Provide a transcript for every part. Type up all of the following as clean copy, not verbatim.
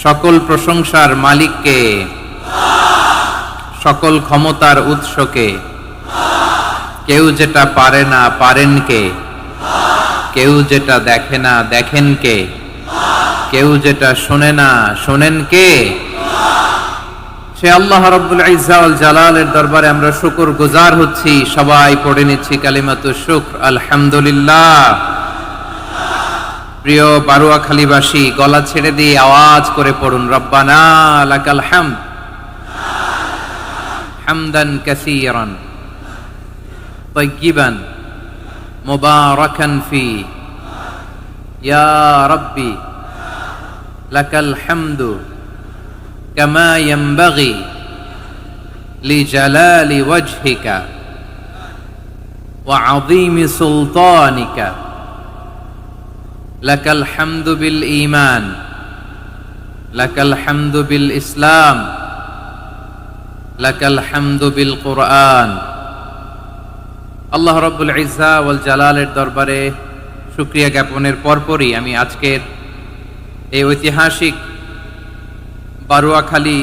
সকল প্রশংসার মালিককে, সকল ক্ষমতার উৎসকে। কেউ যেটা পারে না পারেন কে, কেউ যেটা দেখে না দেখেন কে, কেউ যেটা শোনে না শোনেন কে? সে আল্লাহ রাব্বুল ইজ্জা ওয়াল জালালের দরবারে আমরা শুকর গুজার হচ্ছি। সবাই পড়ে নিচ্ছি কালিমাতু শুকর, আলহামদুলিল্লাহ। প্রিয় বারুয়াখালীবাসী, গলা ছেড়ে দিয়ে আওয়াজ করে পড়ুন, রব্বানা লাকাল হামদ হামদান কাসীরান তাইয়্যিবান মুবারাকান ফি, ইয়া রাব্বি লাকাল হামদু কামা ইয়ানবাগি লিজালালি ওয়াজহিকা ওয়া আযীমি সুলতানিকা। লাকাল হামদু বিল ঈমান, লাকাল হামদু বিল ইসলাম, লাকাল হামদু বিল কুরআন। আল্লাহ রাব্বুল ইজ্জা ওয়াল জালালের দরবারে শুকরিয়া জ্ঞাপনের পরপরই আমি আজকের এই ঐতিহাসিক বারুয়াখালী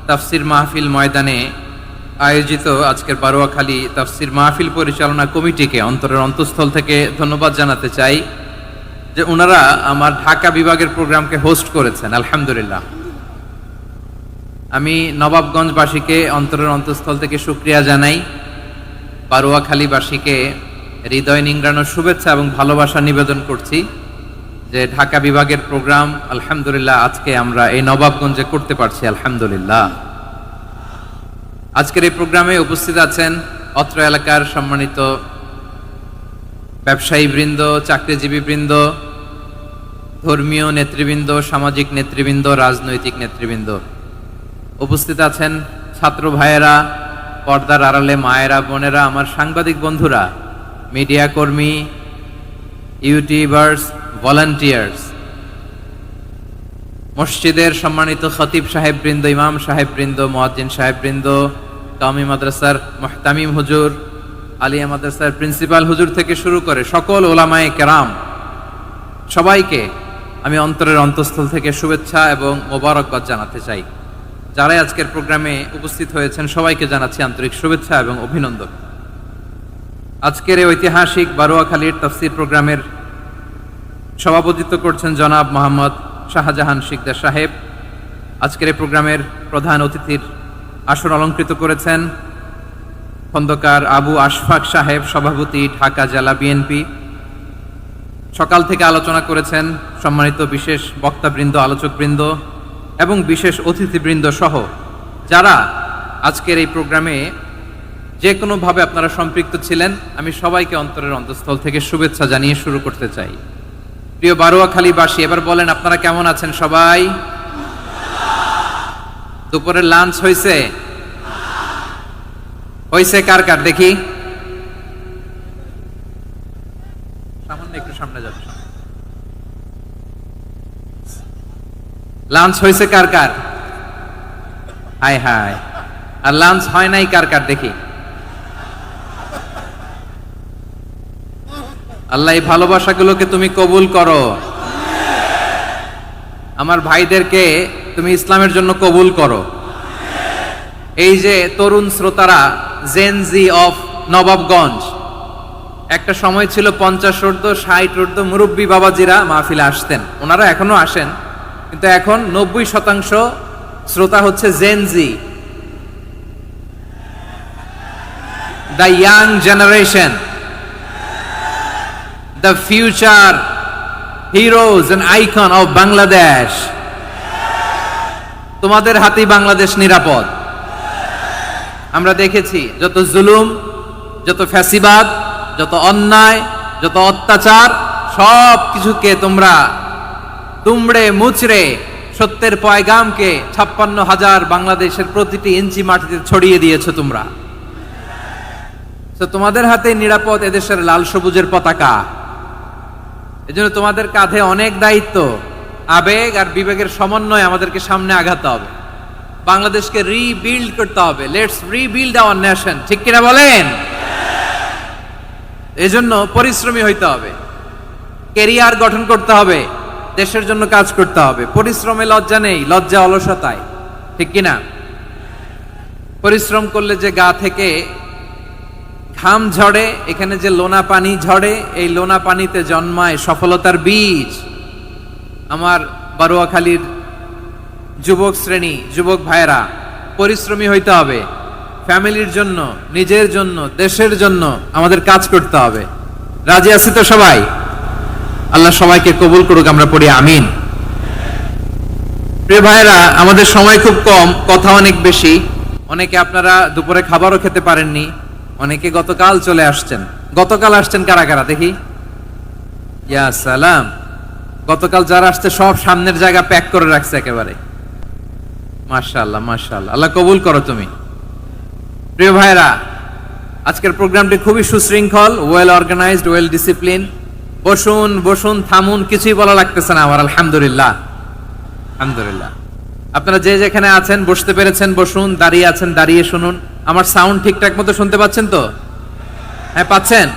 তাফসির মাহফিল ময়দানে আয়োজিত আজকের বারুয়াখালী তাফসির মাহফিল পরিচালনা কমিটিকে অন্তরের অন্তঃস্থল থেকে ধন্যবাদ জানাতে চাই যে ওনারা আমার ঢাকা বিভাগের প্রোগ্রামকে হোস্ট করেছেন, আলহামদুলিল্লাহ। আমি নবাবগঞ্জবাসীকে অন্তরের অন্তঃস্থল থেকে শুকরিয়া জানাই, বারুয়াখালীবাসীকে হৃদয় নিংড়ানো শুভেচ্ছা এবং ভালোবাসা নিবেদন করছি যে ঢাকা বিভাগের প্রোগ্রাম আলহামদুলিল্লাহ আজকে আমরা এই নবাবগঞ্জে করতে পারছি, আলহামদুলিল্লাহ। আজকের এই প্রোগ্রামে উপস্থিত আছেন অত্র এলাকার সম্মানিত ব্যবসায়ী বৃন্দ, চাকরিজীবী বৃন্দ, ধর্মীয় নেতৃবৃন্দ, সামাজিক নেতৃবৃন্দ, রাজনৈতিক নেতৃবৃন্দ। উপস্থিত আছেন ছাত্র ভাইয়েরা, পর্দার আড়ালে মায়েরা, বোনেরা, আমার সাংবাদিক বন্ধুরা, মিডিয়া কর্মী, ইউটিউবার্স, ভলান্টিয়ার্স, মসজিদের সম্মানিত খতিব সাহেব বৃন্দ, ইমাম সাহেব বৃন্দ, মুয়াজ্জিন সাহেব বৃন্দ, কওমি মাদ্রাসার মুহতামিম হুজুর, আলিয়া মাদ্রাসার প্রিন্সিপাল হুজুর থেকে শুরু করে সকল ওলামায়ে কেরাম, সবাইকে আমি অন্তরের অন্তঃস্থল থেকে শুভেচ্ছা এবং মোবারকবাদ জানাতে চাই। যারাই আজকের প্রোগ্রামে উপস্থিত হয়েছেন সবাইকে জানাচ্ছি আন্তরিক শুভেচ্ছা এবং অভিনন্দন। আজকের এই ঐতিহাসিক বারুয়াখালীর তাফসির প্রোগ্রামের সভাপতিত্ব করছেন জনাব মোহাম্মদ শাহজাহান শিকদার সাহেব। আজকের এই প্রোগ্রামের প্রধান অতিথির আসন অলঙ্কৃত করেছেন খন্দকার আবু আশফাক সাহেব, সভাপতি, ঢাকা জেলা বিএনপি। সকাল থেকে আলোচনা করেছেন সম্মানিত বিশেষ বক্তাবৃন্দ, আলোচকবৃন্দ এবং বিশেষ অতিথিবৃন্দ সহ যারা আজকের এই প্রোগ্রামে যে কোনোভাবে আপনারা সম্পৃক্ত ছিলেন, আমি সবাইকে অন্তরের অন্তঃস্থল থেকে শুভেচ্ছা জানিয়ে শুরু করতে চাই। প্রিয় বারুয়াখালীবাসী, এবার বলেন আপনারা কেমন আছেন সবাই? দুপুরের লাঞ্চ হয়েছে? হয়েছে কার কার দেখি? সামান্য একটু সামনে যাবে। লাঞ্চ হয়েছে কার কার? হায় হায়। আর লাঞ্চ হয় নাই কার কার দেখি? আল্লাহ এই ভালোবাসাগুলোকে তুমি কবুল করো। আমার ভাইদেরকে তুমি ইসলামের জন্য কবুল করো। এই যে তরুণ শ্রোতারা, জেনজি অফ নবাবগঞ্জ, একটা সময় ছিল 50 ঊর্ধ্ব 60 ঊর্ধ্ব মুরব্বী বাবাজিরা মাহফিলে আসতেন, ওনারা এখনো আসেন, কিন্তু এখন 90% শ্রোতা হচ্ছে Gen Z, the young generation, the future heroes and icon of Bangladesh. তোমাদের হাতেই বাংলাদেশ নিরাপদ। আমরা দেখেছি যত জুলুম, যত ফ্যাসিবাদ, যত অন্যায়, যত অত্যাচার, সব কিছুকে তোমরা দুমড়ে মুচড়ে সত্যের পয়গামকে 56,000 বাংলাদেশের প্রতিটি ইঞ্চি মাটিতে ছড়িয়ে দিয়েছো তোমরা। তো তোমাদের হাতে নিরাপদ এদেশের লাল সবুজের পতাকা। এজন্য তোমাদের কাঁধে অনেক দায়িত্ব, আবেগ আর বিবেকের সমন্বয়ে আমাদেরকে সামনে আগাতে হবে, বাংলাদেশকে রিবিল্ড করতে হবে। লেটস রিবিল্ড আওয়ার নেশন, ঠিক কিনা বলেন? এজন্য পরিশ্রমী হইতে হবে, ক্যারিয়ার গঠন করতে হবে, দেশের জন্য কাজ করতে হবে। পরিশ্রমে লজ্জা নেই, লজ্জা অলসতায়, ঠিক কিনা? পরিশ্রম করলে যে গা থেকে ঘাম ঝরে, এখানে যে লোনা পানি ঝরে, এই লোনা পানিতে জন্মায় সফলতার বীজ। আমার বারুয়াখালীর যুবক শ্রেণী, যুবক ভাইরা, পরিশ্রমী হইতে হবে। ফ্যামিলির জন্য, নিজের জন্য, দেশের জন্য আমাদের কাজ করতে হবে। রাজি আছি তো সবাই? আল্লাহ সবাইকে কবুল করুক, আমরা পড়ি আমিন। প্রিয় ভাইরা, আমাদের সময় খুব কম, কথা অনেক বেশি। অনেকে আপনারা দুপুরে খাবারও খেতে পারেননি, অনেকে গতকাল চলে আসছেন। গতকাল আসছেন কারা কারা দেখি? ইয়া সালাম। গতকাল যারা আসছে সব সামনের জায়গা প্যাক করে রাখছে একেবারে। মাশাআল্লাহ, মাশাআল্লাহ, আল্লাহ কবুল করো তুমি। প্রিয় ভাইরা, আজকের প্রোগ্রামটি খুবই সুশৃঙ্খল, ওয়েল অর্গানাইজড, ওয়েল ডিসিপ্লিন। বসুন বসুন, থামুন, কিছুই বলা লাগতেছে না আমার। আলহামদুলিল্লাহ, আলহামদুলিল্লাহ। আপনারা যে যেখানে আছেন বসতে পেরেছেন বসুন, দাঁড়িয়ে আছেন দাঁড়িয়ে শুনুন। আমার সাউন্ড ঠিকঠাক মতো শুনতে পাচ্ছেন তো? হ্যাঁ, পাচ্ছেন?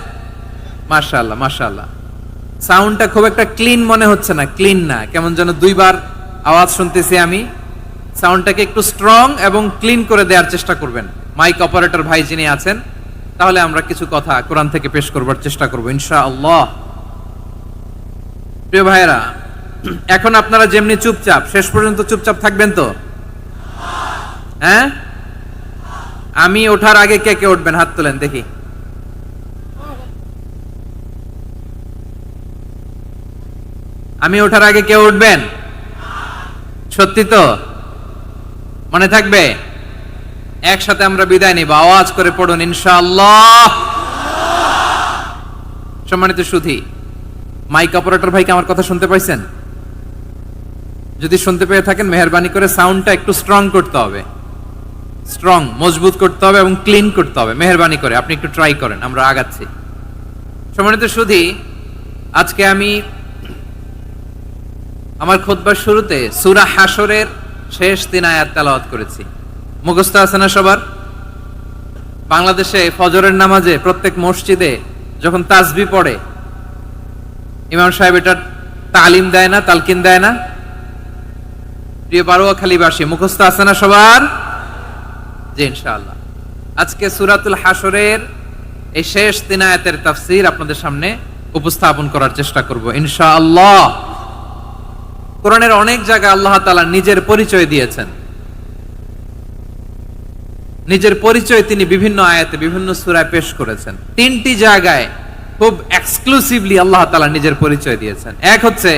মাশাআল্লাহ, মাশাআল্লাহ। সাউন্ডটা খুব একটা ক্লিন মনে হচ্ছে না, ক্লিন না, কেমন যেন দুইবার আওয়াজ শুনতেছি আমি। সাউন্ডটাকে একটু স্ট্রং এবং ক্লিন করে দেওয়ার চেষ্টা করবেন মাইক অপারেটর ভাই যিনি আছেন। তাহলে আমরা কিছু কথা কোরআন থেকে পেশ করবার চেষ্টা করব ইনশাআল্লাহ। প্রিয় ভাইরা, এখন আপনারা যেমনি চুপচাপ, শেষ পর্যন্ত চুপচাপ থাকবেন তো? হ্যাঁ, আমি ওঠার আগে কে কে উঠবেন? হাত তোলেন দেখি। আমি ওঠার আগে কে উঠবেন? সত্যি তো? মনে থাকবে? একসাথে আমরা বিদায় নিব, আওয়াজ করে পড়ুন ইনশাআল্লাহ। সম্মানিত সুধী, মাইক অপারেটর ভাইকে আমার কথা শুনতে পাইছেন? যদি শুনতে পেয়ে থাকেন, মেহেরবানি করে সাউন্ডটা একটু স্ট্রং করতে হবে, স্ট্রং, মজবুত করতে হবে এবং ক্লিন করতে হবে। মেহেরবানি করে আপনি একটু ট্রাই করেন, আমরা আগাচ্ছি। সম্মানিত সুধী, আজকে আমি আমার খুতবার শুরুতে সূরা হাশরের শেষ 3 আয়াত তেলাওয়াত করেছি। মুখস্থ আছে না সবার? বাংলাদেশে ফজরের নামাজে প্রত্যেক মসজিদে যখন তাসবিহ পড়ে, ইমাম সাহেব এটা তালিম দেয় না, তালকিন দেয় না? প্রিয় বারুয়াখালীবাসী, মুখস্থ আছে না সবার? জি, ইনশাআল্লাহ। আজকে সূরাতুল হাশরের এই শেষ 3 আয়াতের তাফসীর আপনাদের সামনে উপস্থাপন করার চেষ্টা করব ইনশাআল্লাহ। কোরআনের অনেক জায়গায় আল্লাহ তাআলা নিজের পরিচয় দিয়েছেন। নিজের পরিচয় তিনি বিভিন্ন আয়াতে, বিভিন্ন সূরায় পেশ করেছেন। 3টি জায়গায় খুব এক্সক্লুসিভলি আল্লাহ তাআলা নিজের পরিচয় দিয়েছেন। এক হচ্ছে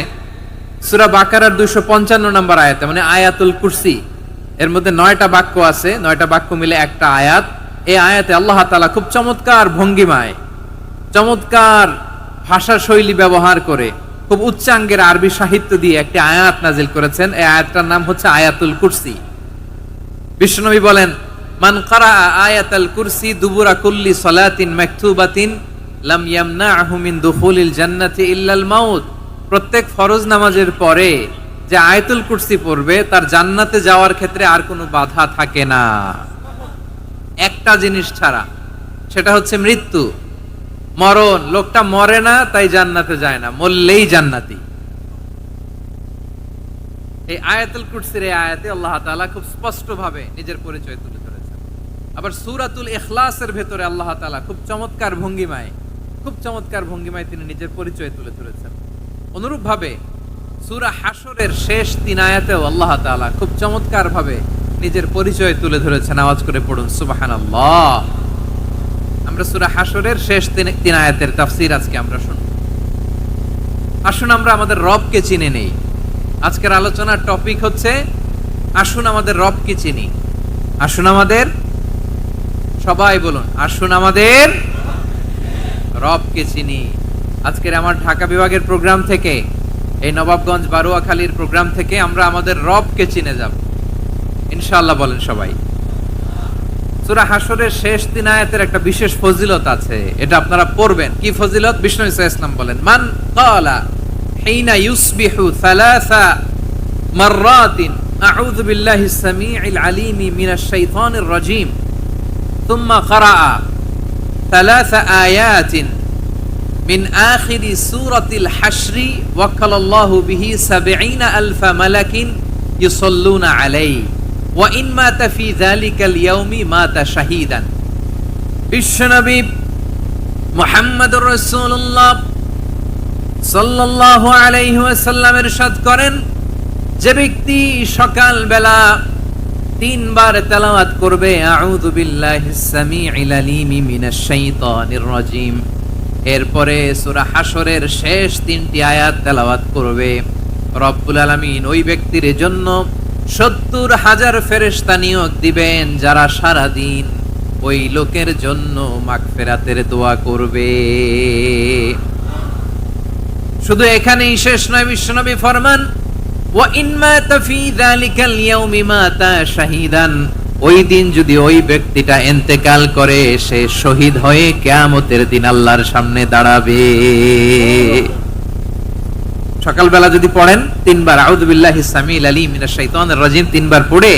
সূরা বাকারার 255 নম্বর আয়াতে, মানে আয়াতুল কুরসি। এর মধ্যে 9টা বাক্য আছে, 9টা বাক্য মিলে একটা আয়াত। এই আয়াতে আল্লাহ তাআলা খুব চমৎকার ভঙ্গিমায়, চমৎকার ভাষা শৈলী ব্যবহার করে, খুব উচ্চাঙ্গের আরবি সাহিত্য দিয়ে একটি আয়াত নাজিল করেছেন। এই আয়াতটার নাম হচ্ছে আয়াতুল কুরসি। বিশ্বনবী বলেন, মান ক্বারা আয়াতাল কুরসি দুবুরা কুল্লি সালাতিন মাকতুবাতিন লাম ইয়ামনাহু মিন দুখুলিল জান্নাতি ইল্লাল মাউত। প্রত্যেক ফরজ নামাজের পরে যে আয়াতুল কুরসি পড়বে, তার জান্নাতে যাওয়ার ক্ষেত্রে আর কোনো বাধা থাকে না, একটা জিনিস ছাড়া, সেটা হচ্ছে মৃত্যু, মরণ। লোকটা মরে না তাই জান্নাতে যায় না, মরলেই জান্নাতি। এই আয়াতুল কুরসির এই আয়াতে আল্লাহ তাআলা খুব স্পষ্ট ভাবে নিজের পরিচয় তুলে ধরেছেন। আবার সূরাতুল ইখলাসের ভেতরে আল্লাহ তাআলা খুব চমৎকার ভঙ্গিমায়, খুব চমৎকার ভঙ্গিমায় তিনি নিজের পরিচয় তুলে ধরেছেন। অনুরূপ ভাবে সূরা হাশরের শেষ 3 আয়াতেও আল্লাহ তাআলা খুব চমৎকার ভাবে নিজের পরিচয় তুলে ধরেছেন। আওয়াজ করে পড়ুন সুবহানাল্লাহ। আমরা সূরা হাশরের শেষ 3 আয়াতের তাফসীর আজকে আমরা শুনব। আসুন আমরা আমাদের রবকে চিনে নেই। আজকের আলোচনার টপিক হচ্ছে আসুন আমাদের রবকে চিনি। আসুন আমাদের, সবাই বলুন, আসুন আমাদের রবকে চিনি। আজকের আমার ঢাকা বিভাগের প্রোগ্রাম থেকে, এই নবাবগঞ্জ বারুয়াখালীর প্রোগ্রাম থেকে আমরা আমাদের রবকে চিনে যাব ইনশাআল্লাহ। বলেন সবাই। সূরা হাশরের শেষ 3 আয়াতের একটা বিশেষ ফজিলত আছে, এটা আপনারা পড়বেন। কি ফজিলত? বিষ্ণু ইসা ইসলাম বলেন, মান ক্বালা হিনা ইউসবিহু সালাসা মাররাতিন আউযু বিল্লাহিস সামিউল আলিম মিনাশ শাইতানির রাজীম সুম্মা ক্বারা সালাসা আয়াতিন মিন আখিরি সূরাতিল হাশরি ওয়াক্কালাল্লাহু বিহি ৭০,০০০ মালাকিন ইউসাল্লুনা আলাইহি ওয়া ইন মাতা ফি যালিকাল ইয়াউমি মাতা শাহীদান। বিশ্বনবী মুহাম্মদুর রাসূলুল্লাহ সাল্লাল্লাহু আলাইহি ওয়াসাল্লাম ইরশাদ করেন, যে ব্যক্তি সকাল বেলা ৩ বার তেলাওয়াত করবে আউযু বিল্লাহিস সামিউল আলিম মিনাশ শাইতানির রাজিম, এরপরে সূরা হাশরের শেষ ৩টি আয়াত তেলাওয়াত করবে, রব্বুল আলামিন ওই ব্যক্তির জন্য ৭০,০০০ ফেরেশতা নিয়োগ দিবেন যারা সারা দিন ওই লোকের জন্য মাগফিরাতের দোয়া করবে। শুধু এখানেই শেষ নয়, বিশ্বনবী ফরমান ওয়া ইন মাতা ফি যালিকাল ইয়াউমি মাতা শাহীদান, ওই দিন যদি ওই ব্যক্তিটা ইন্তেকাল করে সে শহীদ হয়ে কিয়ামতের দিন আল্লাহর সামনে দাঁড়াবে। সকালবেলা যদি পড়েন ৩ বার আউযু বিল্লাহিস সামিউল আলিম মিনাশ শাইতানির রাজিম ৩ বার পড়ে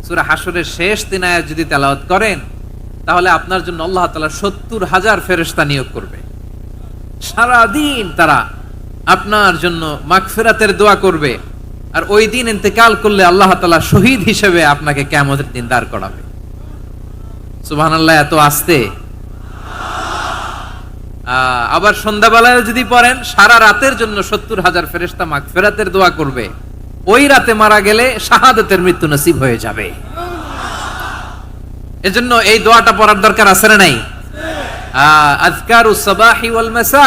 সূরা হাশরের শেষ ৩ আয়াত যদি তেলাওয়াত করেন, তাহলে আপনার জন্য আল্লাহ তাআলা ৭০,০০০ ফেরেশতা নিয়োগ করবে। সারা দিন তারা আপনার জন্য মাগফিরাতের দোয়া করবে, আর ওই দিন ইন্তেকাল করলে আল্লাহ তাআলা শহীদ হিসেবে আপনাকে কিয়ামতের দিন দাঁড় করাবে। সুবহানাল্লাহ, এত আস্তে। আবার সন্ধ্যাবেলায় যদি পড়েন, সারা রাতের জন্য ৭০,০০০ ফেরেশতা মাগফিরাতের দোয়া করবে, ওই রাতে মারা গেলে শাহাদাতের মৃত্যু নসিব হয়ে যাবে। এজন্য এই দোয়াটা পড়ার দরকার আছে না নাই? আযকারুস সাবাহি ওয়াল মাসা,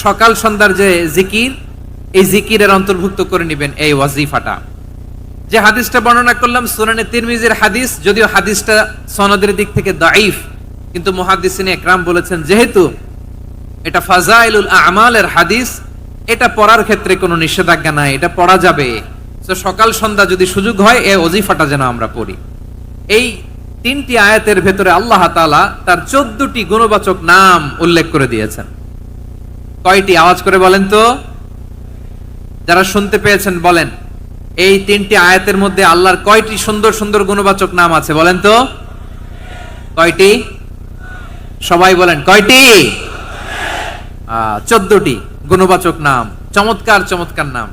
সকাল সন্ধ্যার যে জিকির, এই জিকিরের অন্তর্ভুক্ত করে নেবেন এই ওয়াজিফাটা। যে হাদিসটা বর্ণনা করলাম সুনানে তিরমিজির হাদিস, যদিও হাদিসটা সনদের দিক থেকে দাঈফ, কিন্তু মুহাদ্দিসিনে ইকরাম বলেছেন যেহেতু এটা ফাজাইলুল আমালের হাদিস, এটা পড়ার ক্ষেত্রে কোনো নিষেধাজ্ঞা নাই, এটা পড়া যাবে। তো সকাল সন্ধ্যা যদি সুযোগ হয় এই ওয়াজিফাটা যেন আমরা পড়ি। এই ৩টি আয়াতের ভেতরে আল্লাহ তাআলা তার ১৪টি গুণবাচক নাম উল্লেখ করে দিয়েছেন। কয়টি? আওয়াজ করে বলেন তো, যারা শুনতে পেয়েছেন বলেন, এই ৩টি আয়াতের মধ্যে আল্লাহর কয়টি সুন্দর সুন্দর গুণবাচক নাম আছে বলেন তো? কয়টি? সবাই বলেন কয়টি? ১৪টি গুণবাচক নাম, চমৎকার চমৎকার নাম।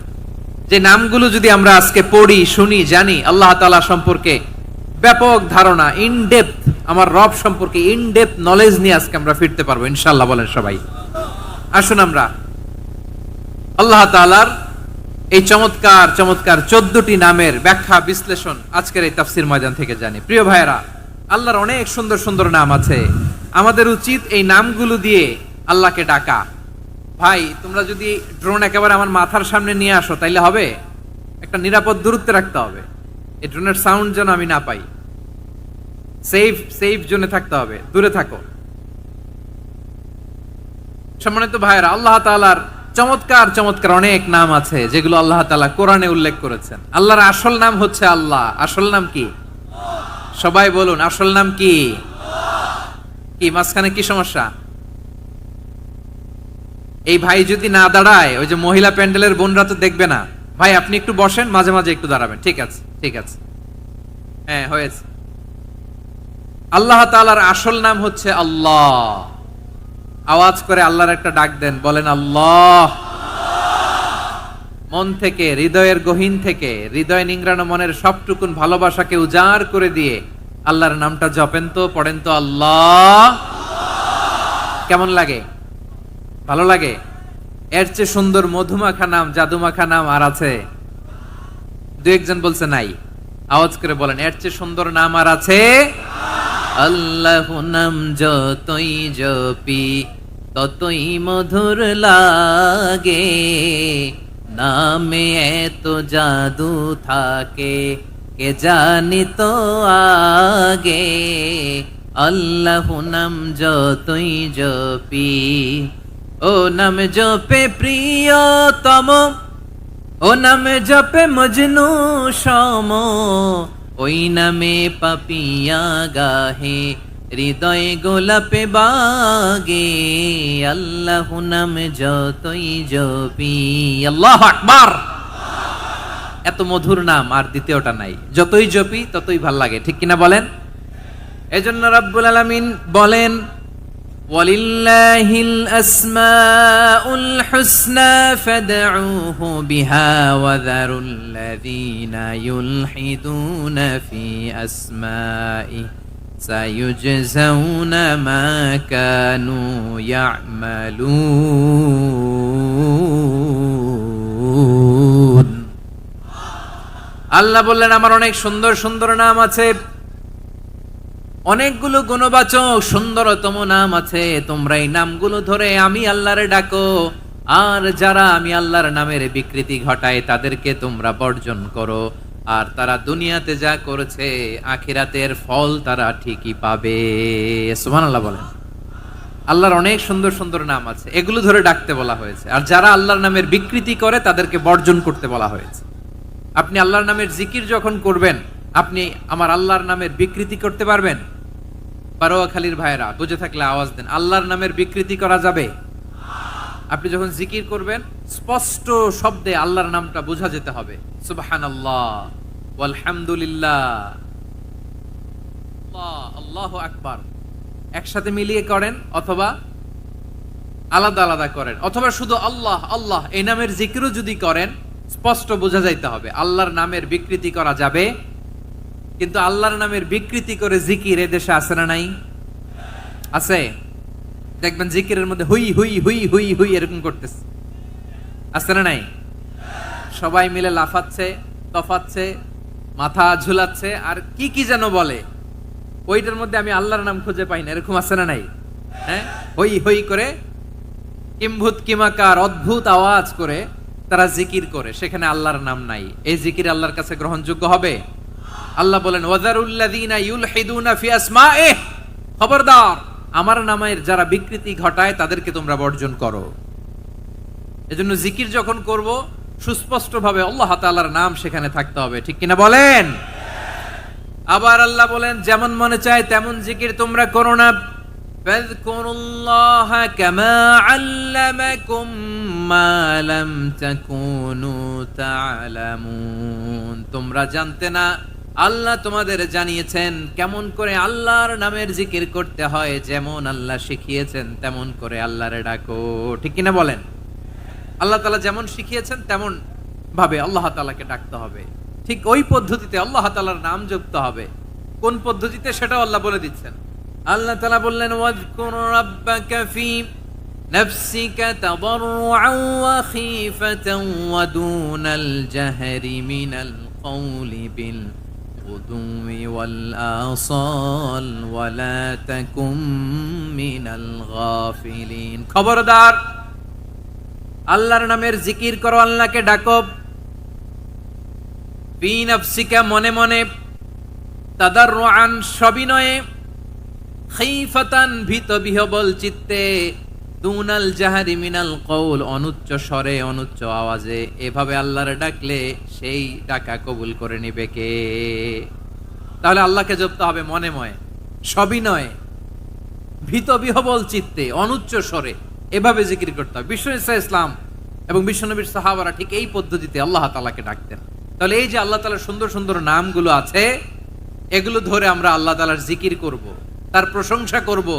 যে নামগুলো যদি আমরা আজকে পড়ি, শুনি, জানি, আল্লাহ তাআলা সম্পর্কে ব্যাপক ধারণা, ইন ডেপথ, আমার রব সম্পর্কে ইন ডেপথ নলেজ নিয়ে আজকে আমরা ফিরতে পারবো ইনশাআল্লাহ। বলেন সবাই। আসুন আমরা আল্লাহ তাআলার এই চমৎকার চমৎকার ১৪টি নামের ব্যাখ্যা বিশ্লেষণ আজকের এই তাফসীর ময়দান থেকে জানি। প্রিয় ভাইয়েরা, আল্লাহর অনেক সুন্দর সুন্দর নাম আছে, আমাদের উচিত এই নামগুলো দিয়ে আল্লাহকে ডাকা। ভাই, তোমরা যদি ড্রোন একেবারে আমার মাথার সামনে নিয়ে আসো তাইলে হবে? একটা নিরাপদ দূরত্বে রাখতে হবে, এই ড্রোনের সাউন্ড যেন আমি না পাই। সেফ জোনে থাকতে হবে, দূরে থাকো। সম্মানিত ভাইয়েরা, আল্লাহ তাআলার চমৎকার চমৎকার অনেক নাম আছে যেগুলো আল্লাহ তাআলা কোরআনে উল্লেখ করেছেন। আল্লাহর আসল নাম হচ্ছে আল্লাহ। আসল নাম কি? সবাই বলুন, আসল নাম কি? কি মাঝখানে কি সমস্যা? এই ভাই যদি না দাঁড়ায়, ওই যে মহিলা প্যান্ডেলের বোনরা তো দেখবে না। ভাই আপনি একটু বসেন, মাঝে মাঝে একটু দাঁড়াবেন। ঠিক আছে, ঠিক আছে, হ্যাঁ হয়েছে। আল্লাহ তাআলার আসল নাম হচ্ছে আল্লাহ। আওয়াজ করে আল্লাহর একটা ডাক দেন, বলেন আল্লাহ। মন থেকে, হৃদয়ের গহীন থেকে, হৃদয় নিংড়ানো মনের সবটুকুন ভালোবাসাকে উজাড় করে দিয়ে আল্লাহর নামটা জপেন তো, পড়েন তো আল্লাহ। কেমন লাগে? ভালো লাগে? এর চেয়ে সুন্দর মধুমাখা নাম, জাদুমাখা নাম আর আছে? দু একজন বলছে নাই। আওয়াজ করে বলেন, এর চেয়ে সুন্দর নাম আর আছে? আল্লাহ নাম যতই জপি ততই মধুর লাগে, নামে এত জাদু থাকে কে জানি তো আগে। আল্লাহ নাম যতই জপি, ও নাম জপে প্রিয়তম, ও নাম জপে মজনু সম, ওই নামে পাপিয়া গাহে হৃদয় গোলাপে বাগে। আল্লাহ নাম যতই জপি। আল্লাহু আকবার। এত মধুর নাম আর দ্বিতীয়টা নাই। যতই জপি ততই ভাল লাগে, ঠিক কিনা বলেন? এজন্য রব্বুল আলামিন বলেন, ওয়ালিল্লাহিল আসমাউল হুসনা ফাদউহু বিহা ওয়া যারুল্লাযীনা ইউলহিদুনা ফি আসমাইহি সায়ুজজাউনা মা কানু ইয়া'মালুন। আল্লাহ বললেন আমার অনেক সুন্দর সুন্দর নাম আছে, অনেকগুলো গুণবাচক সুন্দরতম নাম আছে, তোমরা এই নামগুলো ধরে আমি আল্লাহরে ডাকো, আর যারা আমি আল্লাহর নামের বিকৃতি ঘটায় তাদেরকে তোমরা বর্জন করো, আর তারা দুনিয়াতে যা করেছে আখিরাতের ফল তারা ঠিকই পাবে। সুবহানাল্লাহ বলেন। আল্লাহর অনেক সুন্দর সুন্দর নাম আছে, এগুলো ধরে ডাকতে বলা হয়েছে, আর যারা আল্লাহর নামের বিকৃতি করে তাদেরকে বর্জন করতে বলা হয়েছে। আপনি আল্লাহর নামের জিকির যখন করবেন, আপনি আমার আল্লাহর নামের বিকৃতি করতে পারবেন? বারোয়াখালীর ভাইরা বুঝে থাকলে আওয়াজ দেন, আল্লাহর নামের বিকৃতি করা যাবে? আপনি যখন জিকির করবেন স্পষ্ট শব্দে আল্লাহর নামটা বোঝা যেতে হবে। সুবহানাল্লাহ, আলহামদুলিল্লাহ, আল্লাহু আকবার একসাথে মিলিয়ে করেন, অথবা আলাদা আলাদা করেন, অথবা শুধু আল্লাহ আল্লাহ এই নামের জিকিরও যদি করেন স্পষ্ট বোঝা যাইতে হবে। আল্লাহর নামের বিকৃতি করা যাবে, কিন্তু আল্লাহর নামের বিকৃতি করে জিকির এদেশে আছে না নাই? আছে। দেখবেন জিকিরের মধ্যে হুই হুই হুই হুই হুই এরকম করতেছে, আছে না নাই? সবাই মিলে লাফাচ্ছে, তফাচ্ছে, মাথা ঝুলাচ্ছে, আর কি কি যেন বলে, ওইটার মধ্যে আমি আল্লাহর নাম খুঁজে পাই না, এরকম আছে না নাই? হ্যাঁ, হই হই করে কিম্ভূত কিমাকার অদ্ভুত আওয়াজ করে তারা জিকির করে, সেখানে আল্লাহর নাম নাই। এই জিকির আল্লাহর কাছে গ্রহণযোগ্য হবে? আল্লাহ বলেন ওয়াযারুল্লাযীনা ইউলহিদুনা ফি আসমাইহি, খবরদার আমার নামের যারা বিকৃতি ঘটায় তাদেরকে তোমরা বর্জন করো। এজন্য জিকির যখন করব সুস্পষ্ট ভাবে আল্লাহ তাআলার নাম সেখানে থাকতে হবে, ঠিক কিনা বলেন? আবার আল্লাহ বলেন যেমন মনে চায় তেমন জিকির তোমরা করো না। ফাযকুরুল্লাহা কামা আল্লামাকুম মা লাম তাকুনু তা'লামুন, তোমরা জানতে না, আল্লাহ তোমাদের জানিয়েছেন কেমন করে আল্লাহর নামের জিকির করতে হয়, যেমন আল্লাহ শিখিয়েছেন তেমন করে আল্লাহরে ডাকো, ঠিক কিনা বলেন? আল্লাহ তাআলা যেমন শিখিয়েছেন তেমন ভাবে আল্লাহ তাআলাকে ডাকতে হবে, ঠিক ওই পদ্ধতিতে আল্লাহ তাআলার নাম জপতে হবে। কোন পদ্ধতিতে সেটাও আল্লাহ বলে দিচ্ছেন। আল্লাহ তাআলা বললেন ওয়াযকুর রাব্বাকা ফি নাফসিকা তাদাররুআন ওয়া খীফাতান ওয়া দুনাল জাহরি মিনাল কওলি বিল গুদুই ওয়াল আসাল ওয়া লা তাকুম মিনাল গাফিলিন। খবরদার আল্লাহর নামের জিকির করো, আল্লাহকে ডাকো, ফি নাফসিকা মনে মনে, তাদাররুআন সবিনয়ে, খীফাতান ভীত বিহবল চিত্তে, দুনাল জাহারি মিনাল কওল অনুচ্চ স্বরে অনুচ্চ আওয়াজে। এভাবে আল্লাহরে ডাকলে সেই ডাকা কবুল করে নিবে কে? তাহলে আল্লাহকে জপতে হবে মনে মনে, সবিনয়ে, ভীত বিহবল চিত্তে, অনুচ্চ স্বরে, এভাবে জিকির করতে হবে। বিষ্ণু ইসলাম এবং বিশ্বনবীর সাহাবারা ঠিক এই পদ্ধতিতে আল্লাহ তাআলাকে ডাকতেন। তাহলে এই যে আল্লাহ তাআলার সুন্দর সুন্দর নামগুলো আছে, এগুলো ধরে আমরা আল্লাহ তাআলার জিকির করব, তার প্রশংসা করব,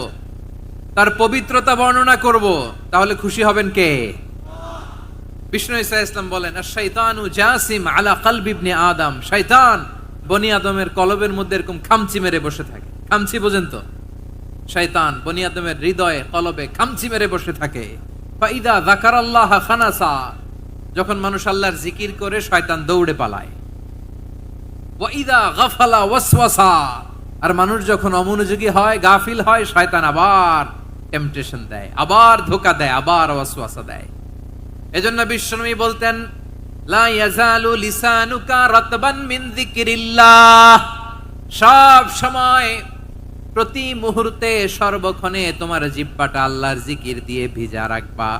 তার পবিত্রতা বর্ণনা করব, তাহলে খুশি হবেন কে? বিষ্ণু ইসলাম বলেন আশ-শাইতানু জাসিম আলা কলবি ইবনে আদম, শয়তান বনি আদমের কলবের মধ্যে এরকম খামচি মেরে বসে থাকে। খামচি বোঝেন তো? শয়তান বনি আদমের হৃদয়ে কলবে খামচি মেরে বসে থাকে। ফাইদা যাকারাল্লাহ খানাসা, যখন মানুষ আল্লাহর জিকির করে শয়তান দৌড়ে পালায়। ওয়া ইদা গাফালা ওয়াসওয়াসা, আর মানুষ যখন অমনোযোগী হয়, গাফিল হয়, শয়তান আবার টেম্পটেশন দেয়, আবার ধোঁকা দেয়, আবার ওয়াসওয়াসা দেয়। এজন্য বিশ্বনবী বলতেন লা ইয়াজালু লিসানুকা রাতবান মিন যিকরিল্লাহ, সব সময় প্রতি মুহূর্তে সর্বক্ষণে তোমার জিহ্বাটা আল্লাহর জিকির দিয়ে ভিজা রাখবা,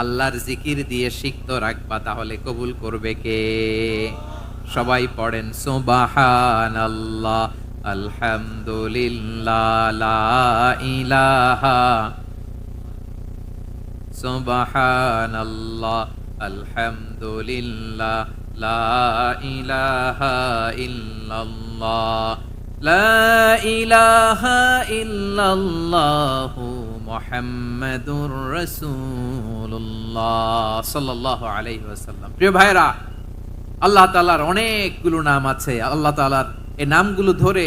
আল্লাহর জিকির দিয়ে সিক্ত রাখবা, তাহলে কবুল করবে কে? সবাই পড়েন সুবহানাল্লাহ, আলহামদুলিল্লাহ, লা ইলাহা, সুবহানাল্লাহ, আলহামদুলিল্লাহ, লা ইলাহা ইল্লাল্লাহ, লা ইলাহা ইল্লাল্লাহু মুহাম্মাদুর রাসূলুল্লাহ সাল্লাল্লাহু আলাইহি ওয়াসাল্লাম। প্রিয় ভাইরা, আল্লাহ তাআলার অনেকগুলো নাম আছে। আল্লাহ তাআলার এই নামগুলো ধরে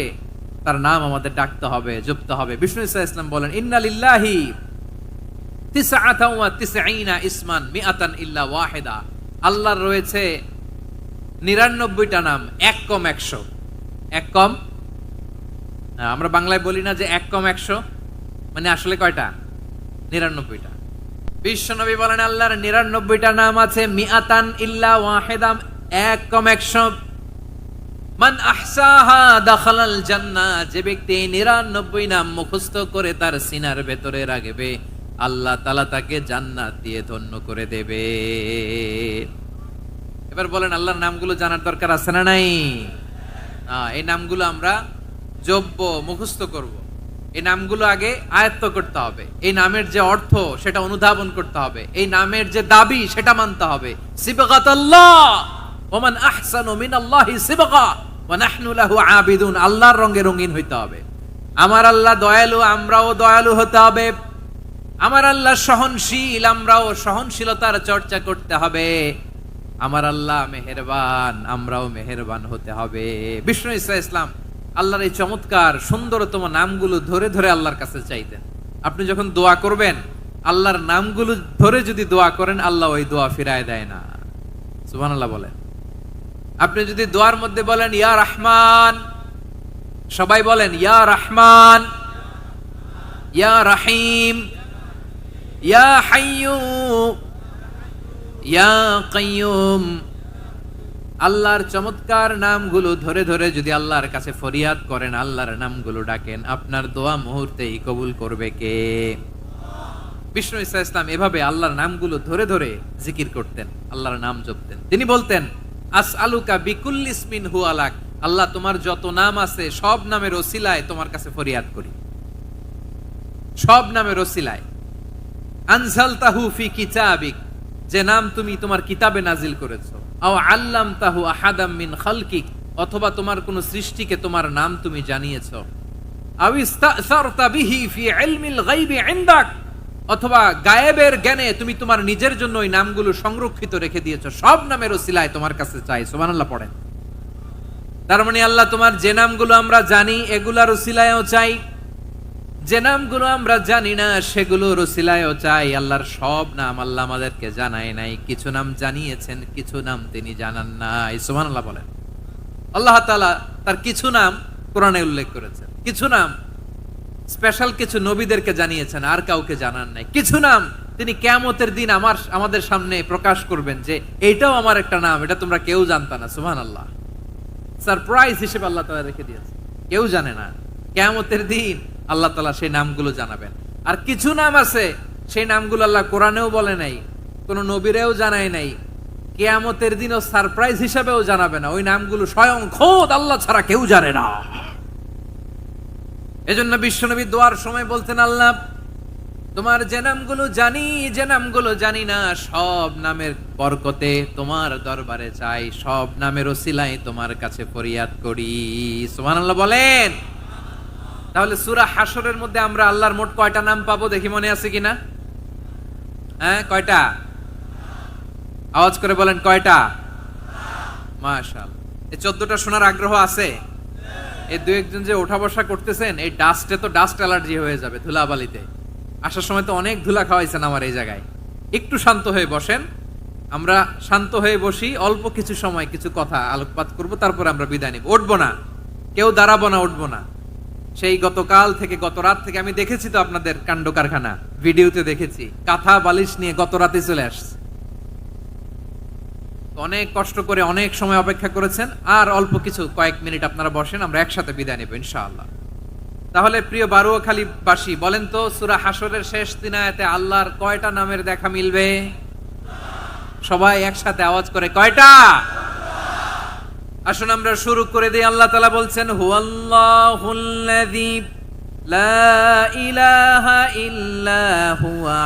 তার নাম আমাদের ডাকতে হবে, জপতে হবে। বিষ্ণু ইসলাম বলেন, ইন্না লিল্লাহি 99 ইসমান মিআতান ইল্লা ওয়াহিদা। আল্লাহর রয়েছে 99টা নাম, এক কম 100। এক কম, আমরা বাংলায় বলি না যে এক কম 100, মানে আসলে কয়টা? 99টা। বিশ্বনবী বলেন, আল্লাহর 99টা নাম আছে, মিআতান ইল্লা ওয়াহিদা, এক কম 100। মান আহসাহা দাখালাল জান্নাহ, যে ব্যক্তি 99 নাম মুখস্থ করে তার সিনার ভেতরে রাখবে, আল্লাহ তাআলা তাকে জান্নাত দিয়ে ধন্য করে দেবে। এবার বলেন, আল্লাহর নামগুলো জানার দরকার আছে না নাই? এই নামগুলো আমরা জপব, মুখস্থ করব। এই নামগুলো আগে আয়ত্ত করতে হবে। এই নামের যে অর্থ সেটা অনুধাবন করতে হবে। এই নামের যে দাবি সেটা মানতে হবে। সিবগাতাল্লাহ ওয়া মান আহসানু মিনাল্লাহি সিবগা ওয়া নাহনু লাহু আবিদুন। আল্লাহর রঙে রঙিন হইতে হবে। আমার আল্লাহ দয়ালু, আমরাও দয়ালু হতে হবে। আমার আল্লাহ সহনশীল, আমরাও সহনশীলতার চর্চা করতে হবে। আমার আল্লাহ মেহেরবান, আমরাও মেহেরবান হতে হবে। বিষ্ণু ইসলাম আল্লাহর এই চমৎকার সুন্দরতম নামগুলো ধরে ধরে আল্লাহর কাছে চাইতেন। আপনি যখন দোয়া করবেন, আল্লাহর নামগুলো ধরে যদি দোয়া করেন, আল্লাহ ওই দোয়া ফিরায় দেয় না। সুবহানাল্লাহ বলেন। আপনি যদি দোয়ার মধ্যে বলেন ইয়া রহমান, সবাই বলেন ইয়া রহমান, ইয়া রহিম, ইয়া হাইয়্যু, ইয়া কাইয়্যুম। আল্লাহর চমৎকার নামগুলো ধরে ধরে যদি আল্লাহর কাছে ফরিয়াদ করেন, আল্লাহর নামগুলো ডাকেন, আপনার দোয়া মুহূর্তেই কবুল করবে কে? বিষ্ণু ইসলাম এভাবে আল্লাহর নামগুলো ধরে ধরে জিকির করতেন, আল্লাহর নাম জপতেন। তিনি বলতেন, আসআলুকা বিকুল্লি ইসমিন হুয়া লাক, আল্লাহ তোমার যত নাম আছে সব নামের ওসিলায় তোমার কাছে ফরিয়াদ করি, সব নামের ওসিলায়। আনজালতাহু ফি কিতাবিক, যে নাম তুমি তোমার কিতাবে নাজিল করেছো। আও আল্লামতাহু আহাদাম মিন খালকিক, অথবা তোমার কোন সৃষ্টিকে তোমার নাম তুমি জানিয়েছো। আও ইস্তাসারতা বিহি ফি ইলমিল গায়বি ইনদাক, অথবা গায়েবের জ্ঞানে তুমি তোমার নিজের জন্য ওই নামগুলো সংরক্ষিত রেখে দিয়েছো। সব নামের ওসিলায় তোমার কাছে চাই। সুবহানাল্লাহ পড়েন। তার মানে আল্লাহ তোমার যে নামগুলো আমরা জানি এগুলার ওসিলায়ও চাই, যে নামগুলো আমরা জানি না সেগুলোর ওসিলায়ও চাই। আল্লাহর সব নাম আল্লাহ আমাদেরকে জানায় নাই, কিছু নাম জানিয়েছেন, কিছু নাম তিনি জানান নাই। সুবহানাল্লাহ বলেন। আল্লাহ তাআলা তার কিছু নাম কোরআনে উল্লেখ করেছেন, কিছু নাম স্পেশাল কিছু নবীদেরকে জানিয়েছেন, আর কাউকে জানান নাই। কিছু নাম তিনি কিয়ামতের দিন আমাদের সামনে প্রকাশ করবেন যে এইটাও আমার একটা নাম, এটা তোমরা কেউ জানতা না। সুবহানাল্লাহ। সারপ্রাইজ হিসেবে আল্লাহ তাআলা রেখে দিয়েছে, কেউ জানে না। কিয়ামতের দিন আল্লাহ তাআলা সেই নামগুলো জানাবেন। আর কিছু নাম আছে সেই নামগুলো আল্লাহ কোরআনেও বলে নাই, কোন নবীরেও জানায় নাই, কিয়ামতের দিনও সারপ্রাইজ হিসেবেও জানাবে না। ওই নামগুলো স্বয়ং খোদ আল্লাহ ছাড়া কেউ জানে না। এজন্য বিশ্বনবী দোয়ার সময় বলতেন, আল্লাহ তোমার যে নামগুলো জানি, যে নামগুলো জানি না, সব নামের বরকতে তোমার দরবারে চাই, সব নামের ওসিলায় তোমার কাছে ফরিয়াদ করি। সুবহানাল্লাহ বলেন। তাহলে সূরা হাশরের মধ্যে আমরা আল্লাহর মোট কয়টা নাম পাবো দেখি, মনে আছে কিনা? হ্যাঁ, কয়টা? আওয়াজ করে বলেন, কয়টা? মাশাআল্লাহ। এই 14টা শোনার আগ্রহ আছে? এই দুই একজন যে ওঠা বসা করতেছেন, এই ডাস্টে তো ডাস্ট অ্যালার্জি হয়ে যাবে, ধুলাবালিতে। আসার সময় তো অনেক ধুলা খাওয়াইছেন আমার এই জায়গায়। একটু শান্ত হয়ে বসেন, আমরা শান্ত হয়ে বসি, অল্প কিছু সময় কিছু কথা আলোকপাত করব, তারপরে আমরা বিদায় নিব। উঠবো না, কেউ দাঁড়াবো না, উঠবো না। সেই গতকাল থেকে, গত রাত থেকে আমি দেখেছি তো আপনাদের কাণ্ড কারখানা, ভিডিওতে দেখেছি। কাঁথা বালিশ নিয়ে গত রাতে চলে আসছে। অনেক কষ্ট করে অনেক সময় অপেক্ষা করেছেন, আর অল্প কিছু কয়েক মিনিট আপনারা বসেন, আমরা একসাথে বিদায় নেব ইনশাআল্লাহ। তাহলে প্রিয় বারুয়াখালীবাসী, বলেন তো সূরা হাশরের শেষ 3 আয়াতে আল্লাহর কয়টা নামের দেখা মিলবে? সবাই একসাথে আওয়াজ করে, কয়টা? আসুন আমরা শুরু করে দিই। আল্লাহ তাআলা বলছেন, হুয়াল্লাহুল্লাযী লা ইলাহা ইল্লা হুয়া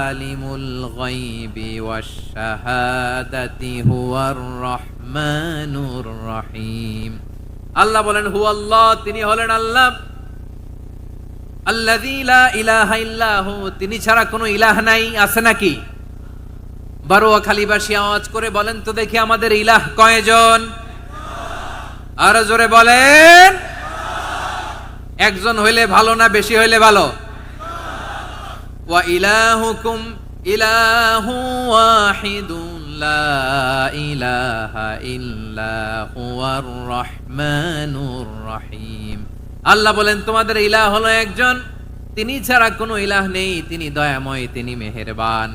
আলিমুল গায়বি ওয়াশ শাহাদাতি হুয়ার রহমানুর রহিম। আল্লাহ বলেন হুয়াল্লাহ, তিনি হলেন আল্লাহ, আল্লাযী লা ইলাহা ইল্লাহু, তিনি ছাড়া কোনো ইলাহ নাই, আছে নাকি? বারোয়াখালীবাসী আওয়াজ করে বলেন তো দেখি আমাদের ইলাহ কয়জন? আরো জোরে বলেন। একজন হইলে ভালো না বেশি হইলে ভালো? ওয়া ইলাহুকুম ইলাহু ওয়াহিদুন লা ইলাহা ইল্লা হুয়ার রহমানুর রহিম। আল্লাহ বলেন তোমাদের ইলাহ হলো একজন, তিনি ছাড়া কোনো ইলাহ নেই, তিনি দয়াময়, তিনি মেহেরবান।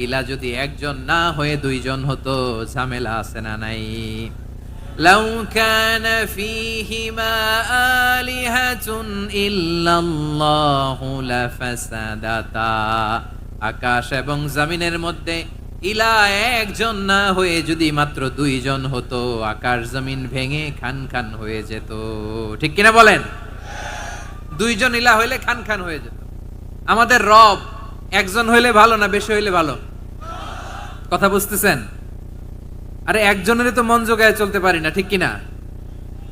ইলাহ যদি একজন না হয়ে দুইজন হতো, ঝামেলা আছে না নাই? লাউ কানা ফীহিমা আলিহাতুন ইল্লাল্লাহু লাফাসাদাতা, আকাশ এবং জমিনের মধ্যে ইলাহ একজন না হয়ে যদি মাত্র দুইজন হতো, আকাশ জমিন ভেঙে খান খান হয়ে যেত। ঠিক কিনা বলেন? দুইজন ইলাহ হইলে খান খান হয়ে যেত। আমাদের রব একজন হইলে ভালো না বেশি হইলে ভালো? কথা বুঝতেছেন? আরে একজনেরই তো মন জোগায় চলতে পারি না, ঠিক কিনা?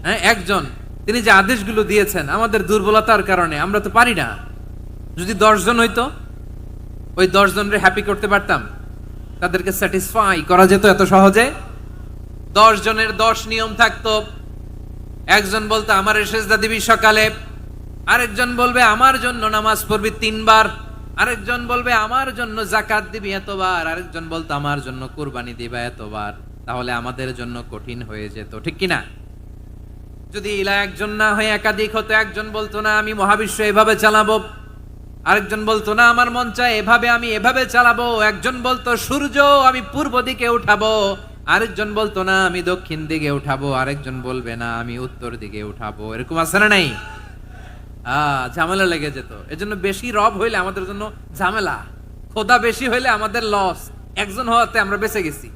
হ্যাঁ, একজন, তিনি যে আদেশগুলো দিয়েছেন আমাদের দুর্বলতার কারণে আমরা তো পারি না। যদি 10 জন হইতো, ওই 10 জনরে হ্যাপি করতে পারতাম, তাদেরকে স্যাটিসফাই করা যেত এত সহজে। 10 জনের 10 নিয়ম থাকতো। একজন বলতো আমার সেজদা দিবি সকালে, আরেকজন বলবে আমার জন্য নামাজ পড়বি 3 বার, আরেকজন বলবে আমার জন্য যাকাত দিবি এতবার, আরেকজন বলতো আমার জন্য কুরবানি দিবা এতবার। তাহলে আমাদের জন্য কঠিন হয়ে যেত, ঠিক কিনা? যদি ইলাহ একজন না হয়ে একাধিক হতো, একজন বলতো না আমি মহাবিশ্ব এভাবে চালাবো, আরেকজন বলতো না আমার মন চায় এভাবে, আমি এভাবে চালাবো, একজন বলতো সূর্য আমি পূর্ব দিকে উঠাবো, আরেকজন বলতো না আমি দক্ষিণ দিকে উঠাবো, আরেকজন বলবে না আমি উত্তর দিকে উঠাবো। এরকম আছে না নাই? ঝামেলা লেগে যেত। এজন্য বেশি রব হইলে আমাদের জন্য ঝামেলা, খোদা বেশি হইলে আমাদের লস। একজন হওয়াতে আমরা বেঁচে গেছি।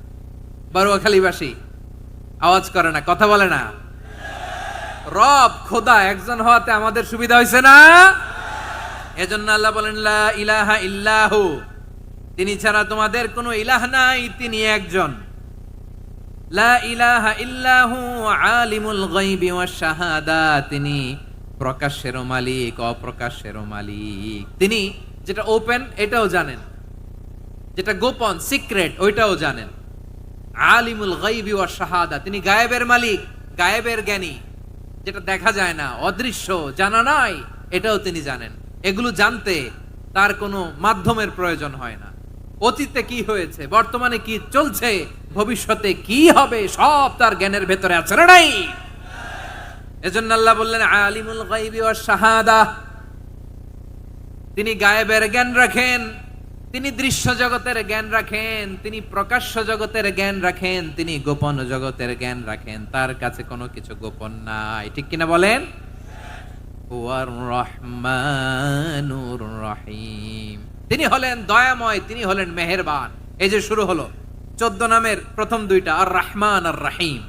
বারোয়াখালীবাসী আওয়াজ করে না, কথা বলে না। রব খোদা একজন হওয়াতে আমাদের সুবিধা হয়েছে না? এজন্য আল্লাহ বলেন লা ইলাহা ইল্লাহু, তিনি ছাড়া তোমাদের কোনো ইলাহ নাই, তিনি একজন। লা ইলাহা ইল্লাহু আলিমুল গায়বি ওয়াশ শাহাদা, তিনি প্রকাশেরও মালিক অপ্রকাশেরও মালিক। তিনি যেটা ওপেন এটাও জানেন, যেটা গোপন সিক্রেট ওইটাও জানেন। আলিমুল গায়বি ওয়াশ শাহাদা, তিনি গায়েবের মালিক, গায়েবের জ্ঞানী, যেটা দেখা যায় না, অদৃশ্য, জানা নাই, এটাও তিনি জানেন। এগুলো জানতে তার কোনো মাধ্যমের প্রয়োজন হয় না। অতীতে কি হয়েছে, বর্তমানে কি চলছে, ভবিষ্যতে কি হবে, সব তার জ্ঞানের ভেতরে আছে না নাই? এজন্য আল্লাহ বললেন আলিমুল গায়বি ওয়াশ শাহাদা, তিনি গায়েবের জ্ঞান রাখেন, তিনি দৃশ্য জগতের জ্ঞান রাখেন, তিনি প্রকাশ্য জগতের জ্ঞান রাখেন, তিনি গোপন জগতের জ্ঞান রাখেন। তার কাছে কোনো কিছু গোপন নাই, ঠিক কিনা বলেন? হুয়ার রহমানুর রহিম, তিনি হলেন দয়াময়, তিনি হলেন মেহেরবান। এই যে শুরু হলো 14 নামের প্রথম দুইটা, আর রহমান আর রহিম।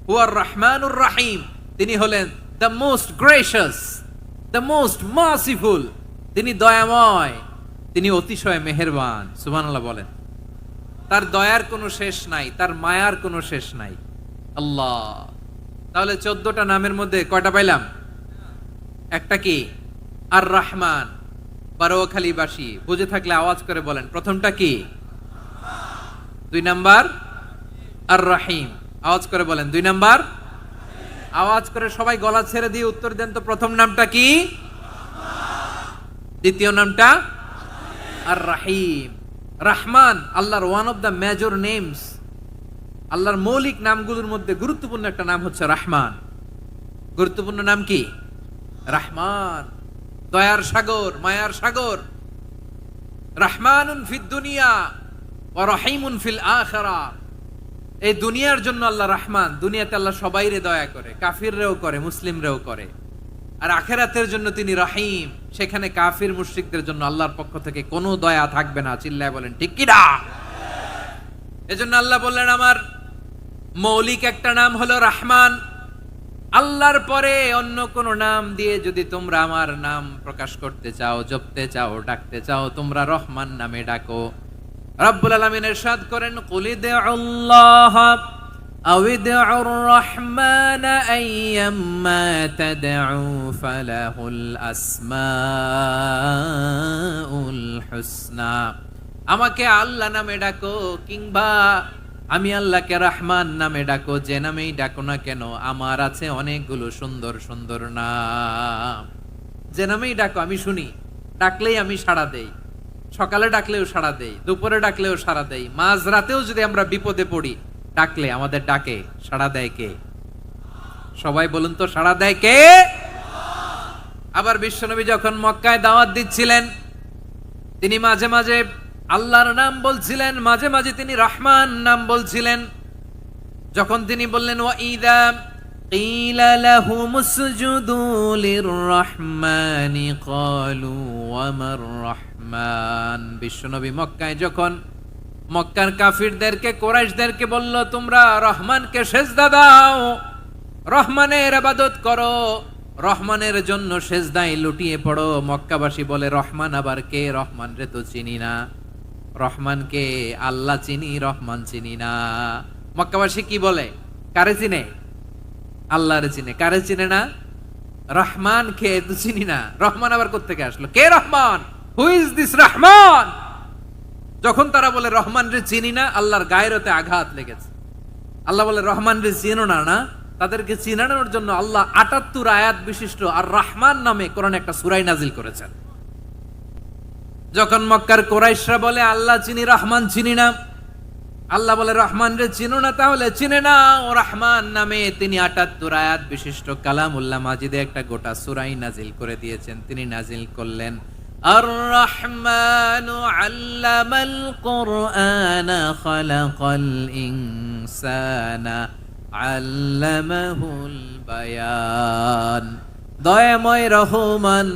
হুয়ার রহমানুর রহিম, তিনি হলেন the most gracious, the most merciful, তিনি দয়াময়, তিনি অতিশয় মেহেরবান। সুবহানাল্লাহ বলেন। তার দয়ার কোনো শেষ নাই, তার মায়ার কোনো শেষ নাই। আল্লাহ, তাহলে 14টা নামের মধ্যে কয়টা পাইলাম? একটা কি? আর রহমান। বারোয়াখালীবাসী বুঝে থাকলে আওয়াজ করে বলেন প্রথমটা কি? 2 নাম্বার আর রহিম। আওয়াজ করে বলেন 2 নাম্বার। আওয়াজ করে সবাই গলা ছেড়ে দিয়ে উত্তর দেন তো, প্রথম নামটা কি? দ্বিতীয় নামটা? আর রহিম। রহমান আল্লাহর one of the major names. আল্লাহর মৌলিক নামগুলোর মধ্যে গুরুত্বপূর্ণ একটা নাম হচ্ছে রহমান। গুরুত্বপূর্ণ নাম কি? রহমান, দয়ার সাগর, মায়ার সাগর। রহমানুন ফিদ দুনিয়া ওয়া রহিমুন ফিল আখিরা। এই দুনিয়ার জন্য আল্লাহ রহমান, দুনিয়াতে আল্লাহ সবাইরে দয়া করে, কাফিররেও করে, মুসলিমরেও করে। আর আখিরাতের জন্য তিনি রহিম, সেখানে কাফির মুশরিকদের জন্য আল্লাহর পক্ষ থেকে কোনো দয়া থাকবে না। চিল্লায় বলেন ঠিক কি না? এজন্য আল্লাহ বললেন আমার মৌলিক একটা নাম হলো রহমান। আল্লাহর পরে অন্য কোন নাম দিয়ে যদি তোমরা আমার নাম প্রকাশ করতে চাও, জপতে চাও, ডাকতে চাও, তোমরা রহমান নামে ডাকো। রব্বুল আলামিন ইরশাদ করেন কুলিদুল্লাহ أو ادعوا الرحمن أيما تدعوا فله الأسماء الحسنى আমাকে আল্লাহ নামে ডাকো কিংবা আমি আল্লাহকে রহমান নামে ডাকো, যে নামেই ডাকো না কেন আমার আছে অনেকগুলো সুন্দর সুন্দর নাম। যে নামেই ডাকো আমি শুনি, ডাকলেই আমি সাড়া দেই। সকালে ডাকলেও সাড়া দেই, দুপুরে ডাকলেও সাড়া দেই, মাঝ রাতেও যদি আমরা বিপদে পড়ি ডাকলে আমাদের ডাকে সাড়া দেয় কে? সবাই বলুন তো, সাড়া দেয় কে? আবার বিশ্বনবী যখন মক্কায় দাওয়াত দিচ্ছিলেন তিনি মাঝে মাঝে আল্লাহর নাম বলছিলেন, মাঝে মাঝে তিনি রহমান নাম বলছিলেন। যখন তিনি বললেন ওয়াইদা কিলা লাহুম উসজুদু লিররহমানি ক্বালু ওয়ামার রহমান, বিশ্বনবী মক্কায় যখন মক্কার কাফিরদেরকে, কুরাইশদেরকে বলল তোমরা রহমানকে সেজদা দাও, রহমানের ইবাদত করো, রহমানের জন্য সেজদায় লুটিয়ে পড়ো, মক্কাবাসী বলে রহমান আবার কে? রহমান রে তো চিনি না। রহমানকে আল্লাহ চিনি, রহমান চিনি না। মক্কাবাসী কি বলে? কারে চিনে? আল্লাহরে চিনে। কারে চিনে না? রহমান কে তো চিনি না। রহমান আবার কোত্থেকে আসলো? কে Rahman? Who is this Rahman? যখন তারা বলে রহমান রে চিনি না, আল্লাহর গায়রতে আঘাত লেগেছে। আল্লাহ বলে রহমান রে চিনো না, না তাদেরকে চিনানোর জন্য আল্লাহ ৭৮ আয়াত বিশিষ্ট আর রহমান নামে কোরআনে একটা সূরা নাজিল করেছেন। যখন মক্কার কুরাইশরা বলে আল্লাহ চিনি, রহমান চিনি না, আল্লাহ বলে রহমান রে চিনো না, তাহলে চিনে না ও রহমান নামে তিনি ৭৮ আয়াত বিশিষ্ট কালামুল্লাহ মাজিদে একটা গোটা সূরা নাজিল করে দিয়েছেন। তিনি নাজিল করলেন আর রহমানু আল্লামাল কুরআনা খালাকাল ইনসানা আল্লামাহুল বায়ান, দয়াময় রহমান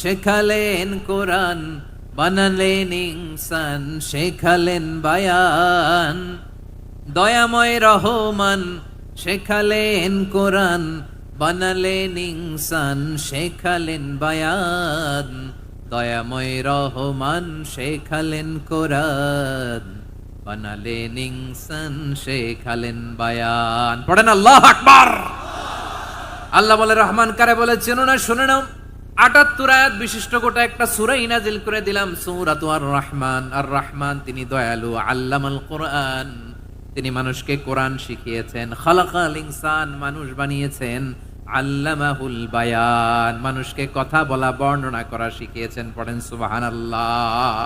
শেখালেন কোরআন, বানালেন ইনসান শেখালেন বায়ান। দয়াময় রহমান শেখালেন কোরআন, বানালেন ইনসান শেখালেন বায়ান। দয়াময় রহমান শেখালেন কোরআন, বানালেন ইনসান শেখালেন বায়ান। পড়েন আল্লাহু আকবার। আল্লাহ বলে রহমান কারে বলে চেনো না? শুনে নাও, ৭৮ আয়াত বিশিষ্ট গোটা একটা সূরা নাজিল করে দিলাম, সূরাতু আর রহমান। আর রহমান তিনি দয়ালু, আল্লামাল কোরআন তিনি মানুষকে কোরআন শিখিয়েছেন, খালাকাল ইনসান মানুষ বানিয়েছেন, আল্লামাহুল বায়ান মানুষকে কথা বলা বর্ণনা করা শিখিয়েছেন। পড়েন সুবহানাল্লাহ।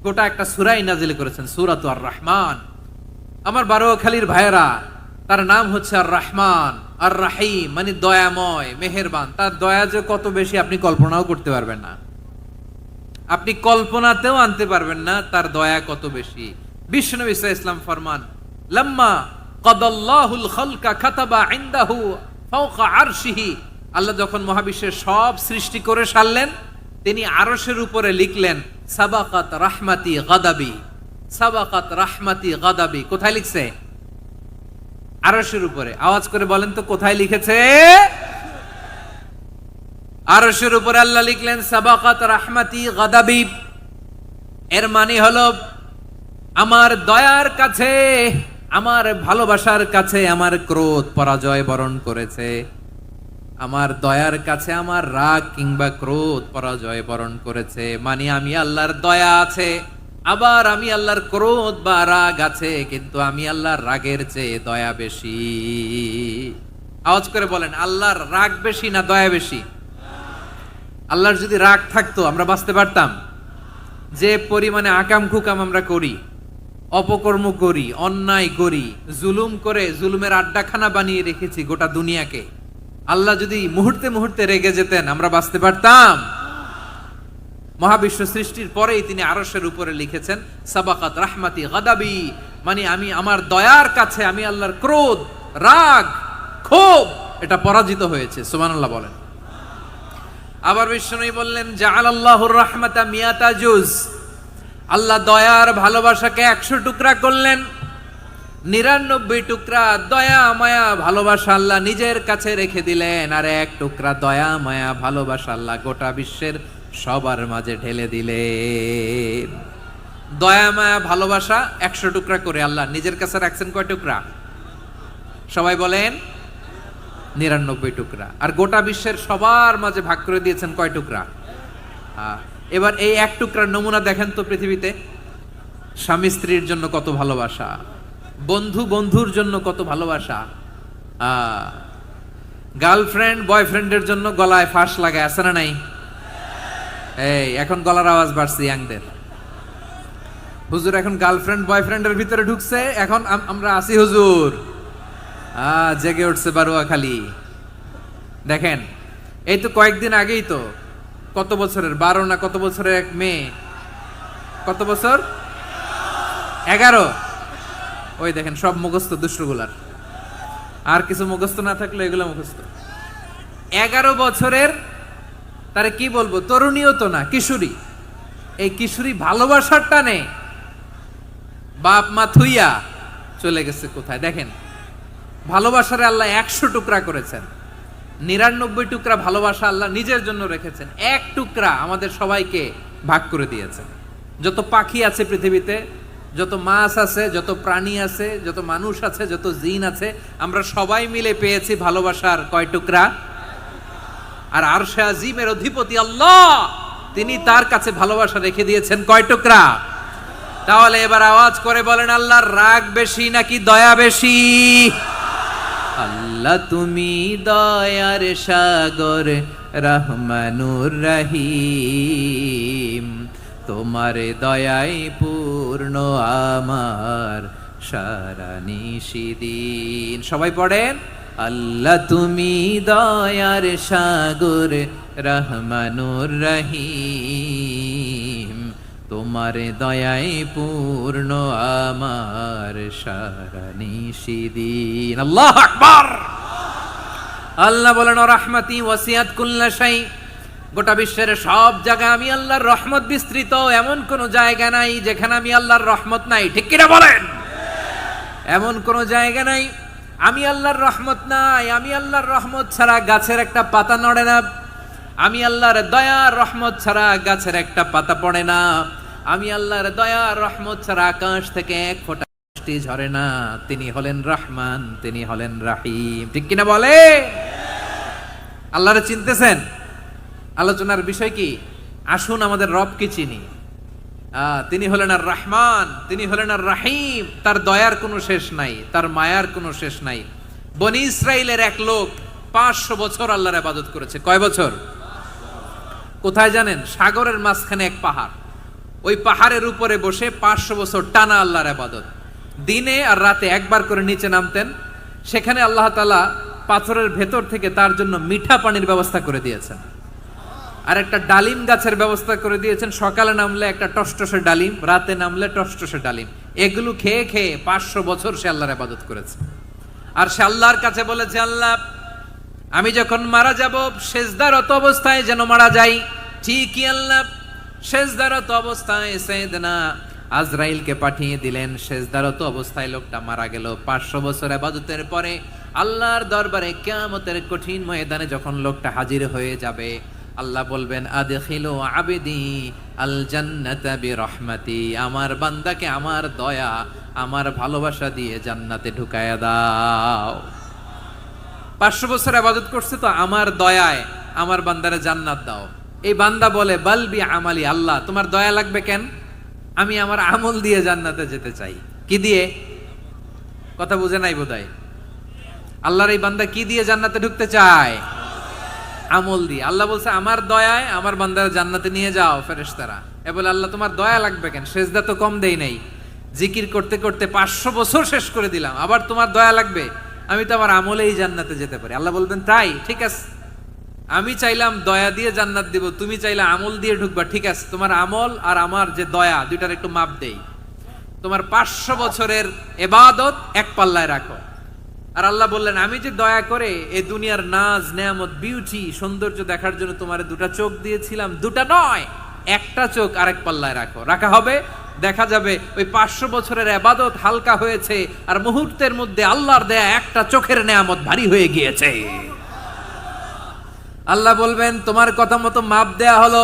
গোটা একটা সূরাই নাজিল করেছেন, সূরাতু আর রহমান। আমার বারোখালীর ভাইয়েরা, তার নাম হচ্ছে আর রহমান আর রাহিম, মানে দয়াময় মেহেরবান। তার দয়া যে কত বেশি আপনি কল্পনাও করতে পারবেন না, আপনি কল্পনাতেও আনতে পারবেন না তার দয়া কত বেশি। বিশ্বনবী সাল্লাল্লাহু আলাইহি ওয়াসাল্লাম ফরমান লাম্মা কাদাল্লাহুল খালকা কাতাবা ইনদাহু ফাওকা আরশিহি, আল্লাহ যখন মহাবিশ্বের সব সৃষ্টি করে সারলেন তিনি আরশের উপরে লিখলেন সাবাকাত রাহমাতি গাদাবি, সাবাকাত রাহমাতি গাদাবি। কোথায় লিখছে? আরশের উপরে। আওয়াজ করে বলেন তো কোথায় লিখেছে? আরশের উপরে আল্লাহ লিখলেন সাবাকাত রাহমাতি গাদাবি। এর মানে হলো আমার দয়ার কাছে, আমার ভালোবাসার কাছে আমার ক্রোধ পরাজয় বরণ করেছে, আমার দয়ার কাছে আমার রাগ কিংবা ক্রোধ পরাজয় বরণ করেছে। মানে আমি আল্লাহর দয়া আছে, আবার আমি আল্লাহর ক্রোধ বা রাগ আছে, কিন্তু আমি আল্লাহর রাগের চেয়ে দয়া বেশি। আওয়াজ করে বলেন আল্লাহর রাগ বেশি না দয়া বেশি? আল্লাহর যদি রাগ থাকতো আমরা বাঁচতে পারতাম? যে পরিমাণে আকাম খুকাম আমরা করি, অপকর্ম করি, অন্যায় করি, জুলুম করে জুলুমের আড্ডাখানা বানিয়ে রেখেছি গোটা দুনিয়াকে, আল্লাহ যদি মুহূর্তে মুহূর্তে রেগে যেতেন আমরা বাঁচতে পারতাম? মহাবিশ্ব সৃষ্টির পরেই তিনি আরশের উপরে লিখেছেন সাবাকাত রাহমাতি গাদাবি, মানে আমি আমার দয়ার কাছে আমি আল্লাহর ক্রোধ, রাগ, ক্ষোভ এটা পরাজিত হয়েছে। সুবহানাল্লাহ বলেন। আবার বিষ্ণু বললেন জাআলাল্লাহুর রাহমাতা মিয়াতা জুজ, আল্লাহ দয়ার ভালোবাসাকে ১০০ টুকরা করলেন, ৯৯ টুকরা দয়া মায়া ভালোবাসা আল্লাহ নিজের কাছে রেখে দিলেন, আর ১ টুকরা দয়া মায়া ভালোবাসা আল্লাহ গোটা বিশ্বের সবার মাঝে ঢেলে দিলেন। দয়া মায়া ভালোবাসা ১০০ টুকরা করে আল্লাহ নিজের কাছে রাখছেন কয় টুকরা? সবাই বলেন 99 টুকরা। আর গোটা বিশ্বের সবার মাঝে ভাগ করে দিয়েছেন কয় টুকরা? এবার এই এক টুকরার নমুনা দেখেন তো পৃথিবীতে। স্বামী স্ত্রীর জন্য কত ভালোবাসা, বন্ধু বন্ধুর জন্য কত ভালোবাসা, গার্লফ্রেন্ড বয়ফ্রেন্ডের জন্য গলায় ফাঁস লাগায়, আছে না নাই? এই এখন গলার আওয়াজ বাড়ছে ইয়াংদের। হুজুর এখন গার্লফ্রেন্ড বয়ফ্রেন্ডের ভিতরে ঢুকছে, এখন আমরা আসি হুজুর। জেগে উঠছে বারুয়া খালি। দেখেন এই তো কয়েকদিন আগেই তো, কত বছরের 12 না কত বছরের এক মেয়ে, কত বছর 11, ওই দেখেন সব মুখস্থ দুষ্টগুলার, আর কিছু মুখস্থ না থাকলে এগুলো মুখস্থ। 11 বছরের, তারে কি বলবো, তরুণীও তো না, কিশোরী। এই কিশোরী ভালোবাসার টানে বাপ মা থুইয়া চলে গেছে কোথায়? দেখেন ভালোবাসারে আল্লাহ 100 টুকরা করেছেন, 99 টুকরা ভালোবাসা আল্লাহ নিজের জন্য রেখেছেন, এক টুকরা আমাদের সবাইকে ভাগ করে দিয়েছেন। যত পাখি আছে পৃথিবীতে, যত মাছ আছে, যত প্রাণী আছে, যত মানুষ আছে, যত জিন আছে, আমরা সবাই মিলে পেয়েছি ভালোবাসার কয় টুকরা? আর আরশে আজিমের অধিপতি আল্লাহ, তিনি তার কাছে ভালোবাসা রেখে দিয়েছেন কয় টুকরা? তাহলে এবার আওয়াজ করে বলেন, আল্লাহর রাগ বেশি নাকি দয়া বেশি? আল্লাহ তুমি দয়ার সাগর, রহমানুর রহিম, তোমার দয়ায় পূর্ণ আমার সারা নিশিদিন। সবাই পড়েন, আল্লাহ তুমি দয়ার সাগর, রহমানুর রহিম, তোমার দয়ায় পূর্ণ আমার সারা নিশিদিন। আল্লাহু আকবার। আল্লাহ বলেন, রাহমাতি ওয়াসিয়াত কুল্লা শাই, গোটা বিশ্বের সব জায়গায় আমি আল্লাহর রহমত বিস্তৃত, এমন কোন জায়গা নাই যেখানে আমি আল্লাহর রহমত নাই। ঠিক কিনা বলেন? এমন কোন জায়গা নাই আমি আল্লাহর রহমত নাই। আমি আল্লাহর রহমত ছাড়া গাছের একটা পাতা নড়ে না, আমি আল্লাহর দয়ার রহমত ছাড়া গাছের একটা পাতা পড়ে না, আমি আল্লাহর দয়ার রহমত ছাড়া আকাশ থেকে এক ফোঁটা বৃষ্টি ঝরে না। তিনি হলেন রহমান, তিনি হলেন রাহিম। ঠিক কিনা বলে? আল্লাহরে চিনতেছেন? আলোচনার বিষয় কি? আসুন আমাদের রবকে চিনি। তিনি হলেন আর রহমান, তিনি হলেন আর রাহিম। তার দয়ার কোনো শেষ নাই, তার মায়ার কোনো শেষ নাই। বনি ইসরাইলের এক লোক 500 বছর আল্লাহর ইবাদত করেছে। কয় বছর? কোথায় জানেন? সাগরের মাঝখানে এক পাহাড়, ওই পাহাড়ের উপরে বসে 500 বছর টানা আল্লাহর ইবাদত। দিনে আর রাতে একবার করে নিচে নামতেন। সেখানে আল্লাহ তাআলা পাথরের ভেতর থেকে তার জন্য মিঠা পানির ব্যবস্থা করে দিয়েছেন, আর একটা ডালিম গাছের ব্যবস্থা করে দিয়েছেন। সকালে নামলে একটা টসটসে ডালিম, রাতে নামলে টসটসে ডালিম। এগুলো খেয়ে খেয়ে 500 বছর সে আল্লাহর ইবাদত করেছে। আর সে আল্লাহর কাছে বলেছে, আল্লাহ আমি যখন মারা যাব সেজদারত অবস্থায় যেন মারা যাই। ঠিকই আল্লাহ সেজদারত অবস্থায় সাইয়েদনা আজরাইলকে পাঠিয়ে দিলেন। সেজদারত অবস্থায় লোকটা মারা গেল। 500 বছর ইবাদতের পরে আল্লাহর দরবারে কিয়ামতের কঠিন ময়দানে যখন লোকটা হাজির হয়ে যাবে, আল্লাহ বলবেন, আদখিলু আবদি আল জান্নাতা বিরহমাতি, আমার বান্দাকে আমার দয়া, আমার ভালোবাসা দিয়ে জান্নাতে ঢুকায়া দাও। 500 বছর ইবাদত করছে তো আমার দয়ায় আমার বান্দারে জান্নাত দাও। এই বান্দা বলে, বালবি আমালি, আল্লাহ তোমার দয়া লাগবে কেন? আমি আমার আমল দিয়ে জান্নাতে যেতে চাই। কি দিয়ে? কথা বুঝে নাই বোধহয়। আল্লাহর এই বান্দা কি দিয়ে জান্নাতে ঢুকতে চায়? আমল দিয়ে। আল্লাহ বলছে, আমার দয়ায় আমার বান্দারা জান্নাতে নিয়ে যাও ফেরেশতারা। এ বলে, আল্লাহ তোমার দয়া লাগবে কেন? সেজদা তো কম দেই নাই, জিকির করতে করতে 500 বছর শেষ করে দিলাম, আবার তোমার দয়া লাগবে? আমি তো আমার আমলেই জান্নাতে যেতে পারি। আল্লাহ বলবেন, তাই ঠিক আছে, আমি চাইলাম দয়া দিয়ে জান্নাত দিব, তুমি চাইলে আমল দিয়ে ঢুকবা, ঠিক আছে, তোমার আমল আর আমার যে দয়া দুইটার একটু মাপ দেই। তোমার 500 বছরের ইবাদত এক পাল্লায় রাখো। আর আল্লাহ বললেন, আমি যে দয়া করে এই দুনিয়ার নাজ নেয়ামত বিউটি সৌন্দর্য দেখার জন্য তোমার 2টা চোখ দিয়েছিলাম, 2টা নয়, একটা চোখ আরেক পাল্লায় রাখো। রাখা হবে, দেখা যাবে ওই 500 বছরের ইবাদত হালকা হয়েছে, আর মুহূর্তের মধ্যে আল্লাহর দেয়া একটা চোখের নেয়ামত ভারী হয়ে গিয়েছে। আল্লাহ বলবেন, তোমার কথা মতো মাপ দেয়া হলো,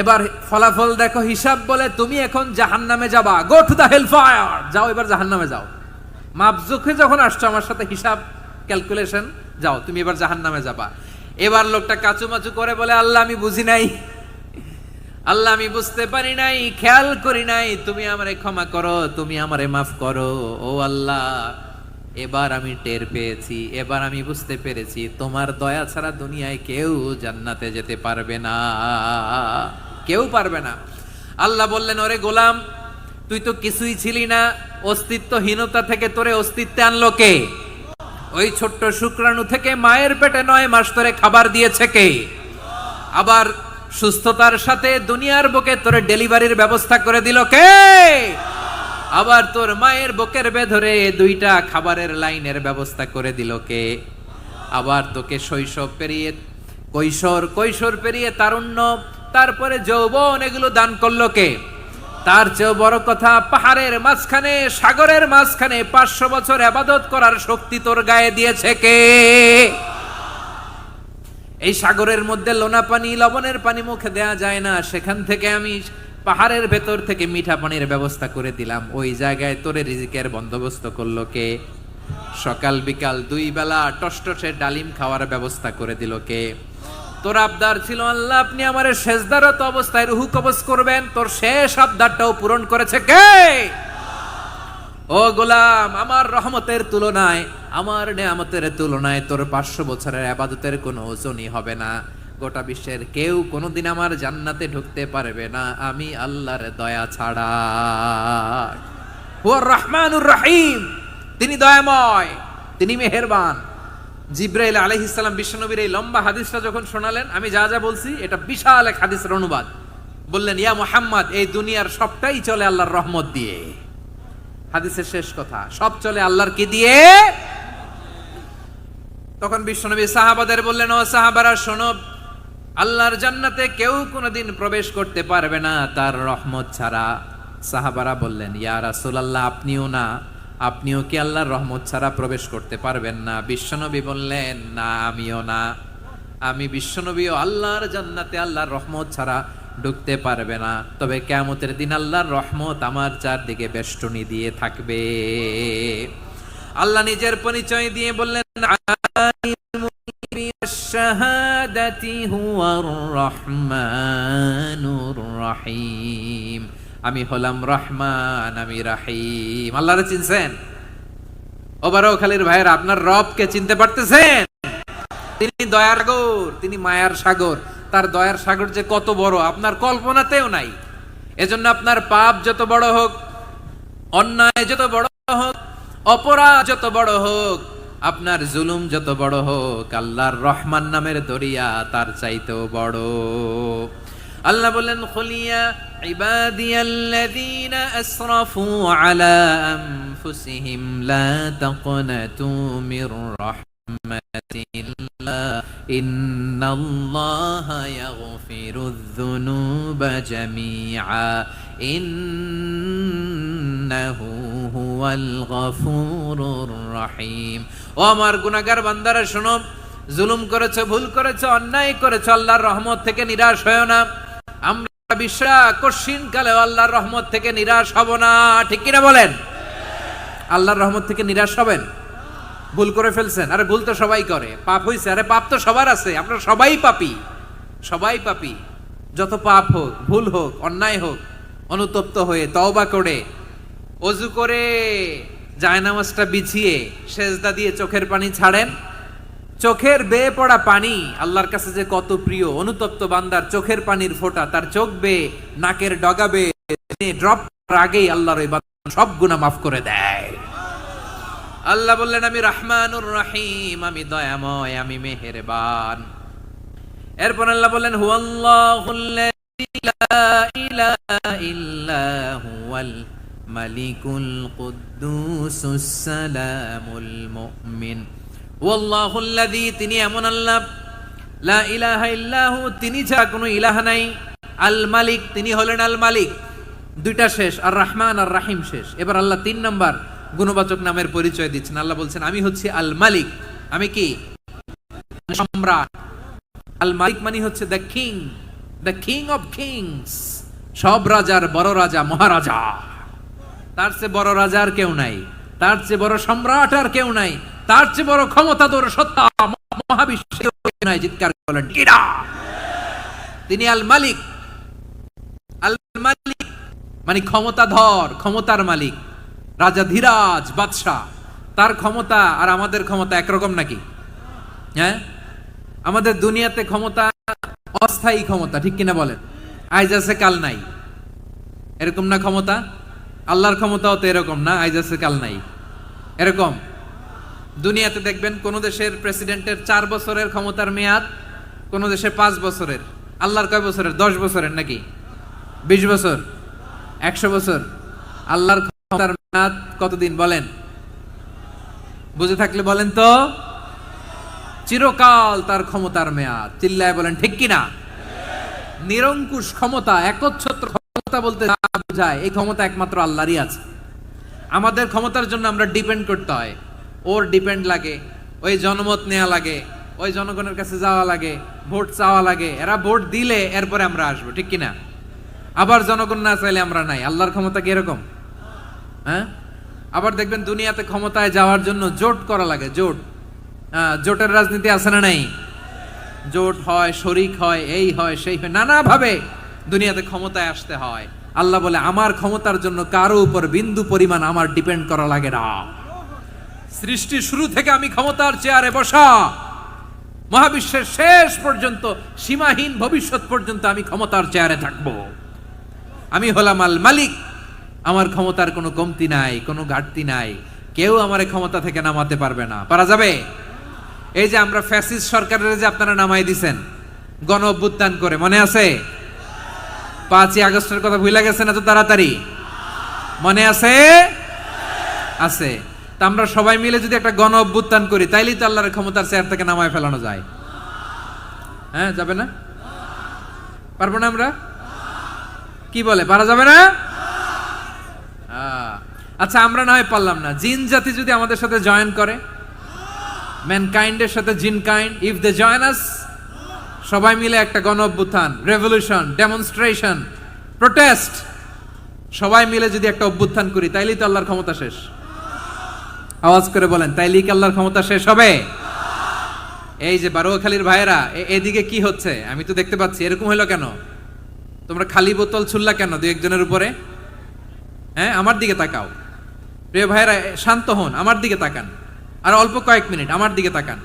এবার ফলাফল দেখো, হিসাব বলে তুমি এখন জাহান্নামে যাবা। Go to the hell fire, যাও এবার জাহান্নামে যাও। মাপজোখে যখন আসছো আমার সাথে হিসাব ক্যালকুলেশন, যাও তুমি এবার জাহান্নামে যাবা। এবার লোকটা কাচুমাচু করে বলে, আল্লাহ আমি বুঝি নাই, আল্লাহ আমি বুঝতে পারি নাই, খেয়াল করি নাই, তুমি আমারে ক্ষমা করো, তুমি আমারে মাফ করো। ও আল্লাহ, এবার আমি টের পেয়েছি, এবার আমি বুঝতে পেরেছি তোমার দয়া ছাড়া দুনিয়ায় কেউ জান্নাতে যেতে পারবে না, কেউ পারবে না। আল্লাহ বললেন, ওরে গোলাম, তুই তো কিছুই ছিলি না, অস্তিত্বহীনতা থেকে তোরে অস্তিত্বে আনলো কে? ওই ছোট্ট শুক্রাণু থেকে মায়ের পেটে 9 মাস ধরে খাবার দিয়েছে কে? আবার সুস্থতার সাথে দুনিয়ার বুকে তোর ডেলিভারির ব্যবস্থা করে দিল কে? আবার তোর মায়ের বুকের ভেতরে 2টা খাবারের লাইনের ব্যবস্থা করে দিল কে? আবার তোকে শৈশব পেরিয়ে কৈশোর পেরিয়ে তারুণ্য, তারপরে যৌবন, এগুলো দান করলো কে? তার চেয়েও বড় কথা, পাহাড়ের মাঝখানে, সাগরের মাঝখানে 500 বছর ইবাদত করার শক্তি তোর গায়ে দিয়েছে কে? এই সাগরের মধ্যে লোনা পানি, লবণের পানি মুখে দেয়া যায় না, সেখান থেকে আমি পাহাড়ের ভেতর থেকে মিঠা পানির ব্যবস্থা করে দিলাম। ওই জায়গায় তোরে রিজিকের বন্দোবস্ত করলো কে? সকাল বিকাল 2 বেলা টসটসে ডালিম খাওয়ার ব্যবস্থা করে দিল কে? তোর আবদার ছিল, আল্লাহ আপনি আমারে সেজদারত অবস্থায় রুহু কবজ করবেন, তোর শেষ আবদারটাও পূরণ করেছে কে? ও গোলাম, আমার রহমতের তুলনায়, আমার নেয়ামতের তুলনায় তোর 500 বছরের ইবাদতের কোনো ওজনই হবে না। গোটা বিশ্বের কেউ কোনোদিন আমার জান্নাতে ঢুকতে পারবে না আমি আল্লাহর দয়া ছাড়া। হুয়ার রহমানুর রহিম, তিনি দয়াময়, তিনি মেহেরবান। জিব্রাইল আলাইহিস সালাম বিশ্বনবীর এই লম্বা হাদিসটা যখন শোনালেন, আমি যা যা বলছি এটা বিশাল এক হাদিসের অনুবাদ, বললেন, ইয়া মুহাম্মদ, এই দুনিয়ার সবটাই চলে আল্লাহর রহমত দিয়ে। হাদিসের শেষ কথা, সব চলে আল্লাহর কি দিয়ে? তখন বিশ্বনবী সাহাবাদের বললেন, ও সাহাবারা শোনো, আল্লাহর জান্নাতে কেউ কোনোদিন প্রবেশ করতে পারবে না তার রহমত ছাড়া। সাহাবারা বললেন, ইয়া রাসূলুল্লাহ, আপনিও না, আপনিও কি আল্লাহর রহমত ছাড়া প্রবেশ করতে পারবেন না? বিশ্বনবী বললেন, না আমিও না, আমি বিশ্বনবীও আল্লাহর জান্নাতে আল্লাহর রহমত ছাড়া ঢুকতে পারবে না। তবে কিয়ামতের দিন আল্লাহর রহমত আমার চারদিকে বেষ্টনী দিয়ে থাকবে। আল্লাহ নিজের পরিচয় দিয়ে বললেন, শাহাদাতি হুয়ার রহমানুর রহিম, আমি হলাম রহমান, আমি রাহিম। আল্লাহরে চিনছেন? ওবারও খালির ভাইয়ের, আপনার রবকে চিনতে পারতেছেন? তিনি দয়ার সাগর, তিনি মায়ার সাগর। তার দয়ার সাগর যে কত বড় আপনার কল্পনাতেও নাই। এজন্য আপনার পাপ যত বড় হোক, অন্যায় যত বড় হোক, অপরাধ যত বড় হোক, আপনার জুলুম যত বড় হোক, আল্লাহর রহমান নামের দরিয়া তার চাইতেও বড়। আল্লাহ বললেন, খুলিয়া ইবাদিয়াল্লাযীনা আসরাফু আলা আনফুসিহিম লা তাকনাতু মির রাহমাতিল্লাহ ইন্নাল্লাহা ইয়াগফিরুয যুনুবা জামিআ ইন্নাহু হুয়াল গফুরুর রহিম। ও আমার গুনাহগার বান্দারা শোনো, জুলুম করেছো, ভুল করেছো, অন্যায় করেছো, আল্লাহর রহমত থেকে নিরাশ হয়ো না। আমরা কঠিন কালে আল্লাহর রহমত থেকে নিরাশ হব না, ঠিক কিনা বলেন? আল্লাহর রহমত থেকে নিরাশ হবেন? ভুল করে ফেলছেন, আরে ভুল তো সবাই করে, পাপ হইছে, আরে পাপ তো সবার আছে, আমরা সবাই পাপী, সবাই পাপী। যত পাপ হোক, ভুল হোক, অন্যায় হোক, অনুতপ্ত হয়ে তওবা করে, ওযু করে, জায়নামাজটা বিছিয়ে সেজদা দিয়ে চোখের পানি ছাড়েন। চোখের বেয়ে পড়া পানি আল্লাহর কাছে যে কত প্রিয়। অনুতপ্ত বান্দার চোখের পানির ফোঁটা তার চোখ বেয়ে, নাকের ডগা বেয়ে ড্রপ করার আগেই আল্লাহর ওই বান্দা সব গুনাহ মাফ করে দেয়। আল্লাহ বললেন, আমি রহমানুর রহিম, আমি দয়াময়, আমি মেহেরবান। এরপর আল্লাহ বললেন, হুয়াল্লাহুল্লাযী লা ইলাহা ইল্লা হুয়াল মালিকুল কুদ্দুসুস সালামুল মুমিন। ওয়াল্লাহুল্লাযী, তিনি এমন আল্লাহ, লা ইলাহা ইল্লাহু, তিনি ছাড়া কোনো ইলাহ নাই, আল মালিক, তিনি হলেন আল মালিক। দুইটা শেষ, আর রহমান আর রাহিম শেষ। এবার আল্লাহ 3 নাম্বার গুণবাচক নামের পরিচয় দিচ্ছেন। আল্লাহ বলছেন, আমি হচ্ছি আল মালিক, আমি কি? সম্রাট। আল মালিক মানে হচ্ছে the king, the king of kings, সব রাজার বড় রাজা, মহারাজা। তার চেয়ে বড় রাজা আর কেউ নাই। তার চেয়ে বড় সম্রাট আর কেউ নাই, তার চেয়ে বড় ক্ষমতাধর সত্তা মহাবিশ্বের কেউ নাই। চিৎকার করেন ঠিক না? তিনি আল মালিক। আল মালিক মানে ক্ষমতাধর, ক্ষমতার মালিক, রাজা ধীরাজ বাদশাহ। তার ক্ষমতা আর আমাদের ক্ষমতা একরকম নাকি? হ্যাঁ, আমাদের দুনিয়াতে ক্ষমতা অস্থায়ী ক্ষমতা, ঠিক কিনা বলেন? আজ আছে কাল নাই, এরকম না ক্ষমতা? আল্লাহর ক্ষমতাও তো এরকম না, আজ আছে কাল নাই এরকম। দুনিয়াতে দেখবেন কোন দেশের প্রেসিডেন্টের 4 বছরের ক্ষমতার মেয়াদ, কোন দেশে 5 বছরের। আল্লাহর কয় বছরের? 10 বছরের নাকি 20 বছর, 100 বছর? আল্লাহর ক্ষমতার মেয়াদ কতদিন বলেন? বুঝে থাকলে বলেন তো। চিরকাল তার ক্ষমতার মেয়াদ। চিল্লায় বলেন ঠিক কিনা? নিরঙ্কুশ ক্ষমতা, একচ্ছত্র ক্ষমতা বলতে যা বোঝায়, এই ক্ষমতা একমাত্র আল্লাহরই আছে। আমাদের ক্ষমতার জন্য আমরা ডিপেন্ড করতে হয়, ওর ডিপেন্ড লাগে, ওই জনমত নেওয়া লাগে, ওই জনগণের কাছে যাওয়া লাগে, ভোট চাওয়া লাগে, এরা ভোট দিলে এরপরে আমরা আসবো, ঠিক কিনা? আবার জনগণ না চাইলে আমরা নাই। আল্লাহর ক্ষমতা কি এরকম? হ্যাঁ, আবার দেখবেন দুনিয়াতে ক্ষমতায় যাওয়ার জন্য জোট করা লাগে, জোট। জোটের রাজনীতি আছে না নাই? জোট হয়, শরিক হয়, এই হয় সেই হয়, নানা ভাবে দুনিয়াতে ক্ষমতায় আসতে হয়। আল্লাহ বলে আমার ক্ষমতার জন্য কারো উপর বিন্দু পরিমাণ আমার ডিপেন্ড করা লাগে না। সৃষ্টি শুরু থেকে আমি ক্ষমতার চেয়ারে বসা, মহাবিশ্বের শেষ পর্যন্ত, সীমাহীন ভবিষ্যৎ পর্যন্ত আমি ক্ষমতার চেয়ারে থাকব। আমি হলাম আল মালিক। আমার ক্ষমতার কোনো কমতি নাই, কোনো ঘাটতি নাই। কেউ আমার ক্ষমতা থেকে নামাতে পারবে না। পারা যাবে? এই যে আমরা ফ্যাসিস্ট সরকারের যে আপনারা নামাই দিছেন গণ অভ্যুত্থান করে, মনে আছে? 5ই আগস্টের কথা ভুলে গেছেন এত তাড়াতাড়ি? মনে আছে? আছে। তা আমরা সবাই মিলে যদি একটা গণ অভ্যুত্থান করি, তাইলেই তো আল্লাহর ক্ষমতার চেয়ার থেকে নামায় ফেলানো যায়। হ্যাঁ, যাবে না? পারবো না আমরা? কি বলে, পারা যাবে না? আচ্ছা, আমরা না হয় পারলাম না, জিন জাতি যদি আমাদের সাথে জয়েন করে, ম্যানকাইন্ডের সাথে জিনকাইন্ড, ইফ দে জয়েন আস, সবাই মিলে একটা গণ অভ্যুত্থান, রেভলিউশন, ডেমনস্ট্রেশন, প্রোটেস্ট, সবাই মিলে যদি একটা অভ্যুত্থান করি, তাইলেই তো আল্লাহর ক্ষমতা শেষ। আওয়াজ করে বলেন, তাইলেই কি আল্লাহর ক্ষমতা শেষ হবে? এই যে বারোয়াখালীর ভাইয়েরা, এদিকে কি হচ্ছে আমি তো দেখতে পাচ্ছি, এরকম হলো কেন? তোমরা খালি বোতল ছুড়লা কেন 2-1 জনের উপরে? হ্যাঁ, আমার দিকে তাকাও। প্রিয় ভাইয়েরা, শান্ত হন, আমার দিকে তাকান, আর অল্প কয়েক মিনিট আমার দিকে তাকান।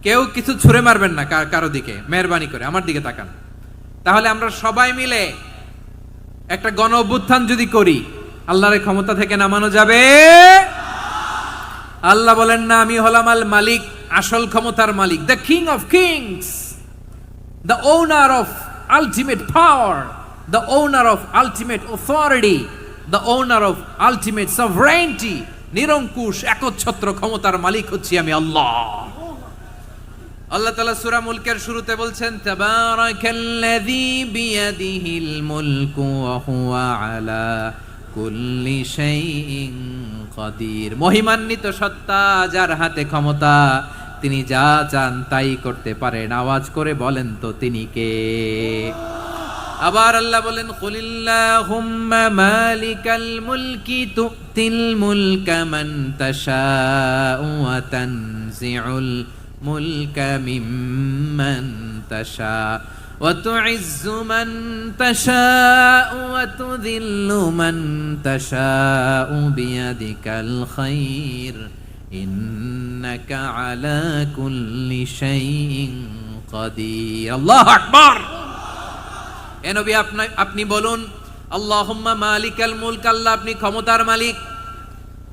কেউ কিছু ছুঁড়ে মারবেন না কারো দিকে, মেহরবানি করে আমার দিকে তাকান। তাহলে আমরা সবাই মিলে একটা গণ অভ্যুত্থান যদি করি, আল্লাহর ক্ষমতা থেকে নামানো যাবে? আল্লাহ বলেন না, আমি হলাম আল মালিক, আসল ক্ষমতার মালিক, the king of kings, the owner of ultimate power, the owner of ultimate authority, the owner of ultimate sovereignty. নিরঙ্কুশ একচ্ছত্র ক্ষমতার মালিক হচ্ছি আমি আল্লাহ। আল্লাহ তাআলা সূরা মুলকের শুরুতে বলছেন, তাবারাকাল্লাযী বিয়াদিহিল মুলকু ওয়া হুয়া আলা কুল্লি শাইইন কাদির। মহিমান্বিত সত্তা, যার হাতে ক্ষমতা, তিনি যা চান তাই করতে পারেন। আওয়াজ করে বলেন তো তিনি কে? আবার আল্লাহ বলেন, কুলিল্লাহুম্মা মালিকাল মুলকি তুতিল মুলকা মান তাশাউ ওয়া তানজিউল মুলকা মিম্মান তাশা ওয়া তুইজ্জু মান তাশাউ ওয়া তুযিল্লু মান তাশাউ বিয়াদিকাল খায়র ইন্নাকা আলা কুল্লি শাইইন কাদির। আল্লাহু আকবার। এ নবী, আপনি বলুন, আল্লাহুম্মা মালিকাল মুলক, আল্লাহ আপনি ক্ষমতার মালিক।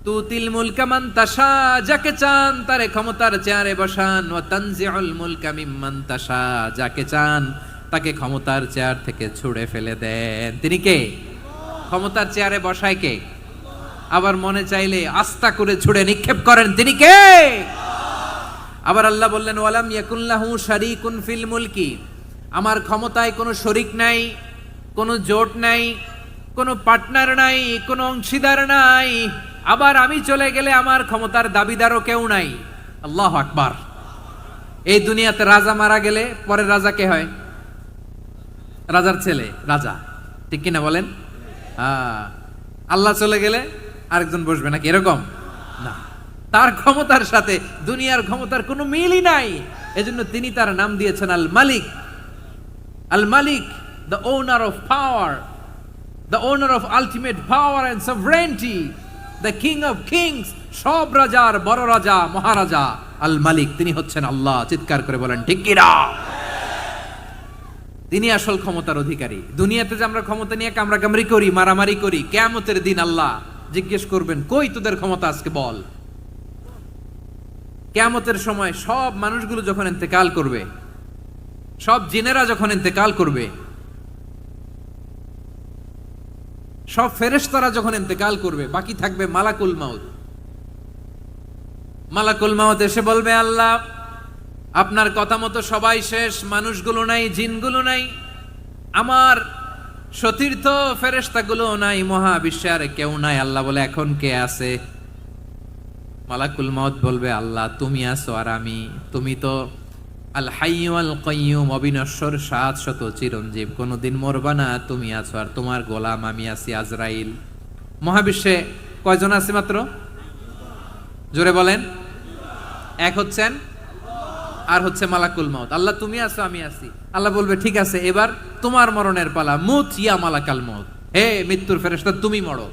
তুতিল মুলকা মান তাশা, যাকে চান তারে ক্ষমতার চেয়ারে বসান। ওয়া তানজিউল মুলকা মিম্মান তাশা, যাকে চান তাকে ক্ষমতার চেয়ার থেকে ছুঁড়ে ফেলে দেন। তিনি কে? ক্ষমতার চেয়ারে বসায় কে? আবার মনে চাইলে আস্থা করে ছুঁড়ে নিক্ষেপ করেন, তিনি কে? আবার আল্লাহ বললেন, ওয়ালাম ইয়াকুল্লাহু শারীকুন ফিল মুলকি, আমার ক্ষমতায় কোনো শরিক নাই, কোনো জোট নাই, কোনো পার্টনার নাই, কোনো অংশীদার নাই। আবার আমি চলে গেলে আমার ক্ষমতার দাবিদারও কেউ নাই। আল্লাহু আকবার। এই দুনিয়াতে রাজা মারা গেলে পরের রাজা কে হয়? রাজার ছেলে রাজা, ঠিক কিনা বলেন? আল্লাহ চলে গেলে আরেকজন বসবে নাকি এরকম? না, তার ক্ষমতার সাথে দুনিয়ার ক্ষমতার কোনো মিলই নাই। এজন্য তিনি তার নাম দিয়েছেন আল মালিক। আল মালিক, the owner of power, the owner of ultimate power and sovereignty, the king of kings, সব রাজার বড় রাজা, মহারাজা আল মালিক, তিনি হচ্ছেন আল্লাহ। চিৎকার করে বলেন ঠিক কি না? তিনি আসল ক্ষমতার অধিকারী। দুনিয়াতে যে আমরা ক্ষমতা নিয়ে কামড়াকামড়ি করি, মারামারি করি, কিয়ামতের দিন আল্লাহ জিজ্ঞেস করবেন, কই তোদের ক্ষমতা আজকে বল। কিয়ামতের সময় সব মানুষগুলো যখন ইন্তেকাল করবে, সব জিনেরা যখন ইন্তেকাল করবে, সব ফেরেশতারা যখন ইন্তেকাল করবে, বাকি থাকবে মালাকুল মাউত। মালাকুল মাউত এসে বলবে, আল্লাহ আপনার কথা মতো সবাই শেষ, মানুষগুলো নাই, জিনগুলো নাই, আমার সতীর্থ ফেরেশতাগুলো নাই, মহাবিশ্বে আর কেউ নাই। আল্লাহ বলে, এখন কে আছে? মালাকুল মাউত বলবে, আল্লাহ তুমি আছো আর আমি। তুমি তো আল হাইয়্যু আল কাইয়্যুম, অবিনশ্বর, শাশ্বত, চিরঞ্জীব, কোনদিন মরবা না, তুমি আছো আর তোমার গোলাম আমি আছি আজরাইল। মহাবিশ্বে কয়জন আছে মাত্র? জোরে বলেন। এক হচ্ছেন আর হচ্ছে মালাকুল মাউত। আল্লাহ তুমি আছো আমি আছি। আল্লাহ বলবে, ঠিক আছে, এবার তোমার মরণের পালা, মুত ইয়া মালাকাল মাউত, হে মৃত্যুর ফেরেশতা তুমি মরো।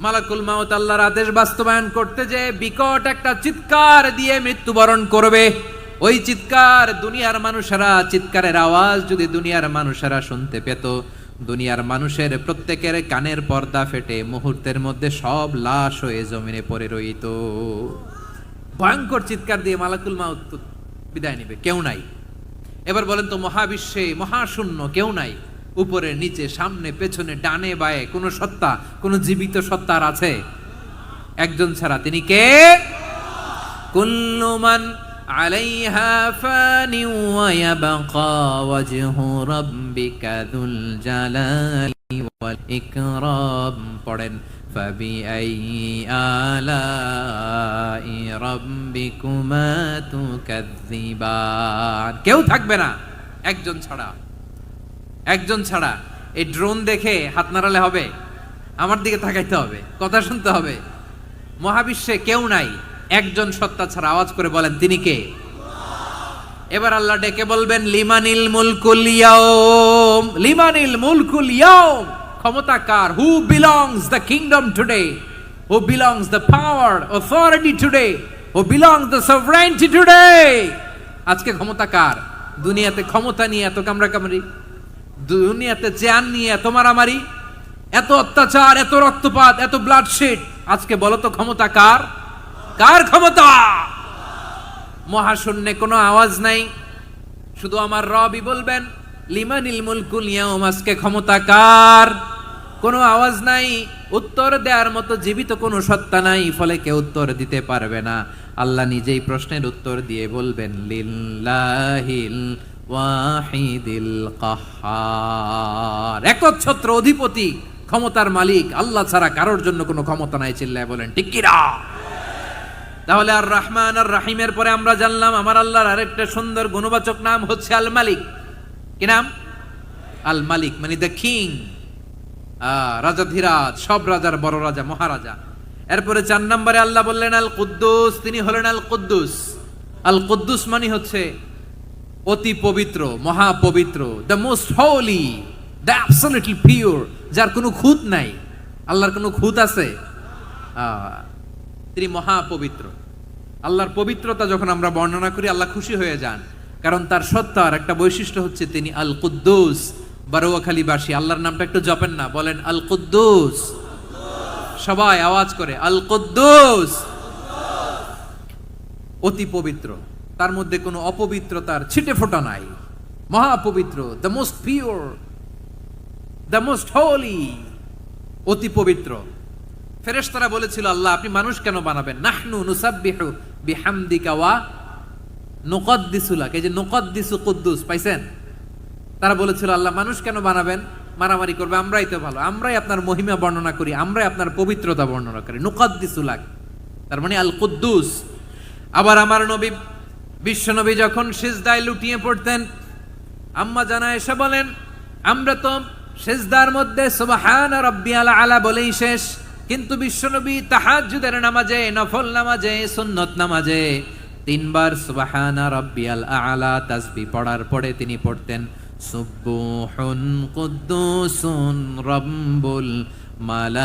মালাকুল মাউত আল্লাহর আদেশ বাস্তবায়ন করতে যে বিকট একটা চিৎকার দিয়ে মৃত্যুবরণ করবে। ওই চিৎকার দুনিয়ার মানুষেরা, চিৎকারের আওয়াজ যদি দুনিয়ার মানুষেরা শুনতে পেত, দুনিয়ার মানুষের প্রত্যেকের কানের পর্দা ফেটে মুহূর্তের মধ্যে সব লাশ হয়ে জমিনে পড়ে রইত। ভয়ঙ্কর চিৎকার দিয়ে মালাকুল মাউত বিদায় নেবে, কেউ নাই। এবার বলেন তো, মহাবিশ্বে মহাশূন্য, কেউ নাই, উপরে নিচে সামনে পেছনে ডানে বায়ে কোন সত্তা, কোন জীবিত সত্তার আছে? একজন ছাড়া, তিনি কে? কুল্লু মান আলাইহা ফানি ওয়া ইয়াবকা ওয়াজহু রাব্বিকা যুল জালালি ওয়াল ইকরাম। পড়েন, ফাবিআইয়ি আলাই রাব্বিকুমা তুকাযযিবান। কেউ থাকবে না একজন ছাড়া, একজন ছাড়া। এই ড্রোন দেখে হাত নাড়ালে হবে? আমার দিকে তাকাইতে হবে, কথা শুনতে হবে। মহাবিশ্বে কেউ নাই, একজন সত্তা ছাড়া। আওয়াজ করে বলেন, তিনি কে? এবার আল্লাহ ডেকে বলবেন, লিমানিল মুলকুল ইয়াউম, লিমানিল মুলকুল ইয়াউম, ক্ষমতা কার? Who belongs the kingdom today, who belongs the power authority today, who belongs the sovereignty today. আজকে ক্ষমতা কার? দুনিয়াতে ক্ষমতা নিয়ে এত কামড়াকামড়ি, দুনিয়াতে জান নিয়ে এত মারামারি, এত অত্যাচার, এত রক্তপাত, এত ব্লাডশেড, আজকে বলো তো ক্ষমতা কার? কার ক্ষমতা? মহাশূন্যে কোনো আওয়াজ নাই, শুধু আমার রবই বলবেন, লিমানিল মুলকুল ইয়াউম, আজকে ক্ষমতা কার? কোনো আওয়াজ নাই, উত্তর দেওয়ার মতো জীবিত কোনো সত্তা নাই, ফলে কেউ উত্তর দিতে পারবে না। আল্লাহ নিজেই প্রশ্নের উত্তর দিয়ে বলবেন, লিল্লাহিল ওয়াহিদিল কাহ্হার, একচ্ছত্র অধিপতি, ক্ষমতার মালিক আল্লাহ ছাড়া কারোর জন্য কোনো ক্ষমতা নাই। চিল্লায় বলেন ঠিক কি না? তাহলে আর রহমান আর রাহিমের পরে আমরা জানলাম আমার আল্লাহর আরেকটা সুন্দর গুণবাচক নাম হচ্ছে আল মালিক। কি নাম? আল মালিক, মানে দ্য কিং, রাজাধিরাজ, সব রাজার বড় রাজা, মহারাজা। এরপরে 4 নম্বরে আল্লাহ বললেন আল কুদ্দুস, তিনি হলেন আল কুদ্দুস। আল কুদ্দুস মানে হচ্ছে অতি পবিত্র, মহাপবিত্র, the most holy, the absolutely pure, যার কোনো খুঁত নাই। আল্লাহর কোনো খুঁত আছে? তিনি মহাপবিত্র। আল্লাহর পবিত্রতা যখন আমরা বর্ণনা করি, আল্লাহ খুশি হয়ে যান, কারণ তার সত্তার একটা বৈশিষ্ট্য হচ্ছে তিনি আল কুদ্দুস। বারোয়াখালীবাসী আল্লাহর নামটা একটু জপেন না, বলেন আল কুদ্দুস, সবাই আওয়াজ করে আল কুদ্দুস। অতি পবিত্র, তার মধ্যে কোনো অপবিত্রতার ছিটে ফোঁটা নাই, মহাপবিত্র, the most pure, the most holy, অতি পবিত্র। ফেরেশতারা বলেছিল, আল্লাহ আপনি মানুষ কেন বানাবেন? নাহনু নুসাব্বিহু বিহামদিকা ওয়া নুকদ্দিসু লাক। এই যে নুকদ্দিসু কুদ্দুস পাইছেন? তারা বলেছিল, আল্লাহ মানুষ কেন বানাবেন? মারামারি করবে, আমরাই তো ভালো, আমরাই আপনার মহিমা বর্ণনা করি, আমরাই আপনার পবিত্রতা বর্ণনা করি। নুকদ্দিসু লাক, তার মানে আল কুদ্দুস। আবার আমার নবী, বিশ্ব নবী যখন সিজদায় লুটিয়ে পড়তেন, আম্মা জানা এসে বলেন, আমরা তো সিজদার মধ্যে সুবহান রাব্বিয়াল আলা বলেই শেষ, কিন্তু বিশ্বনবী তাহাজ্জুদের নামাজে, নফল নামাজে, সুন্নত নামাজে তিনবার সুবহানা রাব্বিয়াল আ'লা তাসবিহ পড়ার পরে তিনি পড়তেন সুবহুন কুদ্দুসুন রাব্বুল মালাইকাতি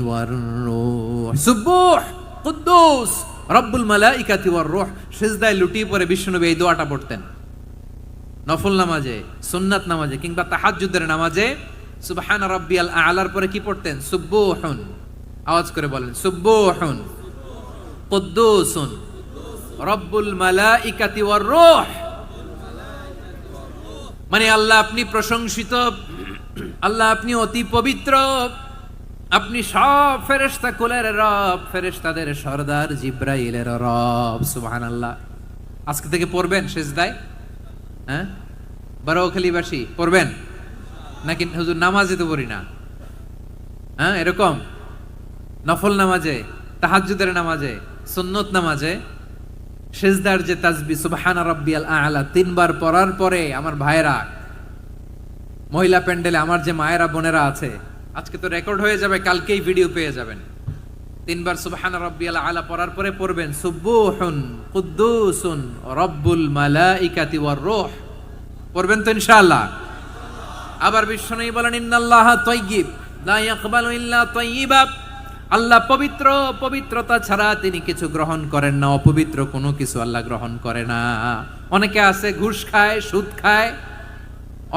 ওয়ার রূহ। সুবহ কুদ্দুস রব্বুল মালাইকাতি ওয়ার রূহ। সিজদায় লুটিয়ে পড়ে বিশ্বনবী এই দোয়াটা পড়তেন। নফল নামাজে, সুন্নাত নামাজে কিংবা তাহাজ্জুদের নামাজে সুবহানা রাব্বিয়াল আ'লার পরে কি পড়তেন? সুবহুন। আওয়াজ করে বলেন সুবহুন কুদ্দুসুন রব্বুল মালাইকাতি ওয়ার রূহ। মানে আল্লাহ আপনি প্রশংসিত, আল্লাহ আপনি অতি পবিত্র, আপনি সব ফেরেশতা কুলের রব, ফেরেশতাদের সরদার জিব্রাইলের রব। সুবহানাল্লাহ। আজকে থেকে পড়বেন সিজদায়? হ্যাঁ, বারোখালীবাসী পড়বেন নাকি হুজুর নামাজে তো পড়ি না? হ্যাঁ, এরকম নফল নামাজে, তাহাজ্জুদের নামাজে, সুন্নত নামাজে সিজদার যে তাসবিহ সুবহানা রাব্বিয়াল আ'লা তিনবার পড়ার পরে আমার ভাইরা, মহিলা প্যান্ডেলে আমার যে মায়েরা বোনেরা আছে, আজকে তো রেকর্ড হয়ে যাবে, কালকেই ভিডিও পেয়ে যাবেন। তিনবার সুবহানা রাব্বিয়াল আ'লা পড়ার পরে পড়বেন সুবহুন কুদ্দুসুন রব্বুল মালাইকাতি ওয়ার রূহ। পড়বেন তো ইনশাআল্লাহ? আবার বিশ্বনবী বলেন ইন্নাল্লাহা তাইয়্যিব লা ইয়াকবালু ইল্লা তাইয়্যিবা। আল্লাহ পবিত্র, পবিত্রতা ছাড়া তিনি কিছু গ্রহণ করেন না, অপবিত্র কোনো কিছু আল্লাহ গ্রহণ করে না। অনেকে আছে ঘুষ খায়, সুদ খায়,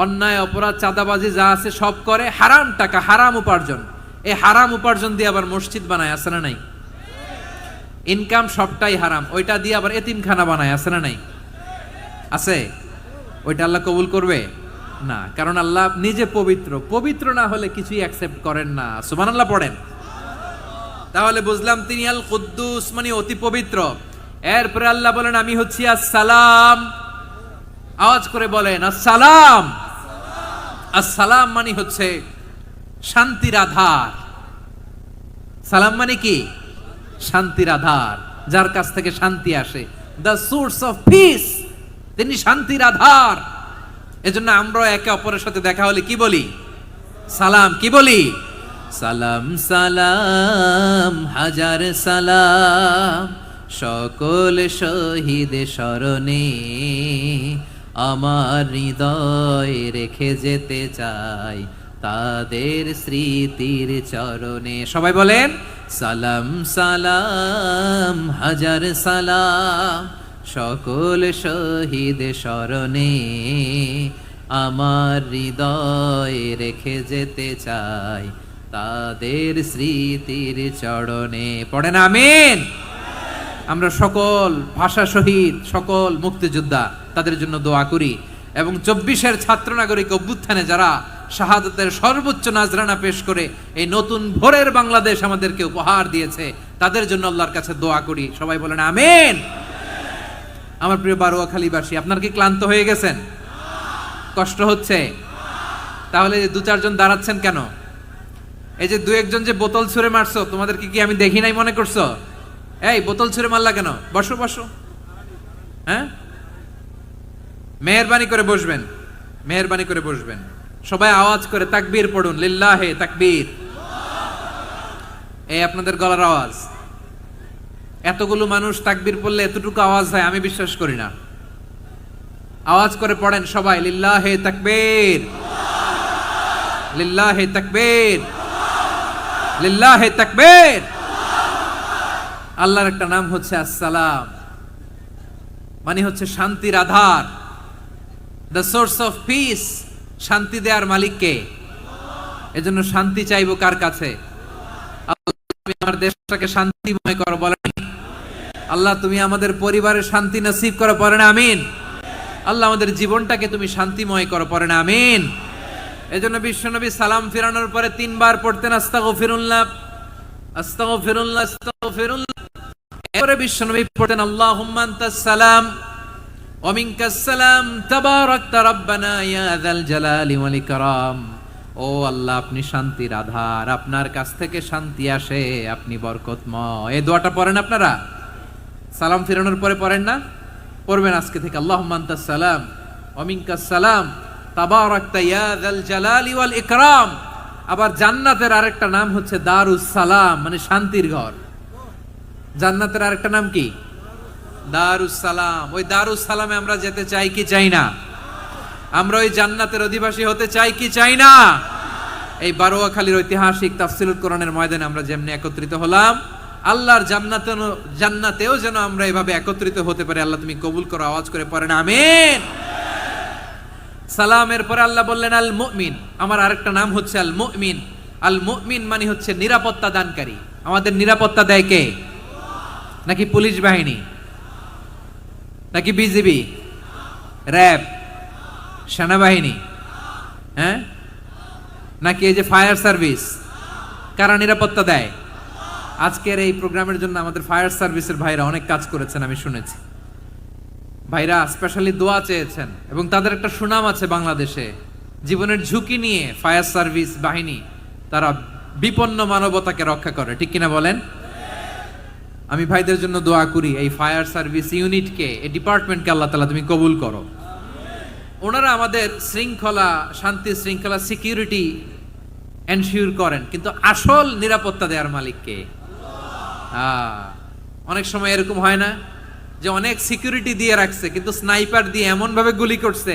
অন্যায় অপরাধ চাঁদাবাজি যা আছে সব করে, হারাম টাকা, হারাম উপার্জন। এই হারাম উপার্জন দিয়ে আবার মসজিদ বানায়, আছে না নাই? ইনকাম সবটাই হারাম, ওইটা দিয়ে আবার এতিমখানা বানায়, আছে না নাই? আছে। ওইটা আল্লাহ কবুল করবে না, কারণ আল্লাহ নিজে পবিত্র। পবিত্র না হলে কিছুই অ্যাকসেপ্ট করেন না। সুবহানাল্লাহ পড়েন। তাহলে বুঝলাম তিনি আল কুদ্দুস মানে অতি পবিত্র। এরপরে আল্লাহ বলেন আমি হচ্ছি আসসালাম। আওয়াজ করে বলেন আসসালাম। আসসালাম মানে হচ্ছে শান্তির আধার। সালাম মানে কি? শান্তির আধার, যার কাছ থেকে শান্তি আসে। দ্য সোর্স অফ পিস, তিনি শান্তির আধার। এজন্য আমরা একে অপরের সাথে দেখা হলে কি বলি? সালাম। কি বলি? সালাম সালাম হাজার সালাম সকল শহীদ স্মরণে, আমার হৃদয় রেখে যেতে চাই তাদের স্মৃতির চরণে। সবাই বলেন সালাম সালাম হাজার সালাম সকল শহীদ স্মরণে, আমার হৃদয় রেখে যেতে চাই তাদের স্মৃতির চরণে। পড়েন আমিন। আমরা সকল ভাষা শহীদ, সকল মুক্তিযোদ্ধা তাদের জন্য দোয়া করি, এবং 24-এর ছাত্র নাগরিক অভ্যুত্থানে যারা শাহাদাতের সর্বোচ্চ নাজরানা পেশ করে এই নতুন ভোরের বাংলাদেশ আমাদেরকে উপহার দিয়েছে, তাদের জন্য আল্লাহর কাছে দোয়া করি। সবাই বলেন আমিন। আমার প্রিয় বারোয়াখালীবাসী, আপনার কি ক্লান্ত হয়ে গেছেন? কষ্ট হচ্ছে? তাহলে 2-4 জন দাঁড়াচ্ছেন কেন? এই যে 2-1 জন যে বোতল ছুঁড়ে মারছো, তোমাদেরকে কি আমি দেখি নাই মনে করছো? এই বোতল ছুঁড়ে মারলা কেন? বসো বসো। হ্যাঁ, মেহেরবানি করে বসবেন, মেহেরবানি করে বসবেন। সবাই আওয়াজ করে তাকবীর পড়ুন, লিল্লাহে তাকবীর। এই আপনাদের গলার আওয়াজ। এতগুলো মানুষ তাকবীর পড়লে এতটুকু আওয়াজ হয় আমি বিশ্বাস করি না। আওয়াজ করে পড়েন সবাই, লিল্লাহে তাকবীর, লিল্লাহে তাকবীর, লিল্লাহে তাকবীর। আল্লাহর একটা নাম হচ্ছে আসসালাম, মানে হচ্ছে শান্তির আধার, দ্য সোর্স অফ পিস। শান্তি দেওয়ার মালিক কে? এজন্য শান্তি চাইবো কার কাছে? আল্লাহ তুমি আমার দেশটাকে শান্তিময় করো, বলেন আল্লাহ তুমি আমাদের পরিবারের শান্তি নসিব করো, পড়েন আমিন। আল্লাহ আমাদের জীবনটাকে তুমি শান্তিময় করো, পড়েন আমিন। এজন্য বিশ্বনবী সালাম ফিরানোর পরে 3 বার পড়তেন আস্তাগফিরুল্লাহ, আস্তাগফিরুল্লাহ, আস্তাগফিরুল্লাহ। এরপরে বিশ্বনবী পড়তেন আল্লাহুম্মা আনতাস সালাম ওয়া মিনকাস সালাম তাবারাকতা রাব্বানা ইয়া যাল জালালি ওয়াল ইকরাম। ও আল্লাহ আপনি শান্তির আধার, আপনার কাছ থেকে শান্তি আসে, আপনি বরকতময়। এই দোয়াটা পড়েন আপনারা সালাম ফিরানোর পরে, পড়েন না? পড়বেন আজকে থেকে। আল্লাহুম্মা আনতাস সালাম ওয়া মিনকাস সালাম তাবারাকতা ইয়া যাল জালালি ওয়াল ইকরাম। আবার জান্নাতের আরেকটা নাম হচ্ছে দারুস সালাম, মানে শান্তির ঘর। জান্নাতের আরেকটা নাম কি? দারুস সালাম। ওই দারুস সালামে আমরা যেতে চাই কি চাই না? আমরা ওই জান্নাতের অধিবাসী হতে চাই কি চাই না? এই বারোয়াখালীর ঐতিহাসিক তাফসীরুল কোরআনের ময়দানে আমরা যেমনি একত্রিত হলাম, আল্লাহর জান্নাতেও যেন আমরা এভাবে একত্রিত হতে পারি। আল্লাহ তুমি কবুল করো, আওয়াজ করে পড়েন আমিন। সালামের পরে আল্লাহ বললেন আল মুমিন, আমার আরেকটা নাম হচ্ছে আল মুমিন। আল মুমিন মানে হচ্ছে নিরাপত্তা দানকারী। আমাদের নিরাপত্তা দেয় কে? নাকি পুলিশ বাহিনী, নাকি বিজিবি, র্যাব, সেনাবাহিনী, হ্যাঁ, নাকি এই যে ফায়ার সার্ভিস? কারা নিরাপত্তা দেয়? আজকের এই প্রোগ্রামের জন্য আমাদের ফায়ার সার্ভিসের ভাইরা অনেক কাজ করেছেন, আমি শুনেছি। ভাইরা স্পেশালি দোয়া চেয়েছেন এবং তাদের একটা সুনাম আছে বাংলাদেশে। জীবনের ঝুঁকি নিয়ে ফায়ার সার্ভিস বাহিনী তারা বিপন্ন মানবতাকে রক্ষা করে, ঠিক কিনা বলেন? আমি ভাইদের জন্য দোয়া করি, এই ফায়ার সার্ভিস ইউনিটকে, এই ডিপার্টমেন্টকে আল্লাহ তাআলা তুমি কবুল করো। ওনারা আমাদের শৃঙ্খলা, শান্তি শৃঙ্খলা, সিকিউরিটি এনশিওর করেন, কিন্তু আসল নিরাপত্তা দেওয়ার মালিক কে? অনেক সময় এরকম হয় না যে অনেক সিকিউরিটি দিয়ে রাখছে, কিন্তু স্নাইপার দিয়ে এমন ভাবে গুলি করছে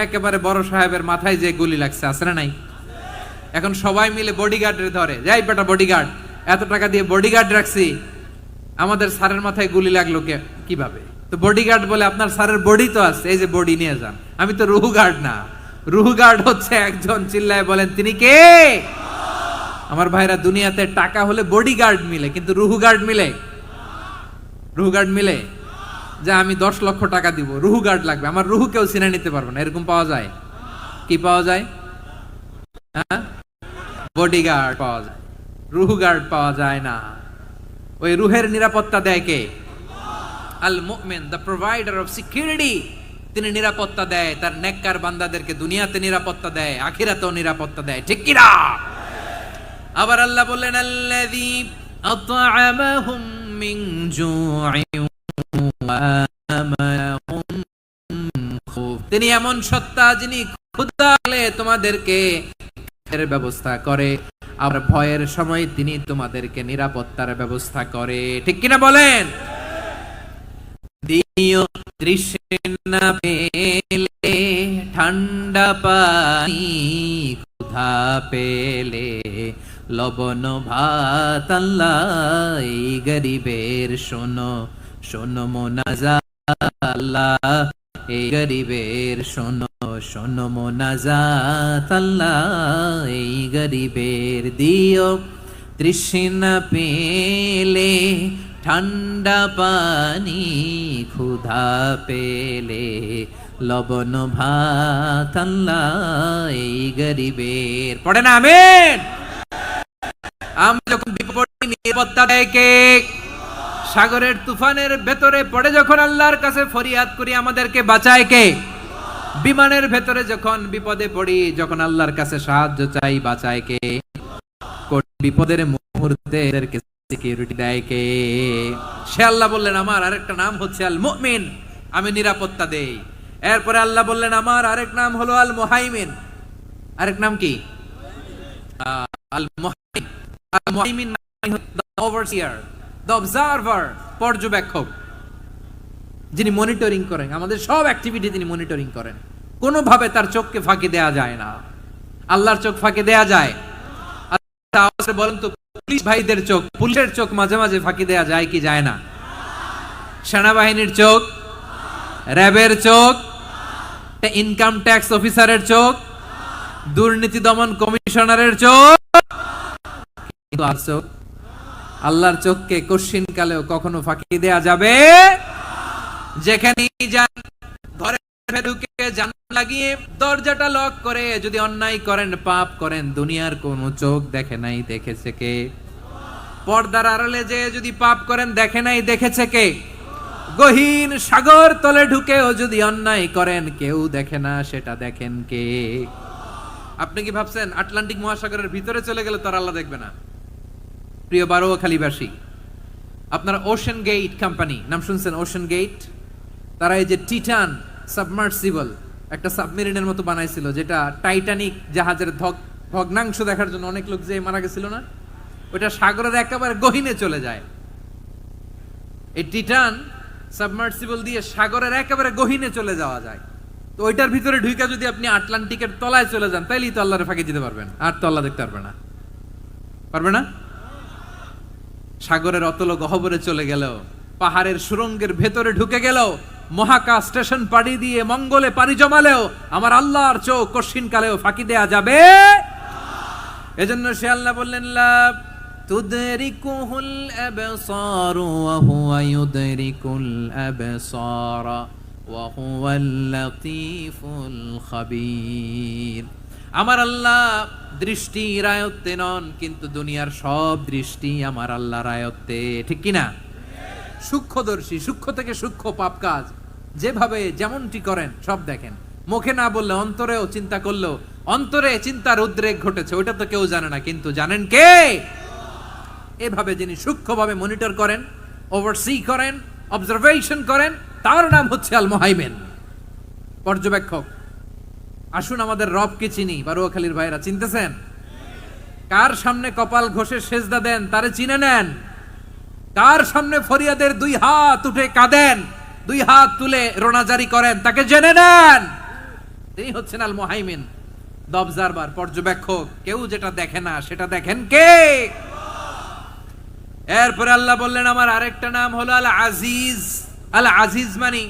একেবারে বড় সাহেবের মাথায় যে গুলি লাগছে, আছে না নাই? এখন সবাই মিলে বডিগার্ডের ধরে, যাই বেটা বডিগার্ড, এত টাকা দিয়ে বডিগার্ড রাখছি, আমাদের স্যারের মাথায় গুলি লাগলো কিভাবে? তো বডিগার্ড বলে আপনার স্যারের বডি তো আছে, এই যে বডি নিয়ে যান। আমি তো রুহু গার্ড না, রুহু গার্ড হচ্ছে একজন, চিল্লায় বলেন তিনি কে? আমার ভাইরা, দুনিয়াতে টাকা হলে বডিগার্ড মিলে, কিন্তু রুহু গার্ড মিলে? রুহু গার্ড মিলে? যে আমি 10 লক্ষ টাকা দিব, রুহু গার্ড লাগবে, আমার রুহু কেউ চিনে নিতে পারবে না, এরকম পাওয়া যায়? কি পাওয়া যায়? হ্যাঁ, বডিগার্ড পাওয়া যায়, রুহু গার্ড পাওয়া যায় না। ওই রুহের নিরাপত্তা দেয় কে? আল মুমিন, দ্য প্রোভাইডার অফ সিকিউরিটি। তিনি নিরাপত্তা দেয় তার নেককার বান্দাদেরকে, দুনিয়াতে নিরাপত্তা দেয়, আখিরাতেও নিরাপত্তা দেয়, ঠিক কি না? আবার আল্লাহ বললেন আল্লাযী আত'আমাহুম মিন জু'ইন ওয়া আমানাহুম খুফ। তিনি এমন সত্তা যিনি ক্ষুধা লাগলে তোমাদেরকে এর ব্যবস্থা করে, আর ভয়ের সময় তিনি তোমাদেরকে নিরাপত্তার ব্যবস্থা করে, ঠিক কিনা বলেন? দিও তৃষ্ণা পেলে ঠান্ডা পানি, ক্ষুধা পেলে লবণ ভাত, আল্লাহ এই গরিবের শোনো শোনো মোনাজাত, আল্লাহ এই গরিবের শোনো শোনো মোনাজাত, আল্লাহ এই গরিবের দিও তৃষ্ণা পেলে ঠান্ডা পানি, ক্ষুধা পেলে লবণ ভাত, আল্লাহ এই গরিবের। পড়ে না আমিন? আমরা যখন বিপদে নিরাপত্তা দেয় কে? সাগরের তুফানের ভেতরে পড়ে যখন আল্লাহর কাছে ফরিয়াদ করি, আমাদেরকে বাঁচায় কে? বিমানের ভেতরে যখন বিপদে পড়ি, যখন আল্লাহর কাছে সাহায্য চাই, বাঁচায় কে? বিপদের মুহূর্তে এদেরকে সিকিউরিটি দেয় কে? সে আল্লাহ বললেন আমার আরেকটা নাম হচ্ছে আল মুমিন, আমি নিরাপত্তা দেই। এরপরে আল্লাহ বললেন আমার আরেক নাম হলো আল মুহাইমিন। আরেক নাম কি? আল মুহাইমিন। আল মুহাইমিন মানে দ্য ওভারসিয়ার, দ্য অবজারভার, পর্যবেক্ষক, যিনি মনিটরিং করেন আমাদের সব অ্যাক্টিভিটি, তিনি মনিটরিং করেন। কোনোভাবে তার চোখকে ফাঁকি দেয়া যায় না। আল্লাহর চোখ ফাঁকি দেয়া যায়? বলেন তো, পুলিশ ভাইদের চোখ, পুলিশের চোখ মাঝে মাঝে ফাঁকি দেয়া যায় কি যায় না? সেনাবাহিনীর চোখ, র্যাবের চোখ, ইনকাম ট্যাক্স অফিসারের চোখ, দুর্নীতি দমন কমিশনারের চোখ, আল্লাহর চোখকে কশিন কালেও কখনো ফাঁকি দেয়া যাবে? যেখানে যান, ঘরে ঢুকে জানালা লাগিয়ে দরজাটা লক করে যদি অন্যায় করেন, পাপ করেন, দুনিয়ার কোন চোখ দেখে নাই, দেখেছে কে? পর্দার আড়ালে যে যদি পাপ করেন, দেখে নাই, দেখেছে কে? গহীন সাগর তলে ঢুকেও যদি অন্যায় করেন, কেউ দেখে না, সেটা দেখেন কে? আপনি কি ভাবছেন আটলান্টিক মহাসাগরের ভিতরে চলে গেলে তার আল্লাহ দেখবে না? প্রিয় বারোয়াখালীবাসী, আপনারা ওশেন গেট কোম্পানি নাম শুনছেন? ওশেন গেট, তারা এই যে টিটান সাবমার্সিবল একটা সাবমেরিনের মতো বানাইছিল, যেটা টাইটানিক জাহাজের ভগ্নাংশ দেখার জন্য অনেক লোক যে মারা গেছিল না, ওটা সাগরের একেবারে গহীনে চলে যায়। এই টিটান সাবমার্সিবল দিয়ে সাগরের একেবারে গহীনে চলে যাওয়া যায়। তো ওইটার ভিতরে ঢুইকা যদি আপনি আটলান্টিকের তলায় চলে যান, তাইলেই তো আল্লাহরে ফাঁকি দিতে পারবেন, আর তো আল্লাহ দেখতে পারবে না। পারবে না? সাগরের অতল গহ্বরে চলে গেলেও, পাহাড়ের সুরঙ্গের ভেতরে ঢুকে গেলেও, মহাকাশ স্টেশন পাড়ি দিয়ে মঙ্গলে পাড়ি জমালেও আমার আল্লাহর চোখ কশিন কালেও ফাঁকি দেয়া যাবে। এজন্য সে আল্লাহ বললেন, লা তুদরিকুহুল আবসার ওয়া হুয়া ইউদরিকুল আবসার ওয়া হুয়াল লাতীফুল খাবীর। আমার আল্লাহ দৃষ্টির আয়ত্তে নন, কিন্তু দুনিয়ার সব দৃষ্টি আমার আল্লাহর আয়ত্তে, ঠিক কি না? সূক্ষ্মদর্শী, সূক্ষ্ম থেকে সূক্ষ্ম পাপ কাজ যেভাবে যেমনটি করেন সব দেখেন। মুখে না বললে অন্তরেও চিন্তা করলেও অন্তরে চিন্তার উদ্রেক ঘটেছে, ওটা তো কেউ জানে না, কিন্তু জানেন কে? এভাবে যিনি সূক্ষ্মভাবে মনিটর করেন, ওভারসি করেন, অবজারভেশন করেন, তার নাম হচ্ছে আল মুহাইমিন, পর্যবেক্ষক। আসুন আমাদের রবকে চিনি। বারুয়াখালীর ভাইরা চিনতেছেন? কার সামনে কপাল ঘষে সেজদা দেন তারে চিনে নেন। কার সামনে ফরিয়াদের দুই হাত উঠে কাঁদেন, দুই হাত তুলে রোনাজারি করেন, তাকে জেনে নেন। তিনি হচ্ছেন আল মুহাইমিন, দ্য অবজারভার, পর্যবেক্ষক। কেউ যেটা দেখে না সেটা দেখেন কে? এরপরে আল্লাহ বললেন আমার আরেকটা নাম হলো আল আজিজ। আল আজিজ মানে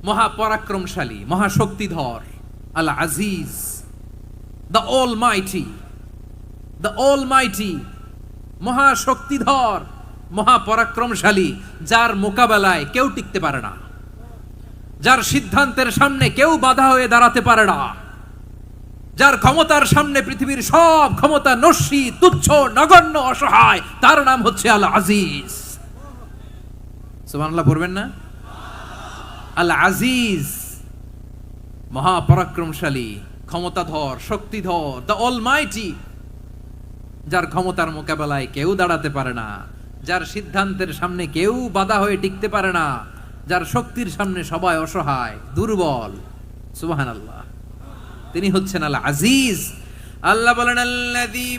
মহাপরাক্রমশালী, মহাশক্তিধর। আল আজিজ, দ্য অলমাইটি, দ্য অলমাইটি, মহাশক্তিধর, মহাপরাক্রমশালী, যার মোকাবেলায় কেউ টিকতে পারে না, যার সিদ্ধান্তের সামনে কেউ বাধা হয়ে দাঁড়াতে পারে না, যার ক্ষমতার সামনে পৃথিবীর সব ক্ষমতা নস্যি, তুচ্ছ, নগণ্য, অসহায়, তার নাম হচ্ছে আল আজিজ। সুবহানাল্লাহ পড়বেন না? আল আজিজ, মহাপরাক্রমশালী, ক্ষমতাধর, শক্তিধর, দ্য অলমাইটি, যার ক্ষমতার মোকাবেলায় কেউ দাঁড়াতে পারে না, যার সিদ্ধান্তের সামনে কেউ বাধা হয়ে টিকতে পারে না, যার শক্তির সামনে সবাই অসহায়, দুর্বল। সুবহানাল্লাহ, তিনি হচ্ছেন আল আজিজ। আল্লাহ বলেন আল্লাযী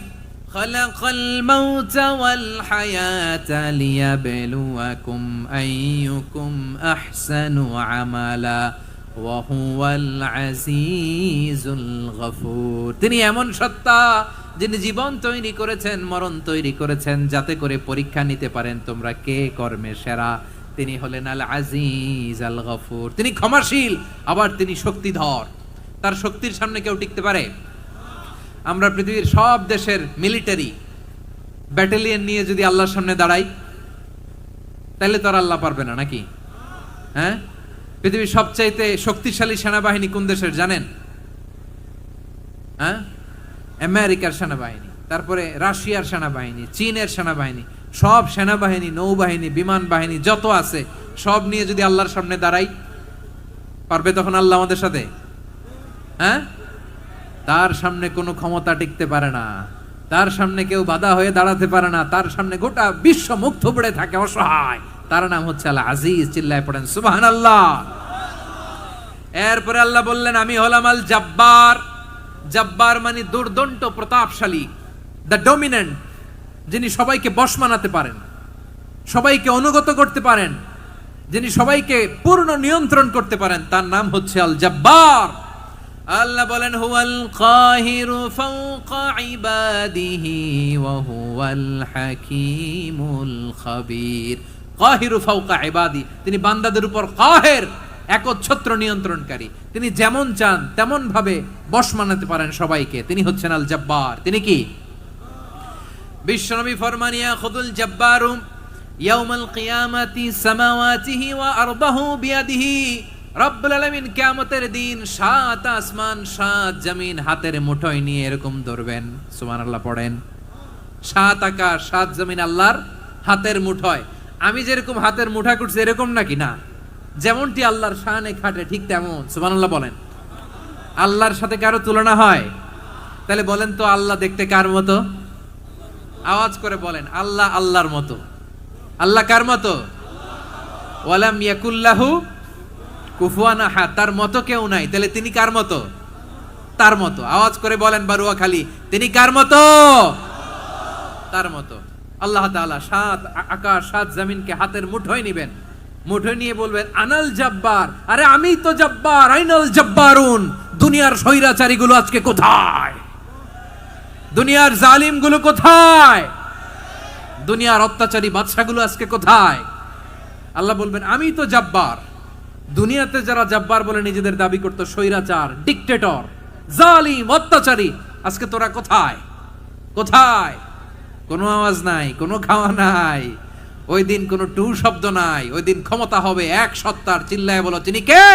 খালাকাল মাউতা ওয়াল হায়াতা লিয়াবলুয়াকুম আইয়ুকুম আহসানু আমালা ওয়া হুয়াল আজিজুল গফুর। তিনি এমন সত্তা যিনি জীবন তৈরি করেছেন, মরণ তৈরি করেছেন, যাতে করে পরীক্ষা নিতে পারেন তোমরা কে কর্মে সেরা। তিনি হলেন আল আজিজ আল গফুর। তিনি ক্ষমাশীল, আবার তিনি শক্তিধর। তার শক্তির সামনে কেউ টিকতে পারে? আমরা পৃথিবীর সব দেশের মিলিটারি ব্যাটালিয়ন নিয়ে যদি আল্লাহর সামনে দাঁড়াই, তাহলে তো আর আল্লাহ পারবে না, নাকি? হ্যাঁ, পৃথিবীর সবচাইতে শক্তিশালী সেনাবাহিনী কোন দেশের জানেন? হ্যাঁ, আমেরিকার সেনাবাহিনী, তারপরে রাশিয়ার সেনাবাহিনী, চীনের সেনাবাহিনী, সব সেনাবাহিনী, নৌবাহিনী, বিমান বাহিনী যত আছে সব নিয়ে যদি আল্লাহর সামনে দাঁড়াই, পারবে তখন আল্লাহ আমাদের সাথে? হ্যাঁ, তার সামনে কোনো ক্ষমতা টিকতে পারে না, তার সামনে কেউ বাধা হয়ে দাঁড়াতে পারে না, তার সামনে গোটা বিশ্ব মুখ থুবড়ে থাকে অসহায়। তার নাম হচ্ছে আল আজিজ। চিল্লায় পড়েন সুবহানাল্লাহ। এরপরে আল্লাহ বললেন আমি হলাম আল জব্বার। জব্বার মানে দুর্দণ্ড, প্রতাপশালী, দ্য ডমিনেন্ট, যিনি সবাইকে বশ মানাতে পারেন, সবাইকে অনুগত করতে পারেন, যিনি সবাইকে পূর্ণ নিয়ন্ত্রণ করতে পারেন, তার নাম হচ্ছে আল জব্বার। আল্লাহ বলেন হুয়াল কাহিরু ফাওকা ইবাদিহি ওয়া হুয়াল হাকীমুল খাবীর। কাহিরু ফাওকা ইবাদি, তিনি বান্দাদের উপর কাহের, একচ্ছত্র নিয়ন্ত্রণকারী। তিনি যেমন চান তেমন ভাবে বশ মানাতে পারেন সবাইকে। তিনি হচ্ছেন আল জব্বার। তিনি কি? বিশ্বনবী ফরমান ইয়াখুদুল জব্বারু ইয়াউমাল কিয়ামাতি সামাওয়াতিহি ওয়া আরদাহু বিয়াদিহি। রব্বুল আলামিন কিয়ামতের দিন 7 আসমান 7 জমিন হাতের মুঠোয় নিয়ে এরকম ধরবেন। সুবহানাল্লাহ পড়েন। 7 আকাশ 7 জমিন আল্লাহর হাতের মুঠোয়। আমি যেরকম হাতের মুঠা করছি এরকম নাকি? না, যেমনটি আল্লাহর শানে খাটে ঠিক তেমন। সুবহানাল্লাহ বলেন। আল্লাহর সাথে কারো তুলনা হয়? তাহলে বলেন তো আল্লাহ দেখতে কার মতো? আওয়াজ করে বলেন, আল্লাহ আল্লাহর মতো। আল্লাহ কার মতো? ওয়ালাম ইয়াকুল্লাহু কুফুয়ান আহাদ, তার মতো কেউ নাই। তাহলে তিনি কার মতো? তার মতো। আওয়াজ করে বলেন বারুয়াখালী, তিনি কার মতো? তার মতো। আল্লাহ তাআলা সাত আকাশ সাত জমিনকে হাতের মুঠোয় নিবেন, মুঠোয় নিয়ে বলবেন আনাল জব্বার, আরে আমি তো জব্বার, আইনাল জব্বারুন, দুনিয়ার স্বৈরাচারী গুলো আজকে কোথায়? দুনিয়ার জালিম গুলো কোথায়? দুনিয়ার অত্যাচারী বাদশাগুলো আজকে কোথায়? আল্লাহ বলবেন আমি তো জব্বার। দুনিয়াতে যারা জব্বার বলে নিজেদের দাবি করতো, স্বৈরাচার, ডিক্টেটর, জালিম, অত্যাচারী, আজকে তোরা কোথায়? কোথায়? কোনো আওয়াজ নাই, কোনো খাওয়া নাই, ওই দিন কোনো টু শব্দ নাই। ওই দিন ক্ষমতা হবে এক সত্তার। চিল্লায় বলো তিনি কে?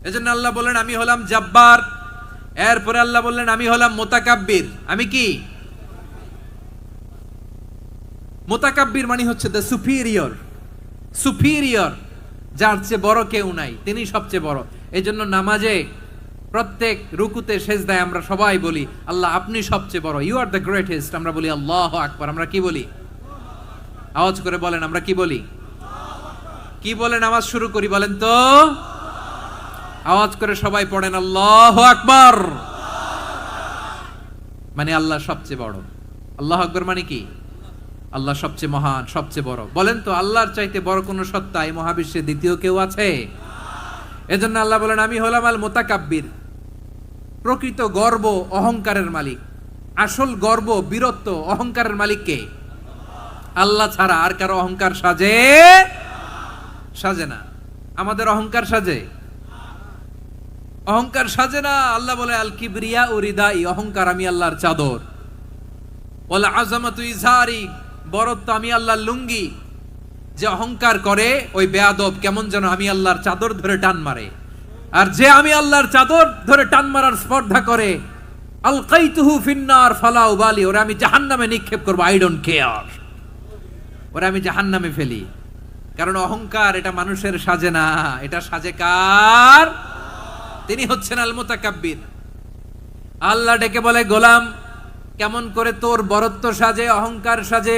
এজন্য আল্লাহ বললেন আমি হলাম জব্বার। এরপরে আল্লাহ বললেন আমি হলাম মুতাকাব্বির। আমি কি? মুতাকাব্বির মানে হচ্ছে দ্য সুপিরিয়র। সুপিরিয়র, যার চেয়ে বড় কেউ নাই, তিনি সবচেয়ে বড়। এই জন্য নামাজে প্রত্যেক রুকুতে সেজদায় আমরা সবাই বলি আল্লাহ আপনি সবচেয়ে বড়, ইউ আর দ্য গ্রেটেস্ট। আমরা বলি আল্লাহু আকবার। আমরা কি বলি? আওয়াজ করে বলেন, আমরা কি বলি? কি বলে নামাজ শুরু করি বলেন তো? আওয়াজ করে সবাই পড়েন আল্লাহু আকবার। মানে আল্লাহ সবচেয়ে বড়। আল্লাহু আকবার মানে কি? আল্লাহ সবচেয়ে মহান, সবচেয়ে বড়। বলেন তো আল্লাহর চাইতে বড় কোন সত্তা এই মহাবিশ্বে দ্বিতীয় কেউ আছে? এজন্য আল্লাহ বলেন আমি হলাম আল মুতাকাব্বির, প্রকৃত গর্ব অহংকারের মালিক। আসল গর্ব, বীরত্ব, অহংকারের মালিক কে? আল্লাহ ছাড়া আর কারো অহংকার সাজে? সাজে না। আমাদের অহংকার সাজে? অহংকার সাজে না। আল্লাহ বলে আল কিবরিয়া উরিদাই, অহংকার আমি আল্লাহর চাদর। ওয়াল আযামাতু ইজারি, বরত্ব আমি আল্লাহর লুঙ্গি। যে অহংকার করে ওই বেয়াদব কেমন যেন আমি আল্লাহর চাদর ধরে টান মারে। আর যে আমি আল্লাহর চাদর ধরে টান মারার স্পর্ধা করে, আলকাইতুহু ফিন্নার ফালা উবালি, ওরে আমি জাহান্নামে নিক্ষেপ করব, আই ডোন্ট কেয়ার, ওরে আমি জাহান্নামে ফেলি। কারণ অহংকার এটা মানুষের সাজে না, এটা সাজে কার? তিনি হচ্ছেন আল মুতাকাব্বির। আল্লাহ ডেকে বলে গোলাম কেমন করে তোর বরত্ব সাজে, অহংকার সাজে?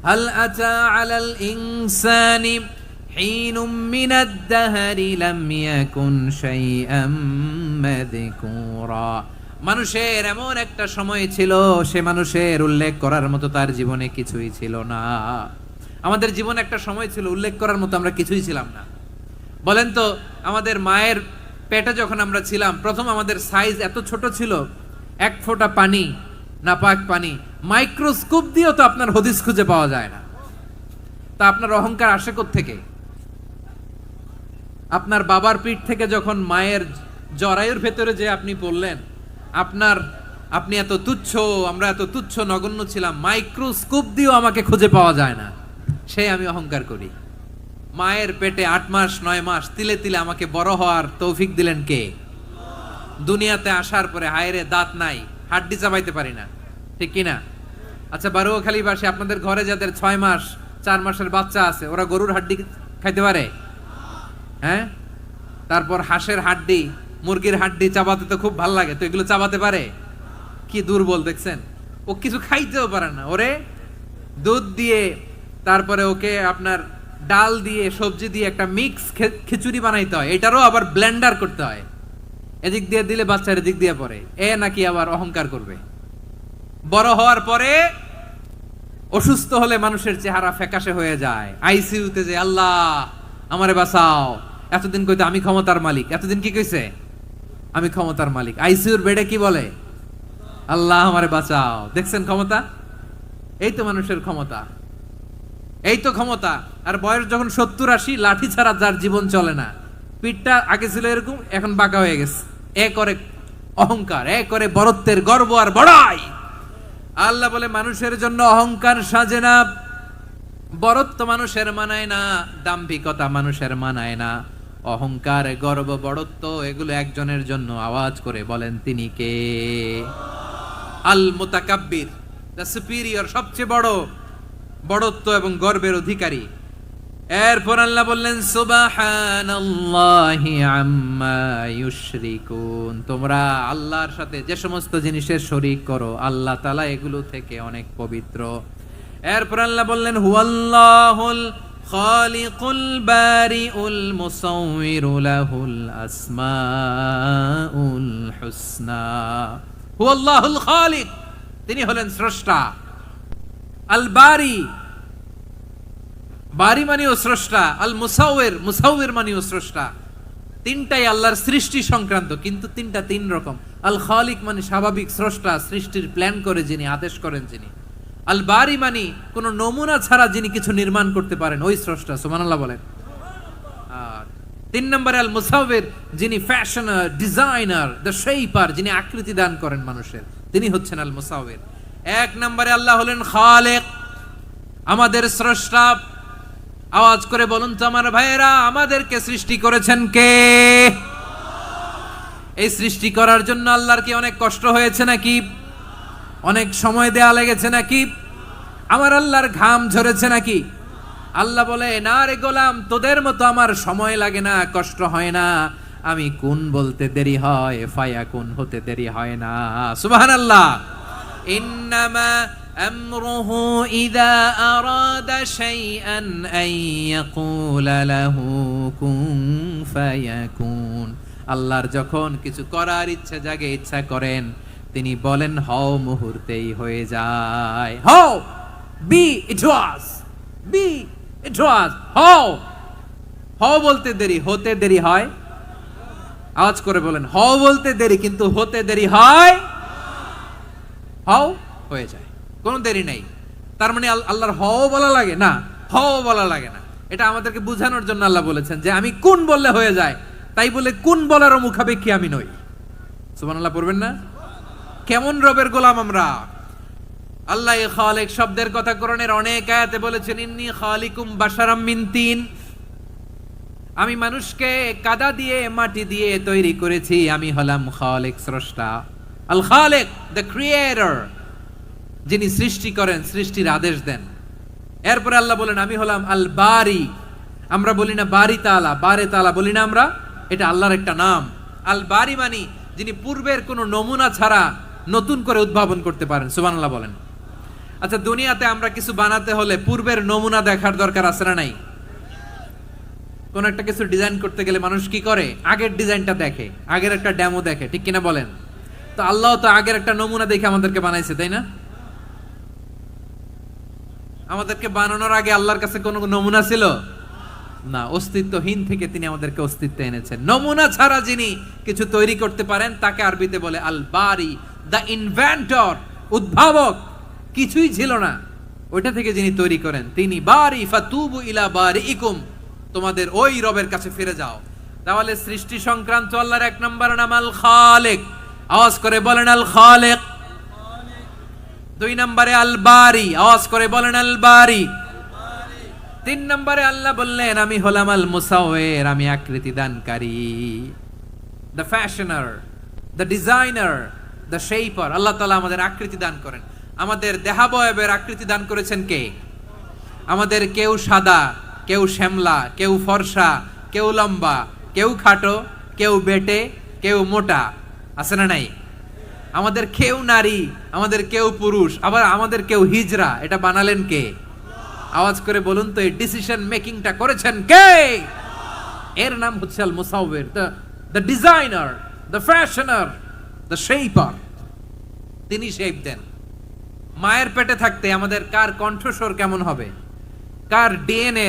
হাল আতা আলাল ইনসানি হিনুম মিনাদ দাহরি লাম ইয়াকুন শাইআম মাযকুরা। মানুষের এমন একটা সময় ছিল, সে মানুষের উল্লেখ করার মতো তার জীবনে কিছুই ছিল না। আমাদের জীবনে একটা সময় ছিল উল্লেখ করার মতো আমরা কিছুই ছিলাম না। বলেন তো আমাদের মায়ের পেটে যখন আমরা ছিলাম, প্রথম আমাদের সাইজ এত ছোট ছিল, এক ফোঁটা পানি, নাপাক পানি, মাইক্রোস্কোপ দিয়েও তো আপনার হদিস খুঁজে পাওয়া যায় না। তা আপনার অহংকার আসে কোত্থেকে? আপনার বাবার পিঠ থেকে যখন মায়ের জরায়ুর ভেতরে যে আপনি পড়লেন, আপনি এত তুচ্ছ, আমরা এত তুচ্ছ নগণ্য ছিলাম, মাইক্রোস্কোপ দিয়েও আমাকে খুঁজে পাওয়া যায় না, সেই আমি অহংকার করি। মায়ের পেটে 8 মাস 9 মাস তিলে তিলে আমাকে বড় হওয়ার তৌফিক দিলেন কে? দুনিয়াতে আসার পরে হায়রে দাঁত নাই, হাড্ডি চাবাইতে পারি না, ঠিক কিনা? আচ্ছা বারুয়াখালীবাসী, আপনাদের ঘরে যাদের 6 মাস 4 মাসের বাচ্চা আছে, ওরা গরুর হাড্ডি খাইতে পারে? হ্যাঁ। তারপর হাঁসের হাড্ডি, মুরগির হাড্ডি চাবাতে তো খুব ভাল লাগে, তো এগুলো চাবাতে পারে? কি দুর্বল দেখছেন, ও কিছু খাইতেও পারে না। ওরে দুধ দিয়ে, তারপরে ওকে আপনার ডাল দিয়ে, সবজি দিয়ে একটা মিক্স খিচুড়ি বানাইতে হয়, এটারও আবার ব্লেন্ডার করতে হয়। এদিক দিয়ে দিলে বাচ্চার এদিক দিয়ে পড়ে, এ নাকি আবার অহংকার করবে। বড় হওয়ার পরে অসুস্থ হলে মানুষের চেহারা ফ্যাকাশে হয়ে যায়, আইসিইউতে যে আল্লাহ আমারে বাঁচাও। এতদিন কইতে আমি ক্ষমতার মালিক, এতদিন কি কইছে? আমি ক্ষমতার মালিক। আইসিইউর বেডে কি বলে? আল্লাহ আমারে বাঁচাও। দেখছেন ক্ষমতা? এই তো মানুষের ক্ষমতা, এই তো ক্ষমতা। আর বয়স যখন 70-80, লাঠি ছাড়া যার জীবন চলে না। পিঠটা আগে ছিল এরকম, এখন বাঁকা হয়ে গেছে। এ করে অহংকার, এ করে বরত্বের গর্ব আর বড়াই। আল্লাহ বলে মানুষের জন্য অহংকার সাজে না, বরত্ব মানুষের মানায় না, দাম্ভিকতা মানুষের মানায় না, অহংকার, গর্ব, বড়ত্ব এগুলো একজনের জন্য। আওয়াজ করে বলেন তিনি কে? আল মুতাকাব্বির, দ্য সুপিরিয়র, সবচেয়ে বড়, বড়ত্ব এবং গর্বের অধিকারী। এরপর আল্লাহ বললেন সুবহানাল্লাহি আম্মা ইউশরিকুন, তোমরা আল্লাহর সাথে যে সমস্ত জিনিসের শরীক করো, আল্লাহ তাআলা এগুলো থেকে অনেক পবিত্র। এরপর আল্লাহ বললেন হুয়াল্লাহুল খালিকুল বারিউল মুসাউবিরু লাহুল আসমাউল হুসনা। হুয়াল্লাহুল খালিক, তিনি হলেন স্রষ্টা। আল বারি, বারি মানেও স্রষ্টা। আল মুসাউবির, মুসাউবির মানেও স্রষ্টা। তিনটাই আল্লাহর সৃষ্টি সংক্রান্ত, কিন্তু তিনটা তিন রকম। আল খালিক মানে স্বাভাবিক স্রষ্টা, সৃষ্টির প্ল্যান করে যিনি, আদেশ করেন যিনি। আল বারি মানে কোন নমুনা ছাড়া যিনি কিছু নির্মাণ করতে পারেন, ওই স্রষ্টা। সুবহানাল্লাহ বলেন। আর তিন নম্বরে আল মুসাউবির, যিনি ফ্যাশনার, ডিজাইনার, দ্য শেপার, যিনি আকৃতি দান করেন মানুষের, তিনি হচ্ছেন আল মুসাউবির। এক নম্বরে আল্লাহ হলেন খালেক, আমাদের স্রষ্টা। আওয়াজ করে বলুন তো আমার ভাইয়েরা, আমাদেরকে সৃষ্টি করেছেন কে? এই সৃষ্টি করার জন্য আল্লাহর কি অনেক কষ্ট হয়েছে নাকি? অনেক সময় দেয়া লেগেছে নাকি? আমার আল্লাহর ঘাম ঝরেছে নাকি? আল্লাহ বলে, না রে গোলাম, তোদের মতো আমার সময় লাগে না, কষ্ট হয় না। আমি কুন বলতে দেরি হয়, ফায়াকুন হতে দেরি হয় না। সুবহানাল্লাহ। ইন্নামা আমরুহু ইযা আরাদা শাইআন আন ইয়াকুলা লাহু কুন ফায়াকুন। আল্লাহর যখন কিছু করার ইচ্ছা জাগে, ইচ্ছা করেন, তিনি বলেন হও, মুহূর্তেই হয়ে যায়। হও, বি ইট ওয়াজ, বি ইট ওয়াজ। হও, হও বলতে দেরি, হতে দেরি হয়। আওয়াজ করে বলেন, হও বলতে দেরি, কিন্তু হতে দেরি হয়। হও, হয়ে যায়, কোনো দেরি নেই। তার মানে আল্লাহর হও বলা লাগে না, হও বলা লাগে না। এটা আমাদেরকে বোঝানোর জন্য আল্লাহ বলেছেন যে আমি কোন বললে হয়ে যায়, তাই বলে কোন বলারও মুখাপেক্ষী আমি নই। সুবহানাল্লাহ পড়বেন না? কেমন রবের গোলাম আমরা। আল্লাহ খালিক শব্দের কথা কোরআনের অনেক আয়াতে বলেছেন, ইন্নী খালিকুম বাশারাম মিন তিন, আমি মানুষকে কাদা দিয়ে, মাটি দিয়ে তৈরি করেছি। আমি হলাম খালিক, স্রষ্টা। আল খালিক, দ্য ক্রিয়েটর, যিনি সৃষ্টি করেন, সৃষ্টির আদেশ দেন। এরপরে আল্লাহ বলেন আমি হলাম আল বারি। আমরা বলি না বারি তাআলা, বারে তাআলা বলি না আমরা, এটা আল্লাহর একটা নাম। আল বারি মানি যিনি পূর্বের কোনো নমুনা ছাড়া নতুন করে উদ্ভাবন করতে পারেন। সুবহানাল্লাহ বলেন। আচ্ছা, দুনিয়াতে আমরা কিছু বানাতে হলে পূর্বের নমুনা দেখার দরকার আছে না নাই? কোন একটা কিছু ডিজাইন করতে গেলে মানুষ কি করে? আগের ডিজাইনটা দেখে, আগের একটা ডেমো দেখে, ঠিক কিনা বলেন? তো আল্লাহ তো আগের একটা নমুনা দেখে আমাদেরকে বানাইছে, তাই না? আমাদেরকে বানানোর আগে আল্লাহর কাছে কোনো নমুনা ছিল না, অস্তিত্বহীন থেকে তিনি আমাদেরকে অস্তিত্বে এনেছেন। নমুনা ছাড়া যিনি কিছু তৈরি করতে পারেন তাকে আরবিতে বলে আল বারি, দ্য ইনভেন্টর, উদ্ভাবক। কিছুই ছিল না, ওইটা থেকে যিনি তৈরি করেন তিনি বারি। ফাতুবু ইলা বারিইকুম, তোমাদের ওই রবের কাছে ফিরে যাও। তাহলে সৃষ্টি সংক্রান্ত আল্লাহর এক নম্বর নাম আল খালিক। আওয়াজ করে বলেন আল খালিক। দুই নম্বরে আল বারি। আওয়াজ করে বলেন আল বারি। তিন নম্বরে আল্লাহ বললেন আমি হলাম আল মুসাউবির, আমি আকৃতি দানকারী, the fashioner, the designer, the shaper. আল্লাহ তাআলা আমাদের আকৃতি দান করেন। আমাদের দেহাবয়বের আকৃতি দান করেছেন কে? আমাদের কেউ সাদা, কেউ শ্যামলা, কেউ ফর্সা, কেউ লম্বা, কেউ খাটো, কেউ বেটে, কেউ মোটা, আছে না নাই? আমাদের কেউ নারী, আমাদের কেউ পুরুষ, আবার আমাদের কেউ হিজড়া। এটা বানালেন কে? আওয়াজ করে বলুন তো, এই ডিসিশন মেকিংটা করেছেন কে? এর নাম হচ্ছে আল মুসাউবির, the designer, the fashioner, the shaper. তিনি শেপ দেন। মায়ের পেটে থাকতে আমাদের কার কণ্ঠস্বর কেমন হবে, কার ডিএনএ,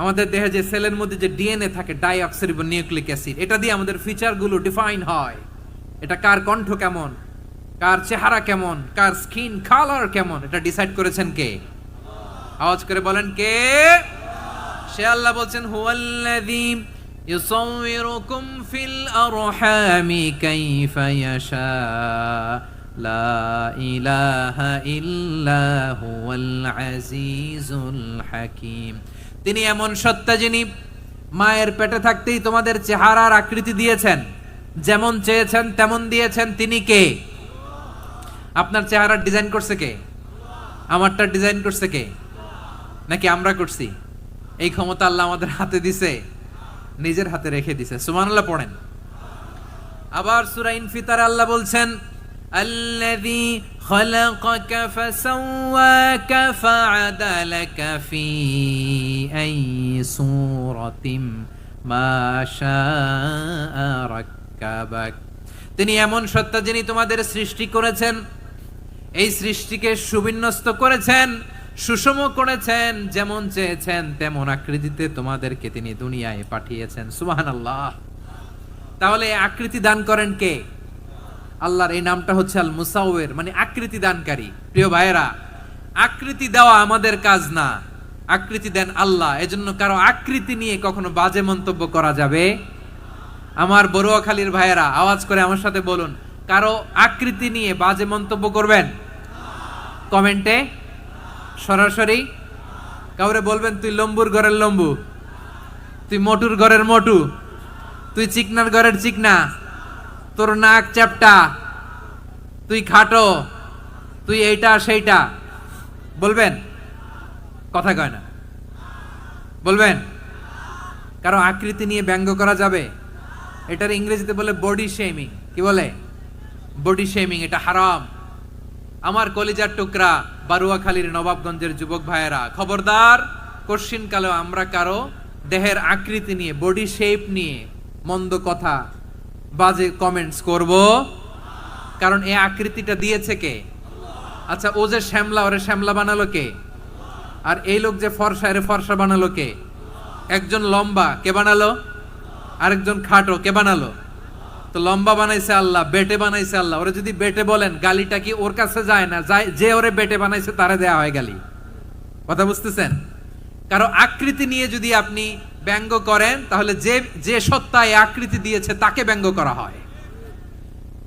আমাদের দেহে যে সেলের মধ্যে যে ডিএনএ থাকে, ডাইঅক্সিরিবো নিউক্লিক অ্যাসিড, এটা দিয়ে আমাদের ফিচারগুলো ডিফাইন হয়। এটা কার কণ্ঠ কেমন, কার চেহারা কেমন, কার স্কিন কালার কেমন, এটা ডিসাইড করেছেন কে? আওয়াজ করে বলেন কে? সে আল্লাহ বলছেন হুয়াল্লাযী ইউসাউবিরুকুম ফিল আরহামি কাইফা ইয়াশা লা ইলাহা ইল্লা হুয়াল আজিজুল হাকীম। তিনি এমন সত্তা যিনি মায়ের পেটে থাকতেই তোমাদের চেহারার আকৃতি দিয়েছেন, যেমন চেয়েছেন তেমন দিয়েছেন। তিনি কে? আপনার চেহারার ডিজাইন করছে কে? আমারটা ডিজাইন করছে কে? নাকি আমরা করছি? এই ক্ষমতা আল্লাহ আমাদের হাতে দিছে, নিজের হাতে রেখে দিছে। সুবহানাল্লাহ পড়েন। আবার সূরা ইনফিতার আল্লাহ বলছেন الذي خلقك فسواك فعدلك في أي صورة ما شاء ركبك। তিনি এমন সত্তা যিনি তোমাদের সৃষ্টি করেছেন, এই সৃষ্টিকে সুবিন্যস্ত করেছেন, সুষম করেছেন, যেমন চেয়েছেন তেমন আকৃতিতে তোমাদেরকে তিনি দুনিয়ায় পাঠিয়েছেন। সুবহানাল্লাহ। তাহলে আকৃতি দান করেন কে? আল্লাহর এই নামটা হচ্ছে আল মুসাওয়ির, মানে আকৃতি দানকারী। প্রিয় ভাইয়েরা, আকৃতি দেওয়া আমাদের কাজ না, আকৃতি দেন আল্লাহ। এজন্য কারো আকৃতি নিয়ে কখনো বাজে মন্তব্য করা যাবে। আমার বড়ুয়াখালীর ভাইয়েরা আওয়াজ করে আমার সাথে বলুন, কারো আকৃতি নিয়ে বাজে মন্তব্য করবেন? কমেন্টে সরাসরি কাউরে বলবেন তুই লম্বুর ঘরের লম্বু, তুই মোটুর ঘরের মোটু, তুই চিকনার ঘরের চিকনা, তোর নাক চ্যাপটা, তুই খাটো, তুই এইটা সেইটা বলবেন? কথা কয় না, বলবেন? কারো আকৃতি নিয়ে ব্যঙ্গ করা যাবে? এটার ইংরেজিতে বলে বডি শেমিং। কি বলে? Body shaming. এটা হারাম। আমার কলিজার টুকরা বারুয়াখালীর নবাবগঞ্জের যুবক ভাইয়েরা, খবরদার, কোশ্চিন কালেও আমরা কারো দেহের আকৃতি নিয়ে, বডি শেপ নিয়ে মন্দ কথা, বাজে কমেন্টস করব। কারণ এই আকৃতিটা দিয়েছে কে? আচ্ছা, ও যে শ্যামলা, ওরে শ্যামলা বানালো কে? আর এই লোক যে ফর্সা, এর ফর্সা বানালো কে? একজন লম্বা, কে বানালো? আরেকজন খাটো, কে বানালো? তো লম্বা বানাইছে আল্লাহ, বেটে বানাইছে আল্লাহ। ওরে যদি বেটে বলেন, গালিটা কি ওর কাছে যায় না? যায়। যে ওরে বেটে বানাইছে তারে দেয়া হয় গালি। কথা বুঝতেছেন? কারো আকৃতি নিয়ে যদি আপনি ব্যঙ্গ করেন, তাহলে যে যে সত্তা এই আকৃতি দিয়েছে তাকে ব্যঙ্গ করা হয়।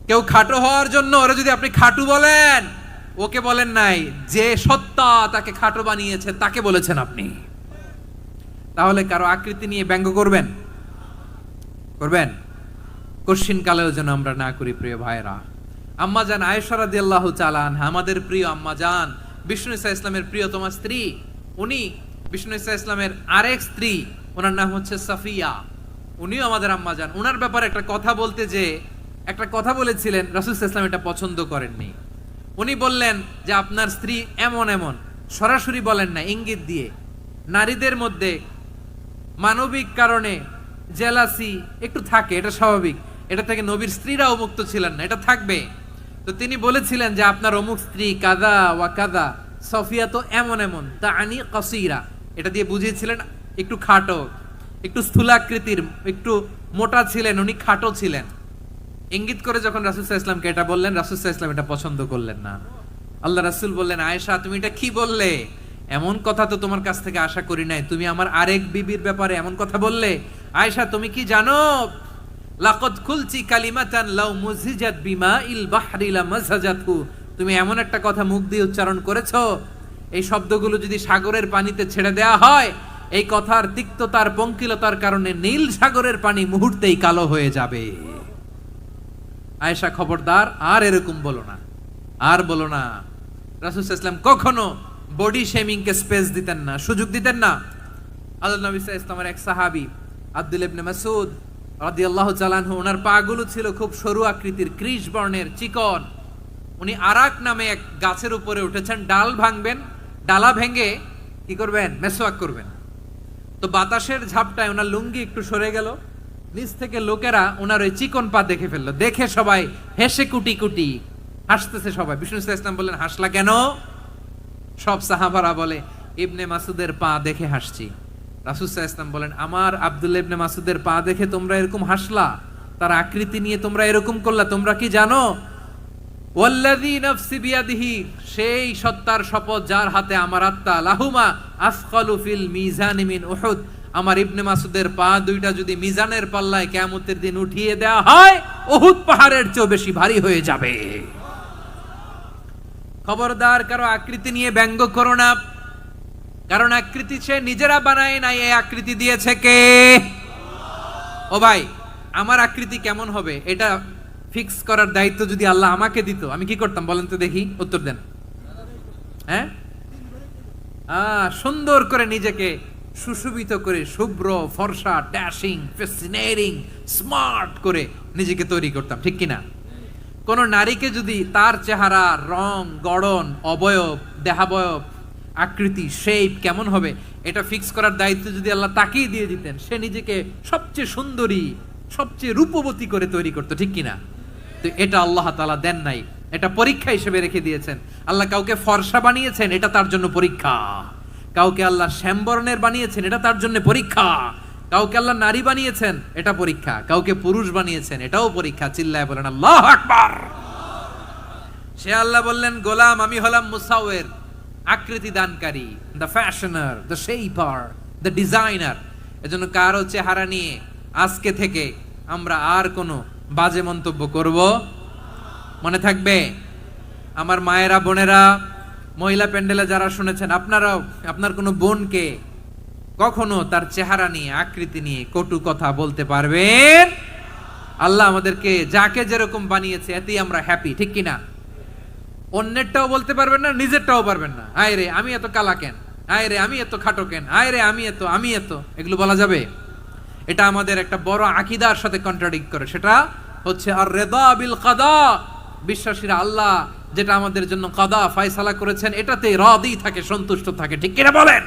কেউ খাটো হওয়ার জন্য ওরে যদি আপনি খাটু বলেন, ওকে বলেন নাই, যে সত্তা তাকে খাটো বানিয়েছে তাকে বলেছেন আপনি। তাহলে কারো আকৃতি নিয়ে ব্যঙ্গ করবেন? করবেন? কোশ্চিন কালেও যেন আমরা না করি। প্রিয় ভাইরা, আম্মা জান আয়েশা রাদিয়াল্লাহু তাআলা আনহা, আমাদের প্রিয় আম্মা জান, বিষ্ণু ইসা ইসলামের প্রিয়তমা স্ত্রী, উনি বিষ্ণু ইসা ইসলামের আরেক স্ত্রী, ওনার নাম হচ্ছে সাফিয়া, উনিও আমাদের আম্মা জান। ওনার ব্যাপারে একটা কথা বলতে যে একটা কথা বলেছিলেন, রাসূল সাল্লাল্লাহু আলাইহি ওয়াসাল্লাম এটা পছন্দ করেননি। উনি বললেন যে আপনার স্ত্রী এমন এমন, সরাসরি বলেন না, ইঙ্গিত দিয়ে। নারীদের মধ্যে মানবিক কারণে জেলাসি একটু থাকে, এটা স্বাভাবিক। এটা থেকে নবীর স্ত্রীরাও মুক্ত ছিলেন না, এটা থাকবে। তো তিনি বলেছিলেন যে আপনার অমুক স্ত্রী কাদা ওয়া কাদা, সফিয়া তো এমন এমন, তা আনি কাসীরা, এটা দিয়ে বুঝিয়েছিলেন একটু খাটো, একটু স্থূলাকৃতির, একটু মোটা ছিলেন, উনি খাটো ছিলেন। ইঙ্গিত করে যখন রাসূল সাল্লাল্লাহু আলাইহি ওয়াসাল্লামকে এটা বললেন, রাসূল সাল্লাল্লাহু আলাইহি ওয়াসাল্লাম এটা পছন্দ করলেন না। আল্লাহ রাসূল বললেন, আয়েশা তুমি এটা কি বললে? এমন কথা তো তোমার কাছ থেকে আশা করি নাই। তুমি আমার আরেক বিবির ব্যাপারে এমন কথা বললে। আয়েশা, তুমি কি জানো, লাকাদ কুলতি কালিমাতান লাউ মুজিজাত বিমাইল বাহরি লামাজাজাতহু, তুমি এমন একটা কথা মুখ দিয়ে উচ্চারণ করেছো, এই শব্দগুলো যদি সাগরের পানিতে ছেড়ে দেয়া হয়, এই কথার তিক্ততার, পঙ্কিলতার কারণে নীল সাগরের পানি মুহূর্তেই কালো হয়ে যাবে। আয়েশা, খবরদার, আর এরকম বলো না, আর বলো না। রাসূল সাল্লাল্লাহু আলাইহি ওয়াসাল্লাম কখনো বডি শেমিং কে স্পেস দিতেন না, সুযোগ দিতেন না। আল্লাহ নবী সাল্লাল্লাহু আলাইহি ওয়াসাল্লামের এক সাহাবী আব্দুল্লাহ ইবনে মাসউদ রাদিয়াল্লাহু তাআলা আনহু, ওনার পাগুলো ছিল খুব সরু আকৃতির, কৃষ বর্ণের, চিকন। উনি আরাক নামে এক গাছের উপরে উঠেছেন, ডাল ভাঙবেন, ডালা ভেঙে কি করবেন? মেসওয়াক করবেন। তো বাতাসের ঝাপটায় ওনার লুঙ্গি একটু সরে গেল, নিচ থেকে লোকেরা ওনার ওই চিকন পা দেখে ফেললো। দেখে সবাই হেসে কুটি কুটি হাসতেছে সবাই। বিষ্ণু ইসলাম ইসলাম বললেন, হাসলা কেন? সব সাহাবারা বলে, ইবনে মাসুদের পা দেখে হাসছি। রাসূল সাল্লাল্লাহু আলাইহি ওয়াসাল্লাম বলেন, আমার আব্দুল্লাহ ইবনে মাসুদের পা দেখে তোমরা এরকম হাসলা, তার আকৃতি নিয়ে তোমরা এরকম করলা, তোমরা কি জানো? ওয়াল্লাযী নাফসি বিয়াদিহি, সেই সত্তার শপথ যার হাতে আমার আত্মা, লাহুমা আসকালু ফিল মিজানি মিন উহুদ, আমার ইবনে মাসুদের পা দুইটা যদি মিজানের পাল্লায় কিয়ামতের দিন উঠিয়ে দেওয়া হয়, উহুদ পাহাড়ের চেয়ে বেশি ভারী হয়ে যাবে। খবরদার, কারো আকৃতি নিয়ে ব্যঙ্গ করো না, কারণ আকৃতি সে নিজেরা বানায় নাই, এই আকৃতি দিয়েছে কে? ও ভাই, আমার আকৃতি কেমন হবে এটা ফিক্স করার দায়িত্ব যদি আল্লাহ আমাকে দিত, আমি কি করতাম বলেন তো দেখি, উত্তর দেন। হ্যাঁ, সুন্দর করে নিজেকে সুশোভিত করে, শুভ্র, ফর্সা, ড্যাশিং, ফ্যাসিনেটিং, স্মার্ট করে নিজেকে তৈরি করতাম, ঠিক কিনা? কোন নারীকে যদি তার চেহারা, রং, গড়ন, অবয়ব, দেহাবয়ব, আকৃতি, শেপ কেমন হবে এটা ফিক্স করার দায়িত্ব যদি আল্লাহ তাকেই দিয়ে দিতেন, সে নিজেকে সবচেয়ে সুন্দরী, সবচেয়ে রূপবতী করে তৈরি করতো, ঠিক কিনা? তো এটা আল্লাহ তাআলা দেন নাই, এটা পরীক্ষা হিসেবে রেখে দিয়েছেন। আল্লাহ কাউকে ফর্সা বানিয়েছেন, এটা তার জন্য পরীক্ষা। কাউকে আল্লাহ শ্যামবর্ণের বানিয়েছেন, এটা তার জন্য পরীক্ষা। কাউকে আল্লাহ নারী বানিয়েছেন, এটা পরীক্ষা। কাউকে পুরুষ বানিয়েছেন, এটাও পরীক্ষা। চিল্লায় বলেন আল্লাহু আকবার। সে আল্লাহ বললেন, গোলাম আমি হলাম মুসাওয়ির, আকৃতি দানকারী, the fashioner, the shaper, the designer. এজন্য কারো চেহারা নিয়ে আজকে থেকে আমরা আর কোনো বাজে মন্তব্য করব মনে থাকবে? আমার মায়েরা, বোনেরা, মহিলা প্যান্ডেলে যারা শুনেছেন, আপনারাও আপনার কোনো বোনকে কখনো তার চেহারা নিয়ে, আকৃতি নিয়ে কটু কথা বলতে পারবেন? আল্লাহ আমাদেরকে যাকে যেরকম বানিয়েছে এতেই আমরা হ্যাপি, ঠিক কিনা? অন্যেরটাও বলতে পারবেন না, নিজেরটাও পারবেন না। আয় রে আমি এত কালা কেন, আয় রে আমি এত খাটো কেন, আয় রে আমি এত, এগুলো বলা যাবে? এটা আমাদের একটা বড় আকীদার সাথে কন্ট্রাডিক্ট করে। সেটা হচ্ছে আর রিদা বিল কাদা। বিশ্বাসীরা আল্লাহ যেটা আমাদের জন্য কাদা ফয়সালা করেছেন এটাতে রাদি থাকে, সন্তুষ্ট থাকে, ঠিক কিনা বলেন?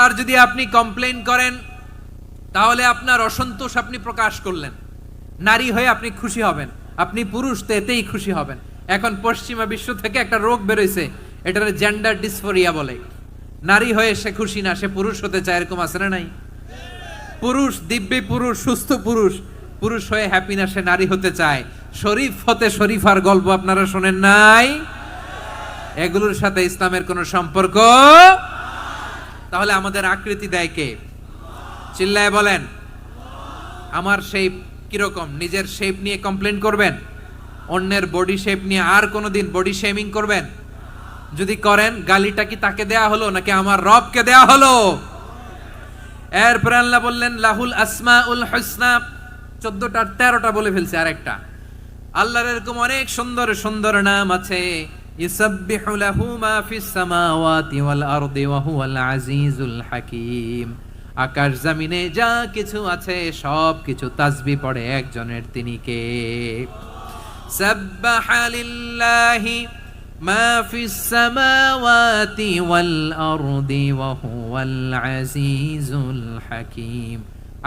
আর যদি আপনি কমপ্লেইন করেন তাহলে আপনার অসন্তোষ আপনি প্রকাশ করলেন। নারী হয়ে আপনি খুশি হবেন, আপনি পুরুষ তো এতেই খুশি হবেন। এখন পশ্চিমা বিশ্ব থেকে একটা রোগ বেরোইছে, এটার জেন্ডার ডিসফোরিয়া বলে। নারী হয়ে সে খুশি না, সে পুরুষ হতে চায়, এরকম আছে না নাই? পুরুষ, দিব্যি পুরুষ, সুস্থ পুরুষ, পুরুষ হয়ে হ্যাপি না, সে নারী হতে চায়। শরীফ হতে শরীফার গল্প আপনারা শোনেন নাই? এগুলোর সাথে ইসলামের কোনো সম্পর্ক? তাহলে আমাদের আকৃতি দেয় কে? চিল্লায় বলেন। আমার শেপ কিরকম, নিজের শেপ নিয়ে কমপ্লেন করবেন? অন্যের বডি শেপ নিয়ে আর কোনোদিন বডি শেমিং করবেন? যদি করেন, গালিটা কি তাকে দেয়া হলো নাকি আমার রবকে দেয়া হলো? এরপর আল্লাহ বললেন লাহুল আসমাউল হুসনা। 14টা 13টা বলে ফেলছে, আরেকটা। আল্লাহর এরকম অনেক সুন্দর সুন্দর নাম আছে। ইউসাব্বিহু লাহু মা ফিস সামাওয়াতি ওয়াল আরদি ওয়া হুয়াল আজিজুল হাকীম। আকাশ জমিনে যা কিছু আছে সব কিছু তাসবিহ পড়ে একজনের, তিনি কে? সাব্বাহা লিল্লাহি মা ফিস সামাওয়াতি ওয়াল আরদি ওয়া হুয়াল আজিজুল হাকীম।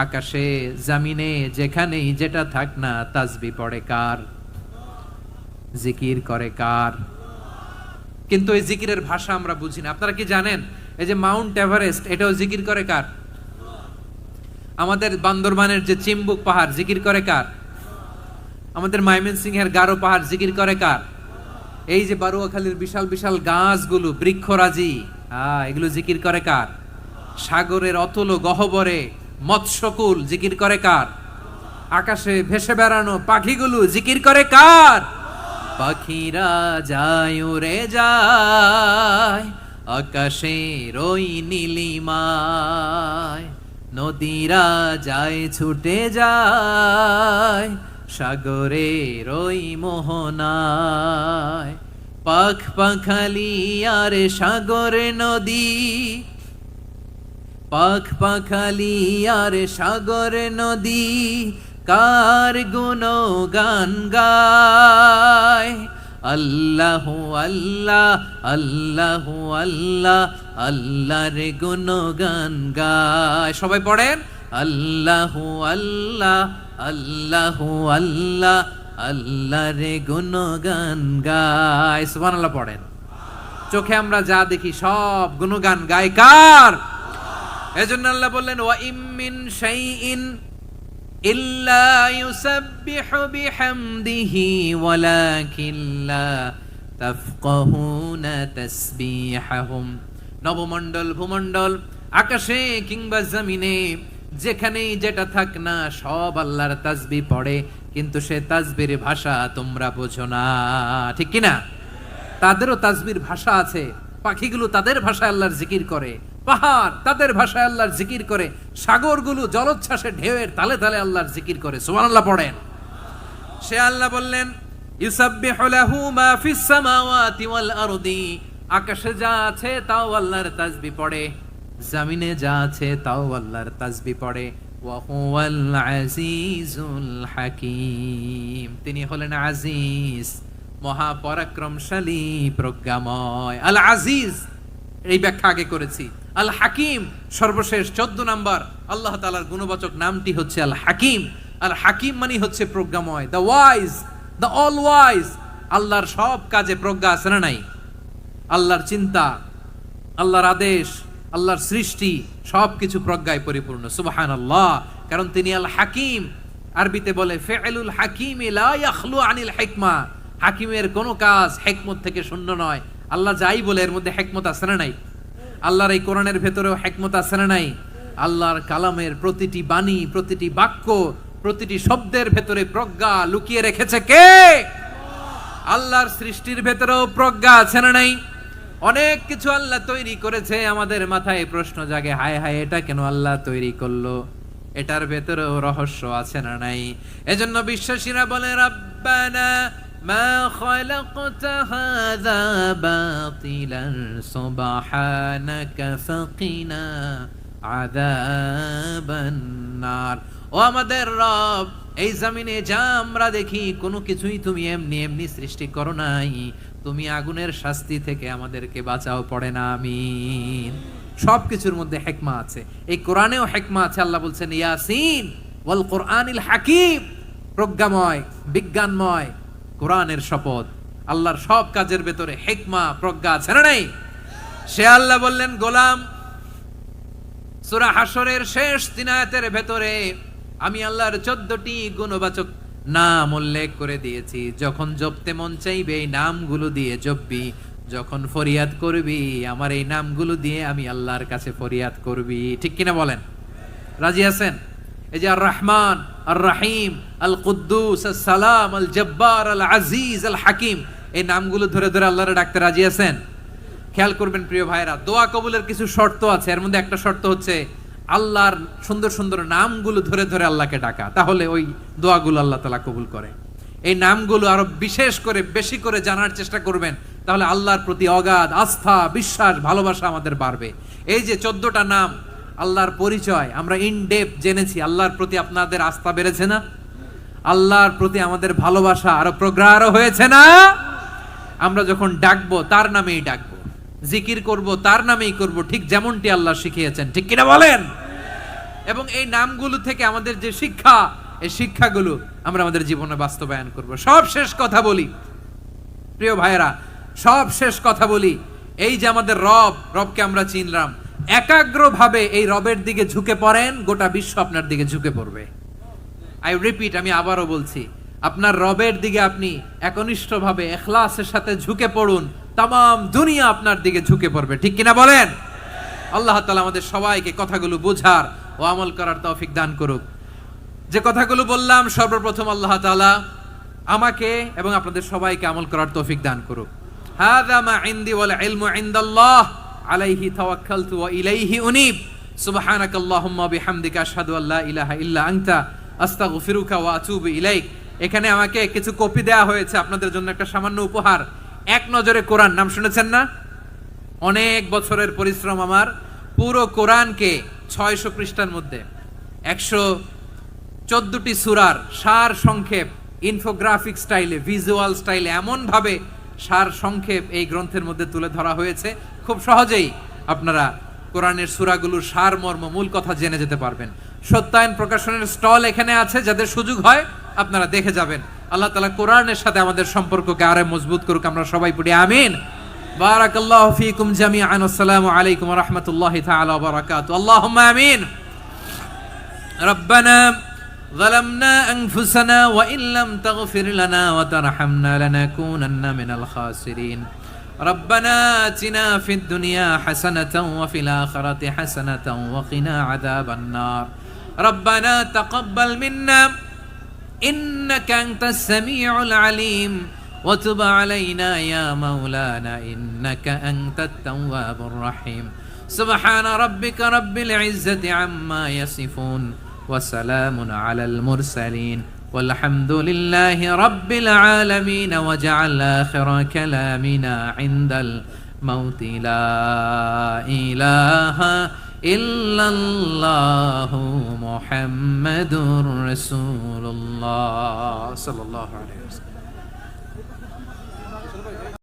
আকাশে জমিনে যেখানেই যেটা থাক না, তাসবিহ পড়ে কার? জিকির করে কার? কিন্তু এই জিকিরের ভাষা আমরা বুঝি না। আপনারা কি জানেন এই যে মাউন্ট এভারেস্ট, এটাও জিকির করে কার? আমাদের বান্দরবানের যে চিম্বুক পাহাড়, জিকির করে কার? আমাদের ময়মনসিংহের গারো পাহাড়, জিকির করে কার? এই যে বারুয়াখালীর বিশাল বিশাল গাছগুলো, বৃক্ষরাজি, এগুলো জিকির করে কার? সাগরের অতল গহ্বরে মৎস্যকুল, জিকির করে কার? আকাশে ভেসে বেড়ানো পাখিগুলো, জিকির করে কার? পাখিরা যায় উড়ে যায় আকাশের ওই নীলিমায়, নদীরা যায় ছুটে যায় সাগরের ওই মোহনায়। পাখ পাখালি আর সাগর নদী, পাখ পাখালি আর সাগর নদী, কার গুণগান গায়। আল্লাহু আল্লাহ, আল্লাহু আল্লাহ, আল্লাহর গুণগান গায়। সবাই পড়েন আল্লাহু আল্লাহ, আল্লাহু আল্লাহ, আল্লাহর গুণগান গায়। সুবহানাল্লাহ পড়েন। চোখে আমরা যা দেখি সব গুণগান গায় কার? এজন্য আল্লাহ বললেন ওয়া ইম মিন শাইইন ইল্লা ইউসাব্বিহু বিহামদিহি ওয়ালাকিন লা তাফকাহুনা তাসবিহাহুম। নবমণ্ডল, ভূমণ্ডল, আকাশে কিংবা জমিনে যেখানেই যেটা থাক না সব আল্লাহর তাসবিহ পড়ে, কিন্তু সে তাসবির ভাষা তোমরা বোঝো না, ঠিক কিনা? তাদেরও তাসবির ভাষা আছে। পাখিগুলো তাদের ভাষায় আল্লাহর জিকির করে, পাহাড় তাদের ভাষায় আল্লাহর জিকির করে, সাগরগুলো জলোচ্ছ্বাসে ঢেউয়ের তালে তালে আল্লাহর জিকির করে। সুবহানাল্লাহ পড়েন। সে আল্লাহ বললেন ইউসাব্বিহু লাহু মা ফিস সামাওয়াতি ওয়াল আরদি। আকাশে যা আছে তাও আল্লাহর তাসবিহ পড়ে, জমিনে যা আছে তাও আল্লাহর তাসবিহ পড়ে। ওয়া হুয়াল আজিজুল হাকীম। তিনি হলেন আজিজ, মহাপরাক্রমশালী, প্রজ্ঞাময়। আল আজিজ এই ব্যাখ্যা আগে করেছি। আল হাকিম সর্বশেষ 14 নাম্বার আল্লাহ তাআলার গুণবাচক নামটি হচ্ছে আল হাকিম। আল হাকিম মানে হচ্ছে প্রজ্ঞাময়, the wise, the all wise. আল্লাহর সব কাজে প্রজ্ঞা আছে না নাই? আল্লাহর চিন্তা, আল্লাহর আদেশ, আল্লাহর সৃষ্টি সবকিছু প্রজ্ঞায় পরিপূর্ণ। সুবহানাল্লাহ। কারণ তিনি আল হাকিম। আরবিতে বলে ফিআলুল হাকিমি লা ইয়াখলু আনিল হিকমা। হাকিমের কোনো কাজ হিকমত থেকে শূন্য নয়। আল্লাহ যাই বলে এর মধ্যে হিকমত আছে না নাই? আল্লাহর এই কোরআনের ভেতরেও হিকমত আছে না নাই? আল্লাহর কালামের প্রতিটি বাণী, প্রতিটি বাক্য, প্রতিটি শব্দের ভেতরে প্রজ্ঞা লুকিয়ে রেখেছে কে? আল্লাহর সৃষ্টির ভেতরেও প্রজ্ঞা আছে না নাই? অনেক কিছু আল্লাহ তৈরি করেছে, আমাদের মাথায় প্রশ্ন জাগে, হায় হায় এটা কেন আল্লাহ তৈরি করলো? এটার ভেতরেও রহস্য আছে না নাই? এজন্য বিশ্বাসীরা বলে রাব্বানা মা খালাকতা হাযা বাতিলান সুবহানাকা ফাকিনা আযাবান নার। ও আমাদের রব, এই জমিনে যা আমরা দেখি কোনো কিছুই তুমি এমনি এমনি সৃষ্টি করো নাই, তুমি আগুনের শাস্তি থেকে আমাদেরকে বাঁচাও, পড়ে না আমিন। সবকিছুর মধ্যে হিকমা আছে, এই কোরআনেও হিকমা আছে। আল্লাহ বলছেন ইয়াসিন ওয়াল কোরআনিল হাকিম, প্রজ্ঞাময়, বিজ্ঞানময় কোরআনের শপথ। আল্লাহর সব কাজের ভেতরে হিকমা, প্রজ্ঞা আছে না নাই? সে আল্লাহ বললেন গোলাম, সূরা হাশরের শেষ 3 আয়াতের ভেতরে আমি আল্লাহর 14টি গুণবাচক নাম উল্লেখ করে দিয়েছি। যখন জপতে মন চাইবে এই নামগুলো দিয়ে জপবি, যখন ফরিয়াদ করবি আমার এই নামগুলো দিয়ে আমি আল্লাহর কাছে ফরিয়াদ করবি। ঠিক কিনা বলেন? রাজি আছেন? এই যে আর রহমান, আর রাহিম, আল কুদ্দুস, আস সালাম, আল জব্বার, আল আজিজ, আল হাকিম, এই নামগুলো ধরে ধরে আল্লাহরে ডাকতে রাজি আছেন? খেয়াল করবেন প্রিয় ভাইরা, দোয়া কবুলের কিছু শর্ত আছে। এর মধ্যে একটা শর্ত হচ্ছে আল্লাহর সুন্দর সুন্দর নামগুলো ধরে ধরে আল্লাহকে ডাকা, তাহলে ওই দোয়াগুলো আল্লাহ তাআলা কবুল করে। এই নামগুলো আরো বিশেষ করে বেশি করে জানার চেষ্টা করবেন, তাহলে আল্লাহর প্রতি অগাধ আস্থা, বিশ্বাস, ভালোবাসা আমাদের বাড়বে। এই যে 14টা নাম আল্লাহর পরিচয় আমরা ইন ডেপথ জেনেছি, আল্লাহর প্রতি আপনাদের আস্থা বেড়েছে না? আল্লাহর প্রতি আমাদের ভালোবাসা আরো প্রগাঢ় হয়েছে না? আমরা যখন ডাকবো তার নামেই ডাকবো, জিকির করব তার নামেই করব, ঠিক যেমনটি আল্লাহ শিখিয়েছেন। ঠিক কিনা বলেন? এবং এই নামগুলো থেকে আমাদের যে শিক্ষা, এই শিক্ষাগুলো আমরা আমাদের জীবনে বাস্তবায়ন করব। সব শেষ কথা বলি প্রিয় ভাইয়েরা, সব শেষ কথা বলি, এই যে আমাদের রব, রবকে আমরা চিনলাম, একাগ্রভাবে এই রবের দিকে ঝুঁকে পড়েন, গোটা বিশ্ব আপনার দিকে ঝুঁকে পড়বে। আই রিপিট, আমি আবারও বলছি, আপনার রবের দিকে আপনি একনিষ্ঠভাবে ইখলাসের সাথে ঝুঁকে পড়ুন, তামাম দুনিয়া আপনার দিকে ঝুঁকে পড়বে। ঠিক কিনা বলেন? আল্লাহ তাআলা আমাদের সবাইকে কথাগুলো বুঝার ও আমল করার তৌফিক দান করুক। যে কথাগুলো বললাম, সর্বপ্রথম আল্লাহ তাআলা আমাকে এবং আপনাদের সবাইকে আমল করার তৌফিক দান করুক। হাযা মা ইনদি ওয়াল ইলমু ইনদাল্লাহ আলাইহি তাওয়াক্কালতু ওয়া ইলাইহি উনীব। সুবহানাকাল্লাহুম্মা বিহামদিকা আশহাদু আল্লা ইলাহা ইল্লা আনতা আস্তাগফিরুকা ওয়া আতুবু ইলাইক। এখানে আমাকে কিছু কপি দেয়া হয়েছে আপনাদের জন্য, একটা সামান্য উপহার। এক নজরে কোরআন নাম শুনেছেন না? অনেক বছরের পরিশ্রম আমার, পুরো কোরআনকে 600 পৃষ্ঠার মধ্যে 114টি সূরার সার সংক্ষেপ, ইনফোগ্রাফিক স্টাইলে, ভিজুয়াল স্টাইলে এমন ভাবে সার সংক্ষেপ এই গ্রন্থের মধ্যে তুলে ধরা হয়েছে, খুব সহজেই আপনারা কোরআনের সূরাগুলোর সার মর্ম, মূল কথা জেনে যেতে পারবেন। সত্যায়ন প্রকাশনের স্টল এখানে আছে, যাদের সুযোগ হয় আপনারা দেখে যাবেন। আল্লাহ তাআলা কোরআনের সাথে আমাদের সম্পর্ককে আরো মজবুত করুক, আমরা সবাই পড়ি আমিন। বারাকাল্লাহু ফীকুম জামিআন। আসসালামু আলাইকুম ওয়া রাহমাতুল্লাহি তাআলা ওয়া বারাকাতুহু। আল্লাহুম্মা আমিন। রব্বানা ظلمنا أنفسنا وإن لم تغفر لنا وترحمنا لنكونن من الخاسرين. ربنا آتنا في الدنيا حسنة وفي الآخرة حسنة وقنا عذاب النار. ربنا تقبل منا إنك أنت السميع العليم وتب علينا يا مولانا إنك أنت التواب الرحيم. سبحان ربك رب العزة عما يصفون وسلام على المرسلين والحمد لله رب العالمين. وجعل آخر كلامنا عند الموت لا إله إلا الله মুহাম্মাদুর রাসূলুল্লাহ সাল্লাল্লাহু আলাইহি ওয়াসাল্লাম।